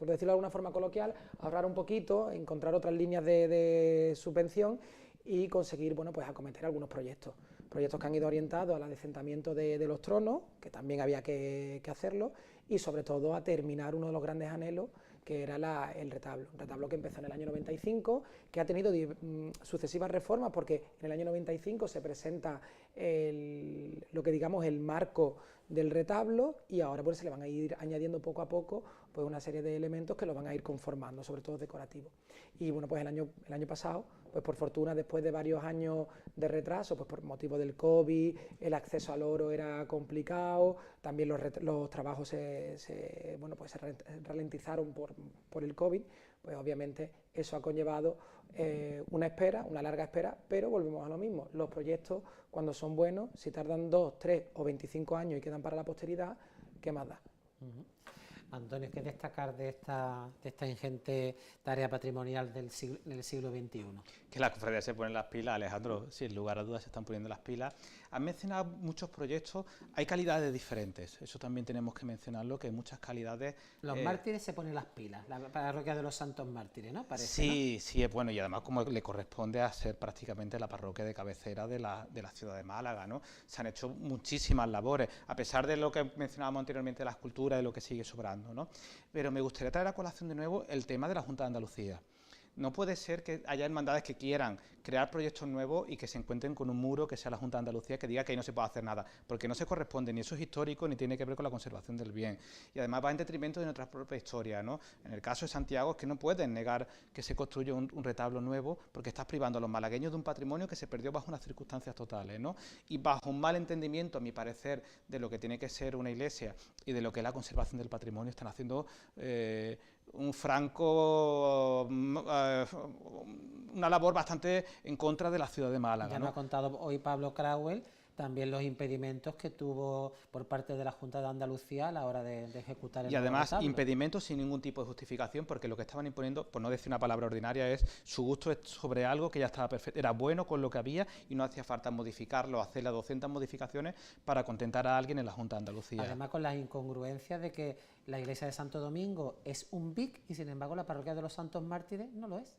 decirlo de alguna forma coloquial, ahorrar un poquito, encontrar otras líneas de subvención y conseguir, bueno, pues acometer algunos proyectos proyectos que han ido orientados al adecentamiento de los tronos, que también había que hacerlo, y sobre todo a terminar uno de los grandes anhelos, que era el retablo. Un retablo que empezó en el año 95, que ha tenido sucesivas reformas, porque en el año 95 se presenta lo que digamos el marco del retablo, y ahora pues se le van a ir añadiendo poco a poco pues una serie de elementos que lo van a ir conformando, sobre todo decorativos. Y bueno, pues el año pasado, pues por fortuna, después de varios años de retraso, pues por motivo del COVID, el acceso al oro era complicado, también los trabajos se ralentizaron por el COVID, pues obviamente eso ha conllevado una larga espera, pero volvemos a lo mismo. Los proyectos, cuando son buenos, si tardan 2, 3 o 25 años y quedan para la posteridad, ¿qué más da? Antonio, ¿qué destacar de esta ingente tarea patrimonial del siglo XXI? Que la cofradía se pone las pilas, Alejandro, sin lugar a dudas se están poniendo las pilas. Han mencionado muchos proyectos, hay calidades diferentes, eso también tenemos que mencionarlo, que hay muchas calidades. Los mártires se ponen las pilas, la parroquia de los Santos Mártires, ¿no? Parece, sí, ¿no? Sí, es bueno, y además como le corresponde a ser prácticamente la parroquia de cabecera de la ciudad de Málaga, ¿no? Se han hecho muchísimas labores, a pesar de lo que mencionábamos anteriormente de la escultura y lo que sigue sobrando, ¿no? Pero me gustaría traer a colación de nuevo el tema de la Junta de Andalucía. No puede ser que haya hermandades que quieran crear proyectos nuevos y que se encuentren con un muro que sea la Junta de Andalucía que diga que ahí no se puede hacer nada, porque no se corresponde, ni eso es histórico, ni tiene que ver con la conservación del bien. Y además va en detrimento de nuestra propia historia, ¿no? En el caso de Santiago es que no pueden negar que se construya un retablo nuevo, porque estás privando a los malagueños de un patrimonio que se perdió bajo unas circunstancias totales, ¿no? Y bajo un mal entendimiento, a mi parecer, de lo que tiene que ser una iglesia y de lo que es la conservación del patrimonio, están haciendo un franco, una labor bastante en contra de la ciudad de Málaga. Ya nos ha contado hoy Pablo Crauel también los impedimentos que tuvo por parte de la Junta de Andalucía a la hora de ejecutar el y además retablo. Impedimentos sin ningún tipo de justificación, porque lo que estaban imponiendo, por no decir una palabra ordinaria, es su gusto sobre algo que ya estaba perfecto, era bueno con lo que había y no hacía falta modificarlo, hacerle 200 modificaciones para contentar a alguien en la Junta de Andalucía. Además con las incongruencias de que la iglesia de Santo Domingo es un BIC y sin embargo la parroquia de los Santos Mártires no lo es.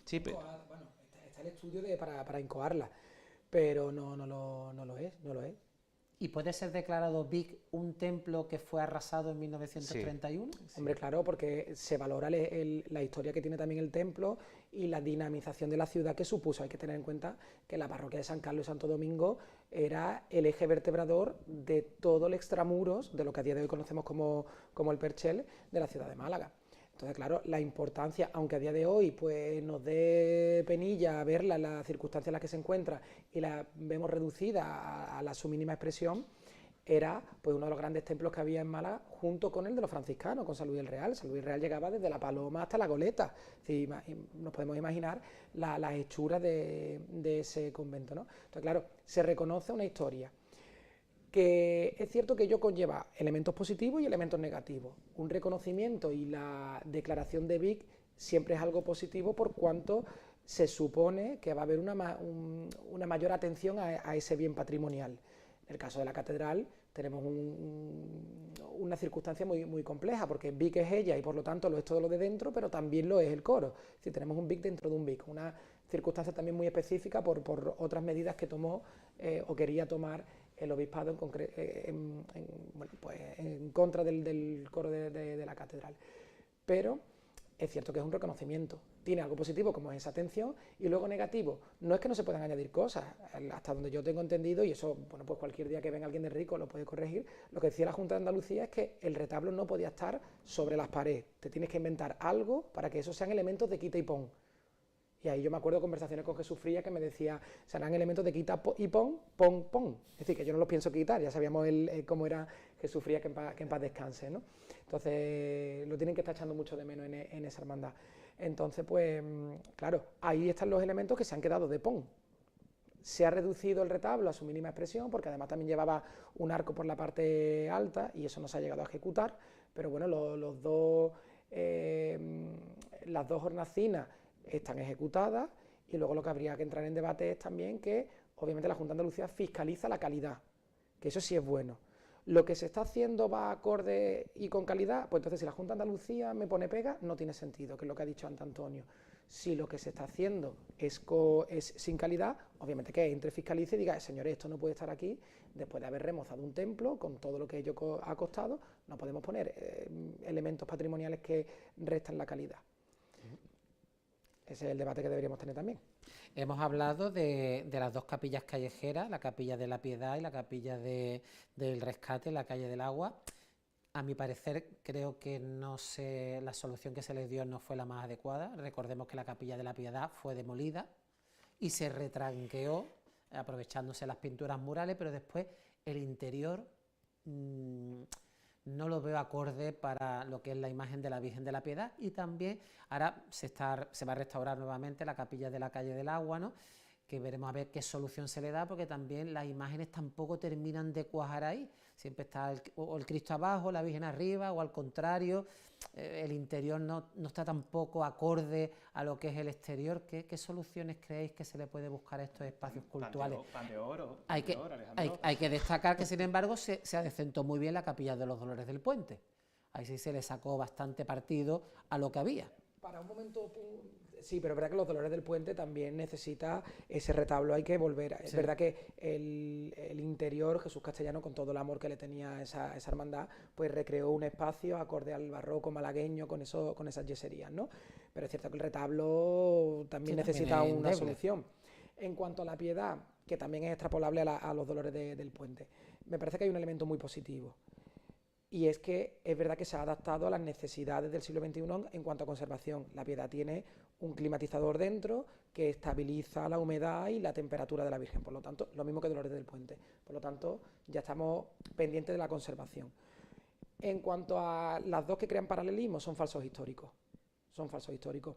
Sí, bueno, está el estudio para incoarla, pero no lo es. ¿Y puede ser declarado BIC un templo que fue arrasado en 1931? Sí. Hombre, claro, porque se valora la historia que tiene también el templo y la dinamización de la ciudad que supuso. Hay que tener en cuenta que la parroquia de San Carlos y Santo Domingo era el eje vertebrador de todo el extramuros, de lo que a día de hoy conocemos como el Perchel, de la ciudad de Málaga. Entonces, claro, la importancia, aunque a día de hoy pues nos dé penilla verla en las circunstancias en las que se encuentra y la vemos reducida a su mínima expresión, era pues uno de los grandes templos que había en Málaga, junto con el de los franciscanos, con San Luis el Real. San Luis el Real llegaba desde La Paloma hasta La Goleta. Sí, nos podemos imaginar las hechuras de ese convento, ¿no? Entonces, claro, se reconoce una historia que es cierto que ello conlleva elementos positivos y elementos negativos. Un reconocimiento y la declaración de BIC siempre es algo positivo por cuanto se supone que va a haber una mayor atención a ese bien patrimonial. En el caso de la catedral tenemos una circunstancia muy compleja, porque BIC es ella y por lo tanto lo es todo lo de dentro, pero también lo es el coro. Es decir, tenemos un BIC dentro de un BIC, una circunstancia también muy específica por otras medidas que tomó o quería tomar el obispado en contra del coro de la catedral. Pero es cierto que es un reconocimiento, tiene algo positivo como es esa atención, y luego negativo, no es que no se puedan añadir cosas, hasta donde yo tengo entendido, y eso, bueno, pues cualquier día que venga alguien de Rico lo puede corregir, lo que decía la Junta de Andalucía es que el retablo no podía estar sobre las paredes, te tienes que inventar algo para que esos sean elementos de quita y pon. Y ahí yo me acuerdo de conversaciones con Jesús Fría que me decía, serán elementos de quita y pon. Es decir, que yo no los pienso quitar, ya sabíamos cómo era Jesús Fría, que en paz descanse, ¿no? Entonces, lo tienen que estar echando mucho de menos en esa hermandad. Entonces, pues, claro, ahí están los elementos que se han quedado de pon. Se ha reducido el retablo a su mínima expresión, porque además también llevaba un arco por la parte alta, y eso no se ha llegado a ejecutar, pero bueno, las dos hornacinas están ejecutadas, y luego lo que habría que entrar en debate es también que obviamente la Junta de Andalucía fiscaliza la calidad, que eso sí es bueno. Lo que se está haciendo va acorde y con calidad, pues entonces si la Junta de Andalucía me pone pega, no tiene sentido, que es lo que ha dicho antes Antonio. Si lo que se está haciendo es sin calidad, obviamente que entre, fiscalice y diga, señores, esto no puede estar aquí, después de haber remozado un templo, con todo lo que ello ha costado, no podemos poner elementos patrimoniales que restan la calidad. Ese es el debate que deberíamos tener también. Hemos hablado de las dos capillas callejeras, la capilla de la Piedad y la capilla del Rescate, la calle del Agua. A mi parecer, creo que la solución que se les dio no fue la más adecuada. Recordemos que la capilla de la Piedad fue demolida y se retranqueó, aprovechándose las pinturas murales, pero después el interior no lo veo acorde para lo que es la imagen de la Virgen de la Piedad, y también ahora se va a restaurar nuevamente la capilla de la calle del Agua, ¿no? Que veremos a ver qué solución se le da, porque también las imágenes tampoco terminan de cuajar ahí. Siempre está el Cristo abajo, la Virgen arriba, o al contrario, el interior no está tampoco acorde a lo que es el exterior. ¿Qué soluciones creéis que se le puede buscar a estos espacios culturales? Pan de oro, hay que destacar que, sin embargo, se adecentó muy bien la capilla de los Dolores del Puente. Ahí sí se le sacó bastante partido a lo que había. Para un momento, sí, pero es verdad que los Dolores del Puente también necesita ese retablo, hay que volver. Sí. Es verdad que el interior, Jesús Castellano, con todo el amor que le tenía a esa hermandad, pues recreó un espacio acorde al barroco malagueño con esas yeserías, ¿no? Pero es cierto que el retablo también necesita una solución. En cuanto a la Piedad, que también es extrapolable a los Dolores del Puente, me parece que hay un elemento muy positivo. Y es que es verdad que se ha adaptado a las necesidades del siglo XXI en cuanto a conservación. La Piedad tiene un climatizador dentro que estabiliza la humedad y la temperatura de la Virgen, por lo tanto, lo mismo que Dolores del Puente. Por lo tanto, ya estamos pendientes de la conservación. En cuanto a las dos que crean paralelismo, son falsos históricos. Son falsos históricos.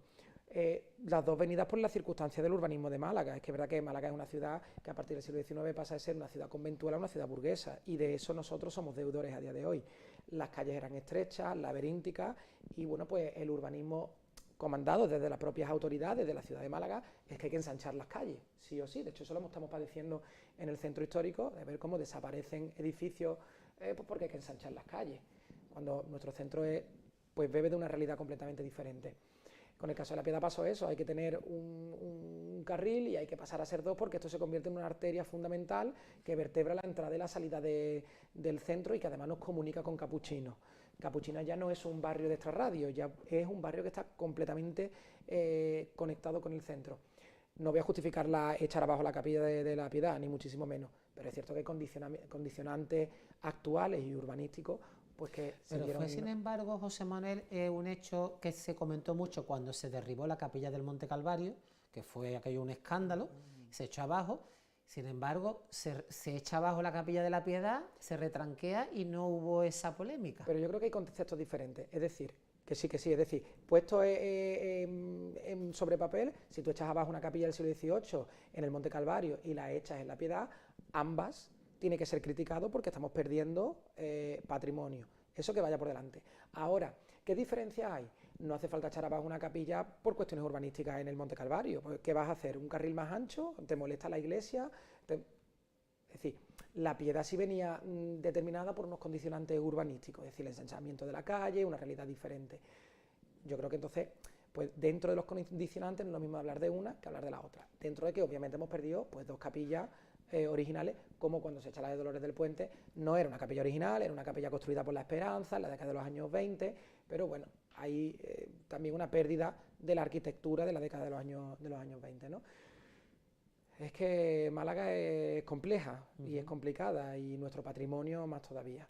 Las dos venidas por las circunstancias del urbanismo de Málaga. Es que es verdad que Málaga es una ciudad que a partir del siglo XIX pasa de ser una ciudad conventual a una ciudad burguesa, y de eso nosotros somos deudores a día de hoy. Las calles eran estrechas, laberínticas, y bueno, pues el urbanismo comandado desde las propias autoridades de la ciudad de Málaga es que hay que ensanchar las calles, sí o sí. De hecho, eso lo estamos padeciendo en el centro histórico, de ver cómo desaparecen edificios pues porque hay que ensanchar las calles, cuando nuestro centro pues bebe de una realidad completamente diferente. Con el caso de la Piedad pasó eso, hay que tener un carril y hay que pasar a ser dos, porque esto se convierte en una arteria fundamental que vertebra la entrada y la salida del centro, y que además nos comunica con Capuchinos. Capuchinos ya no es un barrio de extrarradio, ya es un barrio que está completamente conectado con el centro. No voy a justificar echar abajo la capilla de la Piedad, ni muchísimo menos, pero es cierto que hay condicionantes actuales y urbanísticos pues que pero fue, sin embargo, José Manuel, un hecho que se comentó mucho cuando se derribó la capilla del Monte Calvario, que fue aquello un escándalo, se echó abajo. Sin embargo, se echa abajo la capilla de la Piedad, se retranquea y no hubo esa polémica. Pero yo creo que hay contextos diferentes, es decir, que sí, es decir, puesto sobre papel, si tú echas abajo una capilla del siglo XVIII en el Monte Calvario y la echas en la Piedad, ambas tiene que ser criticado porque estamos perdiendo patrimonio. Eso que vaya por delante. Ahora, ¿qué diferencia hay? No hace falta echar abajo una capilla por cuestiones urbanísticas en el Monte Calvario. ¿Qué vas a hacer? ¿Un carril más ancho? ¿Te molesta la iglesia? Es decir, la Piedad sí venía determinada por unos condicionantes urbanísticos, es decir, el ensanchamiento de la calle, una realidad diferente. Yo creo que entonces, pues dentro de los condicionantes no es lo mismo hablar de una que hablar de la otra. Dentro de que obviamente hemos perdido pues dos capillas originales, como cuando se echa la de Dolores del Puente, no era una capilla original, era una capilla construida por la Esperanza en la década de los años 20, pero bueno, hay también una pérdida de la arquitectura de la década de los años 20, ¿no? Es que Málaga es compleja y es complicada, y nuestro patrimonio más todavía.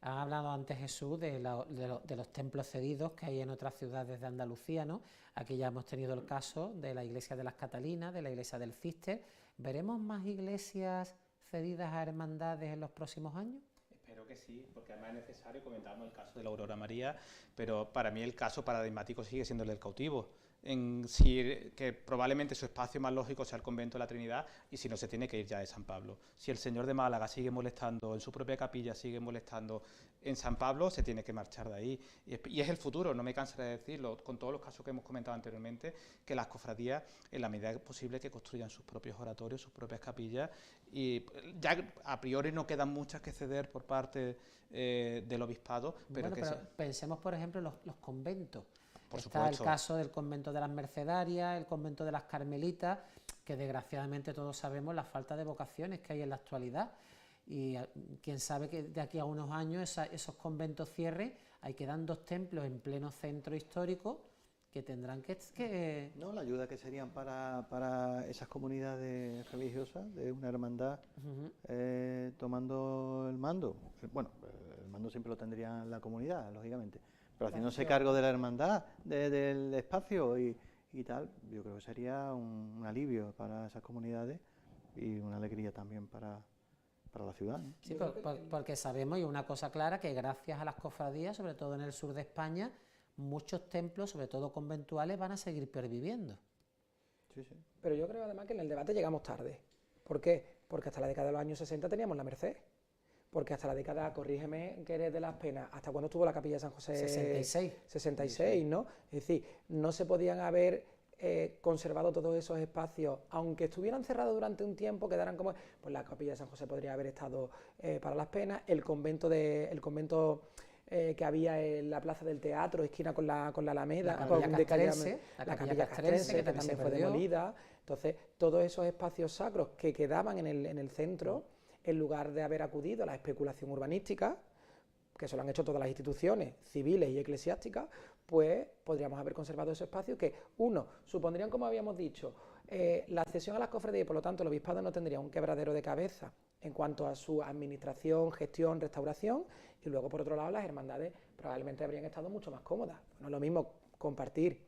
Ha hablado antes Jesús de los templos cedidos que hay en otras ciudades de Andalucía, ¿no? Aquí ya hemos tenido el caso de la iglesia de las Catalinas, de la iglesia del Cister. ¿Veremos más iglesias cedidas a hermandades en los próximos años? Espero que sí, porque además es necesario. Comentábamos el caso de la Aurora María, pero para mí el caso paradigmático sigue siendo el del cautivo. Que probablemente su espacio más lógico sea el convento de la Trinidad, y si no, se tiene que ir ya de San Pablo. Si el Señor de Málaga sigue molestando en su propia capilla, sigue molestando en San Pablo, se tiene que marchar de ahí. Y es el futuro, no me cansaré de decirlo, con todos los casos que hemos comentado anteriormente, que las cofradías, en la medida posible, que construyan sus propios oratorios, sus propias capillas, y ya a priori no quedan muchas que ceder por parte del obispado. Pero pensemos, por ejemplo, en los conventos. Por Está supuesto. el caso del convento de las Mercedarias, el convento de las Carmelitas, que desgraciadamente todos sabemos la falta de vocaciones que hay en la actualidad. Y quién sabe que de aquí a unos años esos conventos cierren, ahí quedan 2 templos en pleno centro histórico que tendrán que... No, la ayuda que serían para esas comunidades religiosas de una hermandad tomando el mando. Bueno, el mando siempre lo tendría la comunidad, lógicamente, pero haciéndose cargo de la hermandad, del espacio y tal, yo creo que sería un alivio para esas comunidades y una alegría también para la ciudad, ¿no? Sí, porque sabemos, y una cosa clara, que gracias a las cofradías, sobre todo en el sur de España, muchos templos, sobre todo conventuales, van a seguir perviviendo. Sí, sí. Pero yo creo además que en el debate llegamos tarde. ¿Por qué? Porque hasta la década de los años 60 teníamos la Merced. Porque hasta la década, corrígeme que eres de Las Penas, ¿hasta cuándo estuvo la Capilla de San José? 66. 66, ¿no? Es decir, no se podían haber conservado todos esos espacios, aunque estuvieran cerrados durante un tiempo, quedaran como... Pues la Capilla de San José podría haber estado para Las Penas, el convento que había en la Plaza del Teatro, esquina con la Alameda, la Capilla Castrense, que también fue demolida. Entonces, todos esos espacios sacros que quedaban en el centro, en lugar de haber acudido a la especulación urbanística, que eso lo han hecho todas las instituciones civiles y eclesiásticas, pues podríamos haber conservado esos espacios que, uno, supondrían, como habíamos dicho, la cesión a las cofradías y por lo tanto el obispado no tendría un quebradero de cabeza en cuanto a su administración, gestión, restauración, y luego por otro lado las hermandades probablemente habrían estado mucho más cómodas. No es lo mismo compartir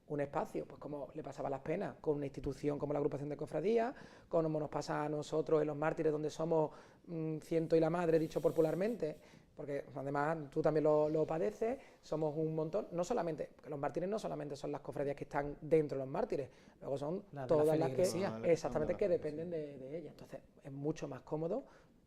un espacio, pues como le pasaba a Las Penas, con una institución como la agrupación de cofradías, como nos pasa a nosotros en los Mártires, donde somos ciento y la madre, dicho popularmente, porque además tú también lo padeces, somos un montón, no solamente, porque los Mártires no solamente son las cofradías que están dentro de los Mártires, luego son todas las que exactamente que dependen de ellas. Entonces es mucho más cómodo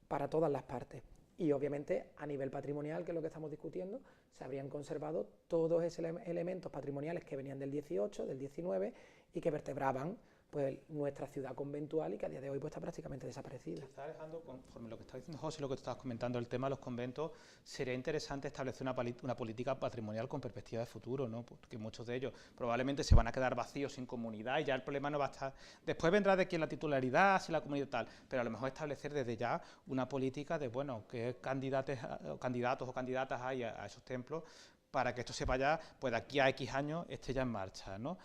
para todas las partes. Y obviamente a nivel patrimonial, que es lo que estamos discutiendo, se habrían conservado todos esos elementos patrimoniales que venían del 18, del 19 y que vertebraban pues nuestra ciudad conventual y que a día de hoy pues está prácticamente desaparecida. Quizá, Alejandro, conforme lo que está diciendo José y lo que tú estabas comentando, el tema de los conventos, sería interesante establecer una política patrimonial con perspectiva de futuro, ¿no? Porque muchos de ellos probablemente se van a quedar vacíos, sin comunidad, y ya el problema no va a estar... Después vendrá de quién la titularidad, si la comunidad tal, pero a lo mejor establecer desde ya una política de, bueno, qué candidatos o candidatas hay a esos templos, para que esto se vaya, pues de aquí a X años esté ya en marcha, ¿no?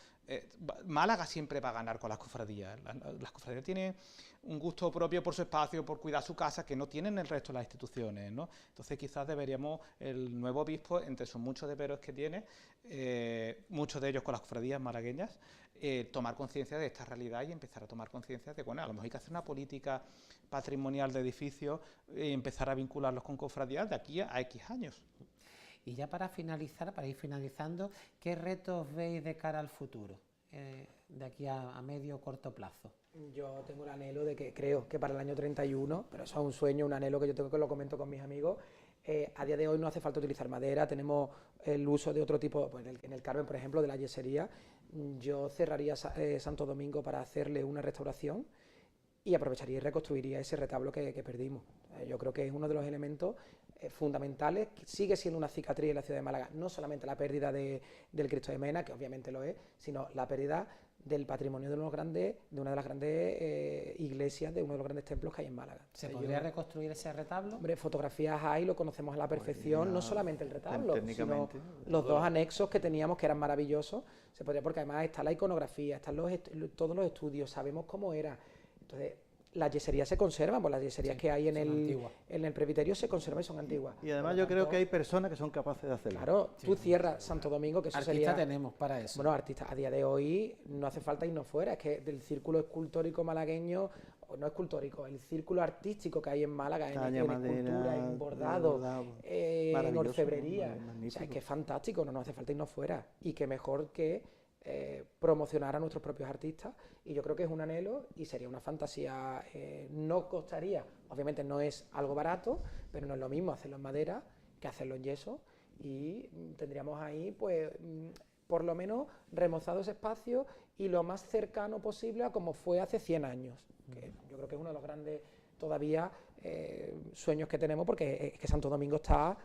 Málaga siempre va a ganar con las cofradías. Las cofradías tienen un gusto propio por su espacio, por cuidar su casa, que no tienen el resto de las instituciones, ¿no? Entonces quizás deberíamos, el nuevo obispo, entre sus muchos deberes que tiene, muchos de ellos con las cofradías malagueñas, tomar conciencia de esta realidad y empezar a tomar conciencia de, bueno, a lo mejor hay que hacer una política patrimonial de edificios y empezar a vincularlos con cofradías de aquí a X años. Y ya para finalizar, para ir finalizando, ¿qué retos veis de cara al futuro, de aquí a medio o corto plazo? Yo tengo el anhelo de que creo que para el año 31, pero eso es un sueño, un anhelo que yo tengo, que lo comento con mis amigos, a día de hoy no hace falta utilizar madera, tenemos el uso de otro tipo, pues en el Carmen, por ejemplo, de la yesería. Yo cerraría Santo Domingo para hacerle una restauración y aprovecharía y reconstruiría ese retablo que perdimos. Yo creo que es uno de los elementos fundamentales, que sigue siendo una cicatriz en la ciudad de Málaga, no solamente la pérdida del Cristo de Mena, que obviamente lo es, sino la pérdida del patrimonio de una de las grandes iglesias, de uno de los grandes templos que hay en Málaga. ¿Se podría reconstruir ese retablo? Hombre, fotografías hay, lo conocemos a la perfección, no solamente el retablo, sino los dos anexos que teníamos, que eran maravillosos, se podría, porque además está la iconografía, están todos los estudios, sabemos cómo era. Entonces, las yeserías se conservan, pues las yeserías que hay en el presbiterio se conservan y son antiguas. Y además yo creo que hay personas que son capaces de hacerlo. Claro, tú cierras Santo Domingo, que eso artistas tenemos para eso. Bueno, artistas, a día de hoy no hace falta irnos fuera, es que del círculo escultórico malagueño, o no escultórico, el círculo artístico que hay en Málaga, en escultura, en bordado, en orfebrería, o sea, es que es fantástico, no nos hace falta irnos fuera, y que mejor que promocionar a nuestros propios artistas, y yo creo que es un anhelo y sería una fantasía. No costaría, obviamente no es algo barato, pero no es lo mismo hacerlo en madera que hacerlo en yeso, y tendríamos ahí pues por lo menos remozado ese espacio y lo más cercano posible a como fue hace 100 años, que yo creo que es uno de los grandes todavía sueños que tenemos, porque es que Santo Domingo está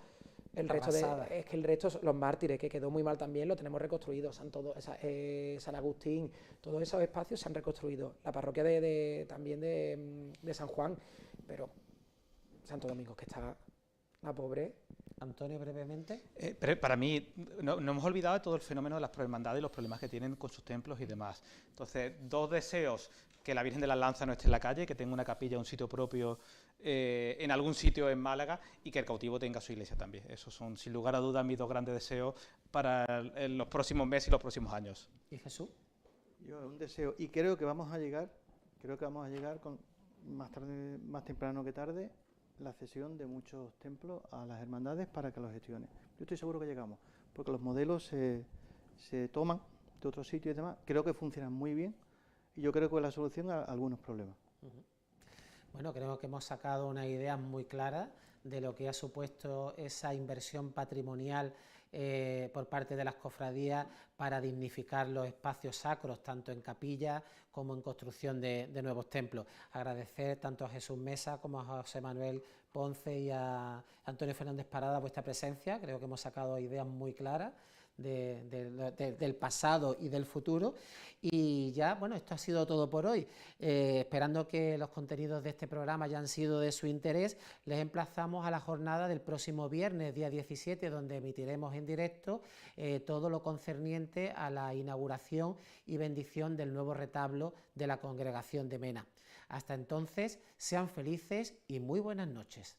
El resto es que el resto, los mártires, que quedó muy mal también, lo tenemos reconstruido. San Agustín, todos esos espacios se han reconstruido. La parroquia también de San Juan, pero Santo Domingo, que está la pobre. Antonio, brevemente. Pero para mí, no hemos olvidado de todo el fenómeno de las prohermandades y los problemas que tienen con sus templos y demás. Entonces, 2 deseos: que la Virgen de las Lanzas no esté en la calle, que tenga una capilla, un sitio propio en algún sitio en Málaga, y que el cautivo tenga su iglesia también. Esos son, sin lugar a dudas, mis 2 grandes deseos para los próximos meses y los próximos años. ¿Y Jesús? Yo, un deseo, y creo que vamos a llegar con más temprano que tarde, la cesión de muchos templos a las hermandades para que los gestionen. Yo estoy seguro que llegamos, porque los modelos se toman de otros sitios y demás. Creo que funcionan muy bien, y yo creo que es la solución a algunos problemas. Bueno, creo que hemos sacado una idea muy clara de lo que ha supuesto esa inversión patrimonial por parte de las cofradías para dignificar los espacios sacros, tanto en capilla como en construcción de nuevos templos. Agradecer tanto a Jesús Mesa como a José Manuel Ponce y a Antonio Fernández Parada vuestra presencia. Creo que hemos sacado ideas muy claras del pasado y del futuro. Y ya, bueno, esto ha sido todo por hoy. Esperando que los contenidos de este programa hayan sido de su interés, les emplazamos a la jornada del próximo viernes, día 17, donde emitiremos en directo todo lo concerniente a la inauguración y bendición del nuevo retablo de la Congregación de Mena. Hasta entonces, sean felices y muy buenas noches.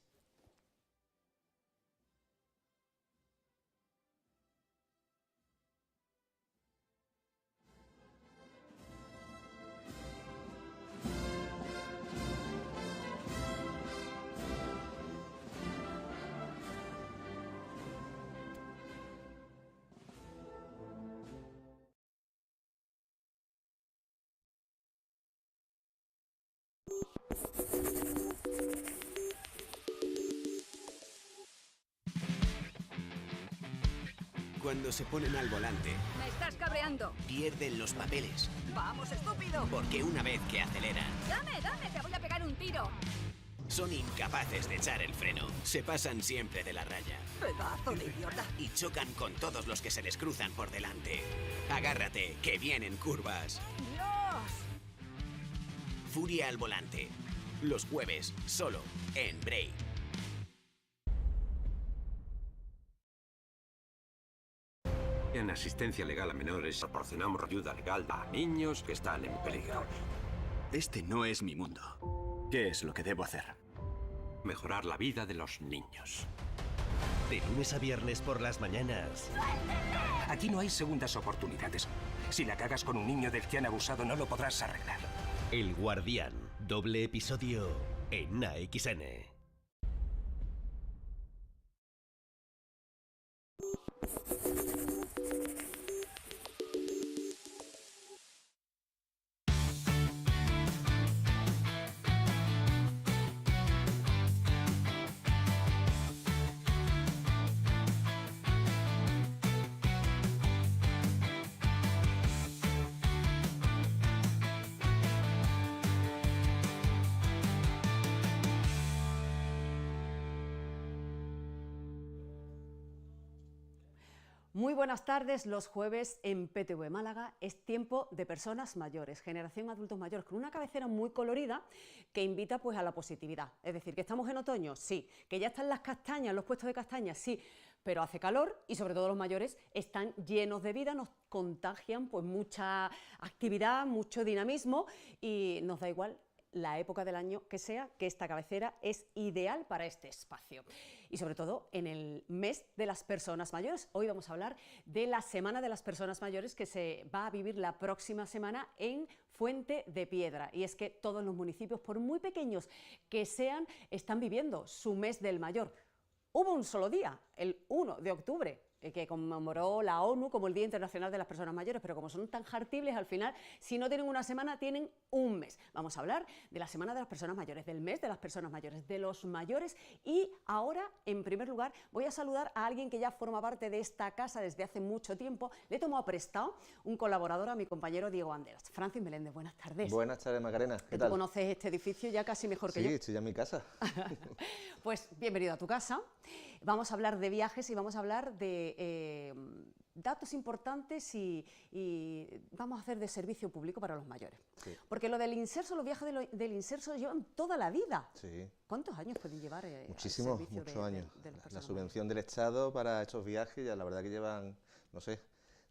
Cuando se ponen al volante, ¡Me estás cabreando! pierden los papeles. ¡Vamos, estúpido! Porque una vez que aceleran, ¡Dame, te voy a pegar un tiro! son incapaces de echar el freno. Se pasan siempre de la raya. ¡Pedazo de idiota! Y chocan con todos los que se les cruzan por delante. Agárrate, que vienen curvas. ¡Dios! Furia al volante. Los jueves, solo en Bray. En asistencia legal a menores proporcionamos ayuda legal a niños que están en peligro. Este no es mi mundo. ¿Qué es lo que debo hacer? Mejorar la vida de los niños. De lunes a viernes por las mañanas. Aquí no hay segundas oportunidades. Si la cagas con un niño del que han abusado, no lo podrás arreglar. El Guardián, doble episodio en AXN. Muy buenas tardes. Los jueves en PTV Málaga es tiempo de personas mayores, generación adultos mayores, con una cabecera muy colorida que invita pues a la positividad. Es decir, que estamos en otoño, sí, que ya están las castañas, los puestos de castañas, sí, pero hace calor y sobre todo los mayores están llenos de vida, nos contagian pues mucha actividad, mucho dinamismo y nos da igual la época del año que sea, que esta cabecera es ideal para este espacio. Y sobre todo en el mes de las personas mayores. Hoy vamos a hablar de la Semana de las Personas Mayores que se va a vivir la próxima semana en Fuente de Piedra. Y es que todos los municipios, por muy pequeños que sean, están viviendo su mes del mayor. Hubo un solo día, el 1 de octubre, que conmemoró la ONU como el Día Internacional de las Personas Mayores, pero como son tan jartibles, al final, si no tienen una semana, tienen un mes. Vamos a hablar de la Semana de las Personas Mayores, del mes de las personas mayores, de los mayores, y ahora, en primer lugar, voy a saludar a alguien que ya forma parte de esta casa desde hace mucho tiempo. Le tomo a prestado un colaborador, a mi compañero Diego Banderas. Francis Meléndez, buenas tardes. Buenas tardes, Macarena. ¿Qué tal? Tú conoces este edificio ya casi mejor que yo. Sí, estoy ya en mi casa. Pues bienvenido a tu casa. Vamos a hablar de viajes y vamos a hablar de datos importantes y vamos a hacer de servicio público para los mayores. Sí. Porque lo del inserso, los viajes del inserso llevan toda la vida. Sí. ¿Cuántos años pueden llevar? Muchísimos, muchos años. La subvención del Estado para estos viajes, ya la verdad que llevan, no sé,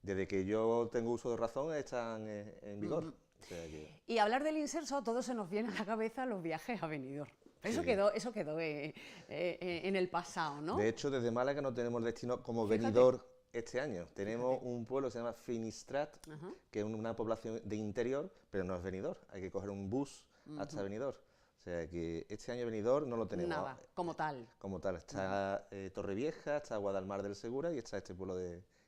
desde que yo tengo uso de razón están en vigor. O sea que... Y hablar del inserso, a todos se nos viene a la cabeza los viajes a Benidorm. Eso Sí. quedó en el pasado, ¿no? De hecho, desde Málaga no tenemos destino como Benidorm este año. Tenemos un pueblo que se llama Finistrat, que es una población de interior, pero no es Benidorm. Hay que coger un bus hasta Benidorm. O sea que este año Benidorm no lo tenemos. Nada, como tal. Como tal. Está Torrevieja, está Guadalmar del Segura y está este pueblo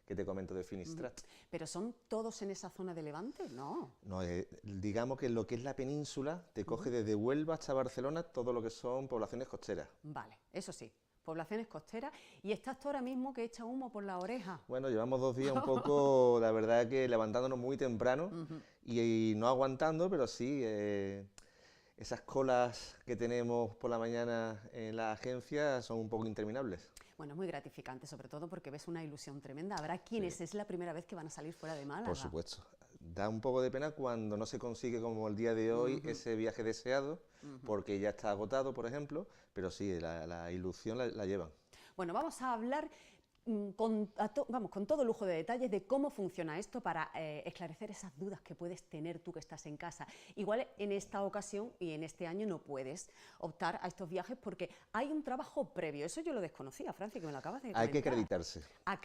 que te comento de Finistrat. ¿Pero son todos en esa zona de Levante? No. No, digamos que lo que es la península te coge desde Huelva hasta Barcelona todo lo que son poblaciones costeras. Vale, eso sí, poblaciones costeras. ¿Y estás tú ahora mismo que echa humo por la oreja? Bueno, llevamos 2 días un poco, la verdad que levantándonos muy temprano y no aguantando, pero sí, esas colas que tenemos por la mañana en la agencia son un poco interminables. Bueno, es muy gratificante, sobre todo porque ves una ilusión tremenda. Habrá quienes es la primera vez que van a salir fuera de Málaga. Por supuesto. Da un poco de pena cuando no se consigue, como el día de hoy, ese viaje deseado, porque ya está agotado, por ejemplo, pero sí, la ilusión la llevan. Bueno, vamos a hablar con todo lujo de detalles de cómo funciona esto para esclarecer esas dudas que puedes tener tú que estás en casa. Igual en esta ocasión y en este año no puedes optar a estos viajes porque hay un trabajo previo. Eso yo lo desconocía, Francia, que me lo acabas de comentar. Hay que acreditarse.